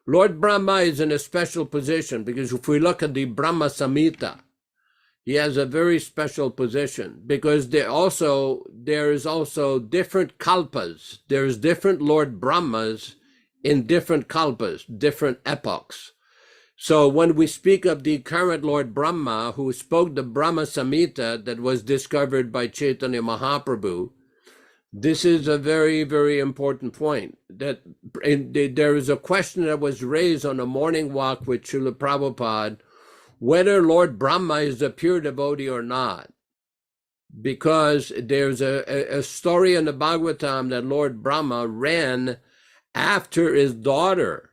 Lord Brahma is in a special position because if we look at the Brahma Samhita, he has a very special position because there is also different kalpas. There's different Lord Brahmas in different kalpas, different epochs. So when we speak of the current Lord Brahma, who spoke the Brahma Samhita that was discovered by Chaitanya Mahaprabhu, this is a very, very important point. That there is a question that was raised on a morning walk with Srila Prabhupada, whether Lord Brahma is a pure devotee or not. Because there's a story in the Bhagavatam that Lord Brahma ran after his daughter.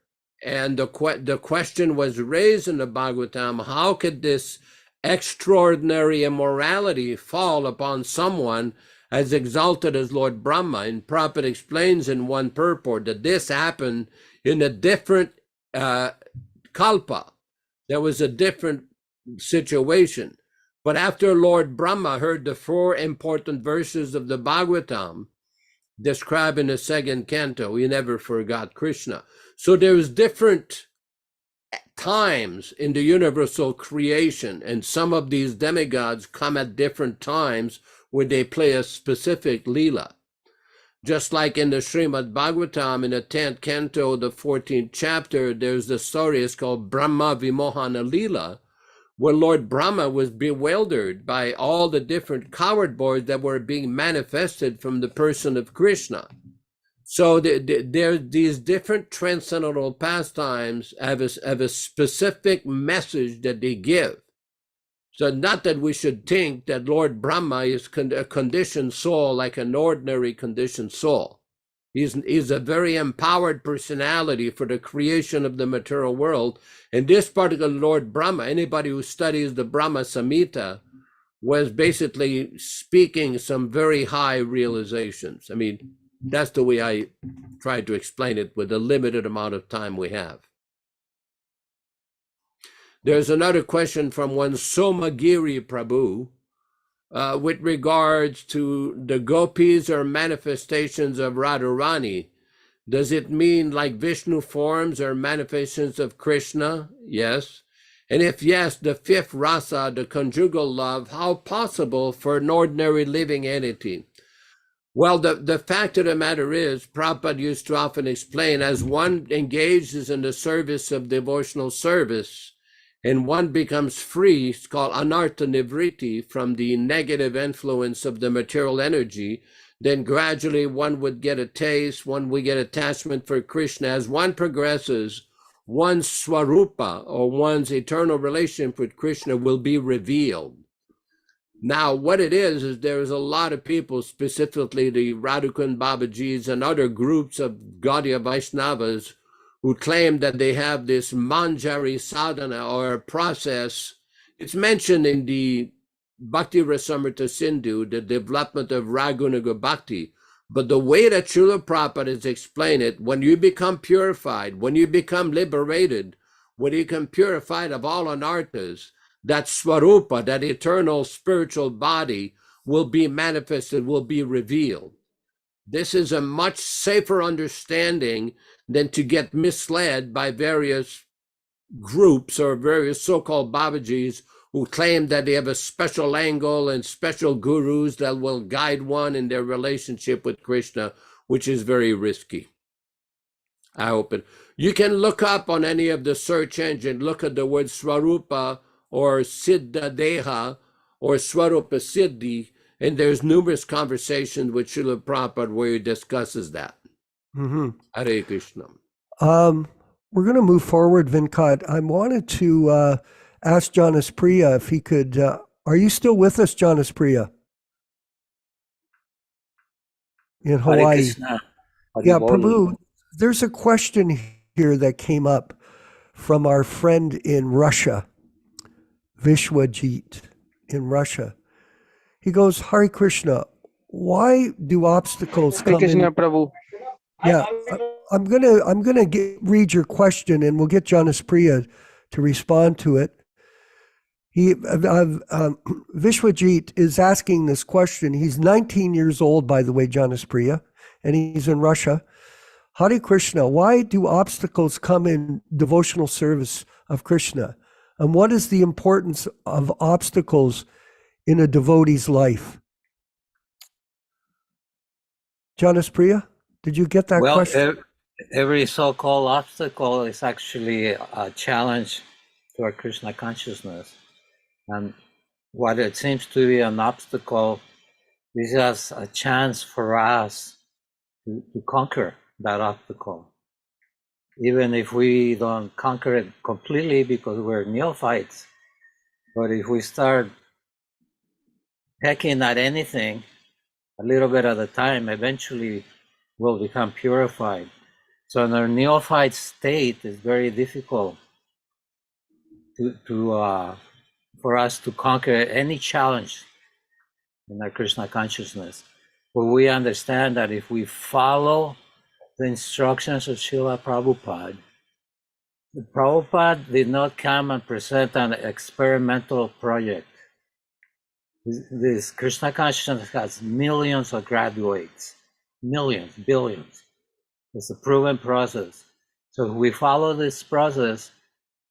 And the question was raised in the Bhagavatam, how could this extraordinary immorality fall upon someone as exalted as Lord Brahma? And Prabhupada explains in one purport that this happened in a different kalpa. There was a different situation. But after Lord Brahma heard the 4 important verses of the Bhagavatam described in the 2nd canto, he never forgot Krishna. So there's different times in the universal creation, and some of these demigods come at different times where they play a specific leela. Just like in the Srimad Bhagavatam, in the 10th canto, the 14th chapter, there's the story, it's called Brahma Vimohana Leela, where Lord Brahma was bewildered by all the different coward boys that were being manifested from the person of Krishna. So there these different transcendental pastimes have a specific message that they give. So not that we should think that Lord Brahma is a conditioned soul like an ordinary conditioned soul. He's a very empowered personality for the creation of the material world. And this particular Lord Brahma, anybody who studies the Brahma Samhita, was basically speaking some very high realizations. I mean, that's the way I tried to explain it with the limited amount of time we have. There's another question from one Somagiri Prabhu with regards to the gopis or manifestations of Radharani. Does it mean like Vishnu forms or manifestations of Krishna? Yes. And if yes, the 5th rasa, the conjugal love, how possible for an ordinary living entity? Well, the fact of the matter is, Prabhupada used to often explain, as one engages in the service of devotional service, and one becomes free, it's called anartha nivriti, from the negative influence of the material energy, then gradually one would get a taste, one would get attachment for Krishna. As one progresses, one's swarupa, or one's eternal relationship with Krishna, will be revealed. Now, what it is there's a lot of people, specifically the Radhakund Babajis and other groups of Gaudiya Vaishnavas, who claim that they have this manjari sadhana, or a process. It's mentioned in the Bhakti Rasamrita Sindhu, the development of Ragunaga Bhakti. But the way that Srila Prabhupada has explained it, when you become purified, when you become liberated, when you become purified of all anarthas, that swarupa, that eternal spiritual body, will be manifested, will be revealed. This is a much safer understanding than to get misled by various groups or various so-called Babajis who claim that they have a special angle and special gurus that will guide one in their relationship with Krishna, which is very risky. I hope it. You can look up on any of the search engine, look at the word Swarupa or Siddha Deha or Swarupa Siddhi, and there's numerous conversations with Srila Prabhupada where he discusses that. Mm-hmm. Hare Krishna. We're going to move forward, Venkat. I wanted to ask Jonas Priya if he could. Are you still with us, Jonas Priya? In Hawaii. Hare Krishna. Yeah, Prabhu, there's a question here that came up from our friend in Russia, Vishwajit in Russia. He goes, Hare Krishna, why do obstacles come in? Prabhu. Yeah, I'm gonna read your question, and we'll get Jonas Priya to respond to it. Vishwajit is asking this question. He's 19 years old, by the way, Jonas Priya, and he's in Russia. Hare Krishna, why do obstacles come in devotional service of Krishna? And what is the importance of obstacles in a devotee's life? Jonas Priya, did you get that question? Every so-called obstacle is actually a challenge to our Krishna consciousness. And what it seems to be an obstacle is just a chance for us to conquer that obstacle. Even if we don't conquer it completely because we're neophytes, but if we start pecking at anything a little bit at a time, eventually we'll become purified. So in our neophyte state, it's very difficult for us to conquer any challenge in our Krishna consciousness. But we understand that if we follow the instructions of Srila Prabhupada, Prabhupada did not come and present an experimental project. This Krishna consciousness has millions of graduates, millions, billions. It's a proven process. So if we follow this process,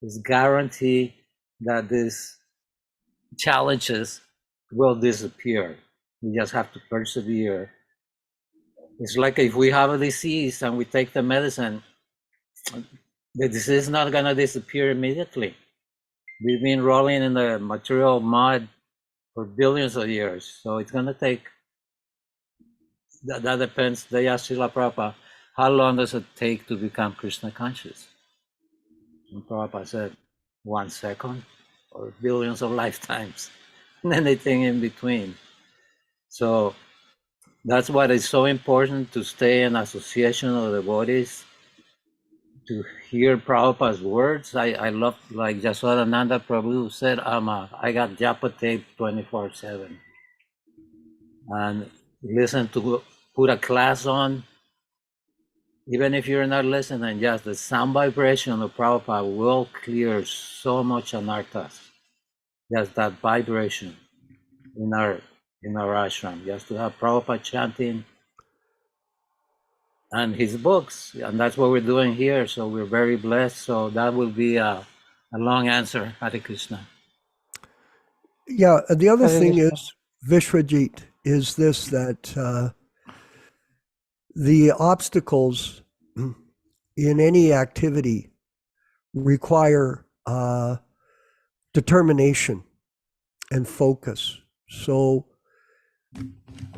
it's guaranteed that these challenges will disappear. We just have to persevere. It's like if we have a disease and we take the medicine, the disease is not going to disappear immediately. We've been rolling in the material mud for billions of years. So it's going to take, that depends, they asked Srila Prabhupada, how long does it take to become Krishna conscious? And Prabhupada said, 1 second or billions of lifetimes, and anything in between. So that's why it's so important to stay in association of devotees, to hear Prabhupada's words. I love, like Yasoda-nanda Prabhu said, I got japa tape 24/7. And listen to, put a class on, even if you're not listening, just the sound vibration of Prabhupada will clear so much anarthas. Just that vibration in our ashram, just to have Prabhupada chanting and his books, and that's what we're doing here. So we're very blessed. So that will be a long answer, Hare Krishna. Yeah, the other thing is, Vishwajit, is this, that the obstacles in any activity require determination and focus. So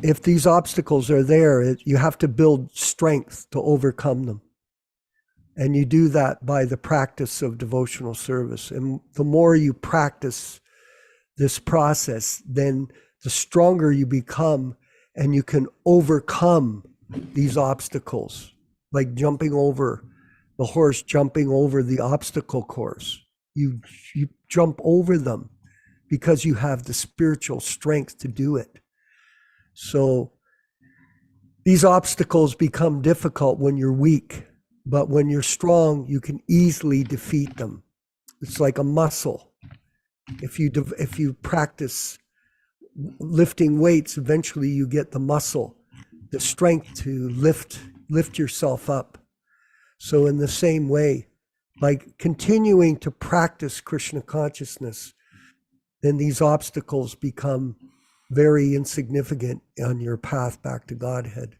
if these obstacles are there, you have to build strength to overcome them. And you do that by the practice of devotional service. And the more you practice this process, then the stronger you become, and you can overcome these obstacles, like jumping over the horse, jumping over the obstacle course. You jump over them because you have the spiritual strength to do it. So these obstacles become difficult when you're weak, but when you're strong, you can easily defeat them. It's like a muscle. If you practice lifting weights, eventually you get the muscle, the strength to lift yourself up. So in the same way, by continuing to practice Krishna consciousness, then these obstacles become very insignificant on your path back to Godhead.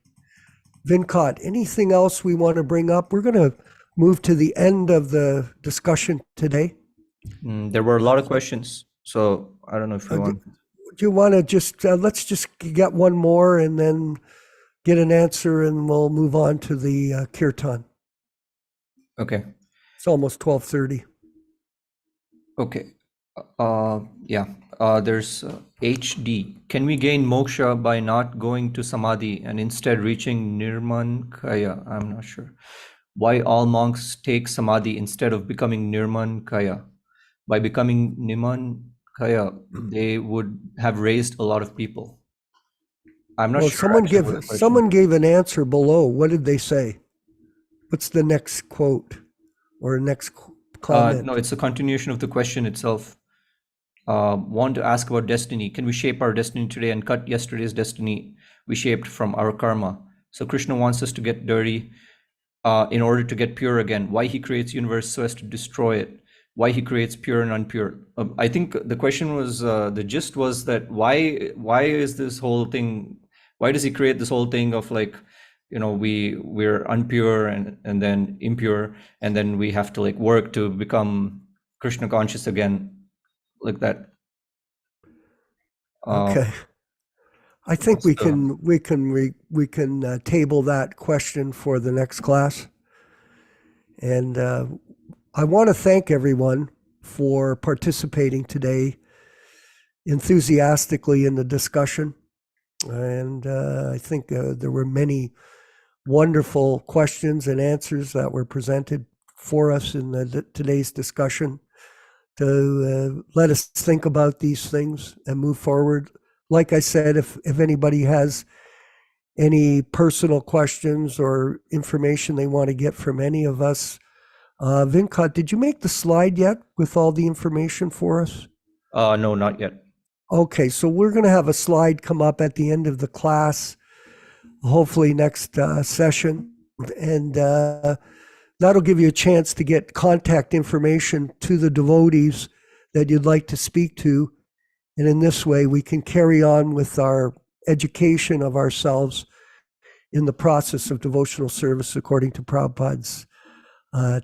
Vinkat, anything else we want to bring up? We're going to move to the end of the discussion today. There were a lot of questions, so I don't know if you want. Do you want to just, let's just get one more and then get an answer, and we'll move on to the kirtan. Okay. It's almost 12:30. Okay. There's HD. Can we gain moksha by not going to samadhi and instead reaching nirman kaya? I'm not sure. Why all monks take samadhi instead of becoming nirman kaya? By becoming nirman kaya, they would have raised a lot of people. I'm not sure. Someone gave an answer below. What did they say? What's the next quote or next comment? No, it's a continuation of the question itself. Want to ask about destiny. Can we shape our destiny today and cut yesterday's destiny we shaped from our karma? So Krishna wants us to get dirty in order to get pure again. Why he creates universe so as to destroy it? Why he creates pure and impure? I think the question was, the gist was that why is this whole thing, why does he create this whole thing of like, you know, we're unpure and then impure, and then we have to like work to become Krishna conscious again, like that. Okay. I think we can table that question for the next class. And I want to thank everyone for participating today enthusiastically in the discussion. And I think there were many wonderful questions and answers that were presented for us in today's discussion to let us think about these things and move forward. Like I said, if anybody has any personal questions or information they want to get from any of us, Vinkat, did you make the slide yet with all the information for us? No, not yet. Okay, so we're going to have a slide come up at the end of the class, hopefully next session, and that'll give you a chance to get contact information to the devotees that you'd like to speak to. And in this way, we can carry on with our education of ourselves in the process of devotional service according to Prabhupada's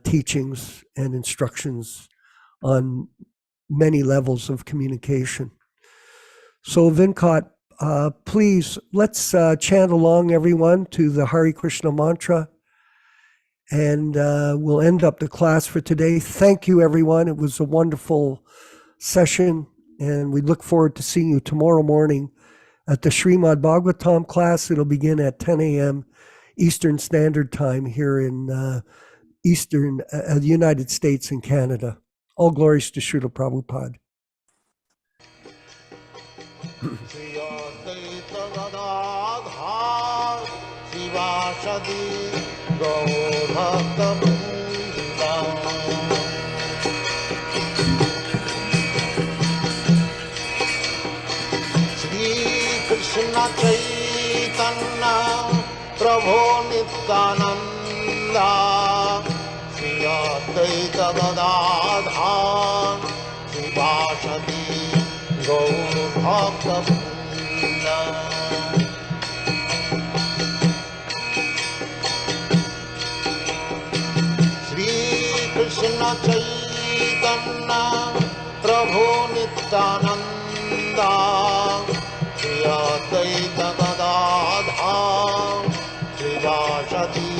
teachings and instructions on many levels of communication. So Vinkat, please, let's chant along, everyone, to the Hare Krishna mantra, and we'll end up the class for today. Thank you, everyone. It was a wonderful session, and we look forward to seeing you tomorrow morning at the Srimad Bhagavatam class. It'll begin at 10 a.m. Eastern Standard Time here in the United States and Canada. All glories to Srila Prabhupada. Krishna Chaitanya Prabhu Nityananda Shri Advaita Gadadhar Sivasadi Gaur Bhakta Vrinda Krishna Chaitanya Prabhu Nityananda Shri Advaita Gadadhar Srivasati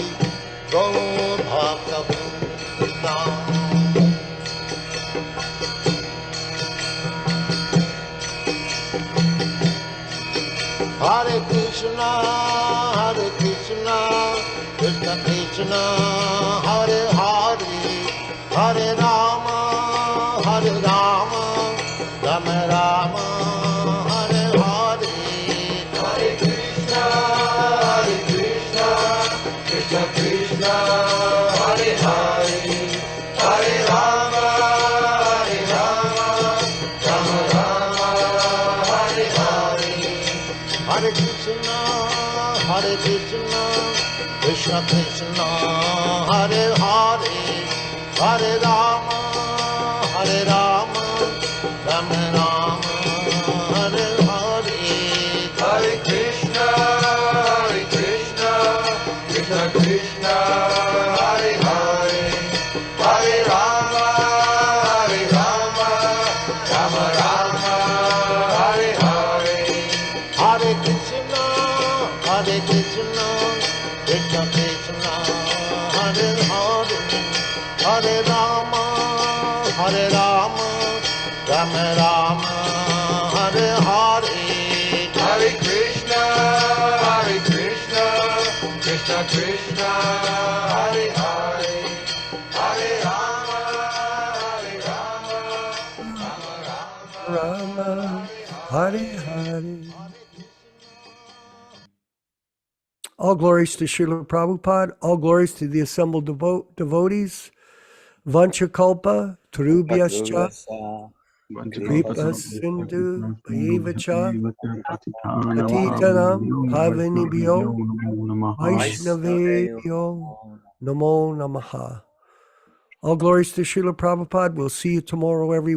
Gaur Bhaktivedanta. Hare Krishna, Krishna Krishna, Hare Hare, Hare Rama, Rama Rama, Hare Hare. Hare Krishna, Krishna Krishna, Hare Hare, Hare Rama, Rama Rama, Hare Hare. Hare Krishna, Krishna Krishna, Hare Hare, Hare Rama, Rama Rama, Hare Hare. Hare Krishna, Krishna Krishna, Hare Hare, Hare Rama, Rama Rama, Hare Hare. Hare Krishna, Krishna Krishna, Hare Hare, Hare Rama, Rama Rama, Hare Hare. Hare Krishna, Krishna Krishna, Hare Hare, Hare Rama, Rama, Hare Hare. All glories to Srila Prabhupada, all glories to the assembled devotees. Vanchakalpa, Tarubhyascha, Kripa Sindhu, Bhaivacha, Patitanam, Pavanibhyo, Vaishnavebhyo, Namo Namaha. All glories to Srila Prabhupada. We'll see you tomorrow, everyone.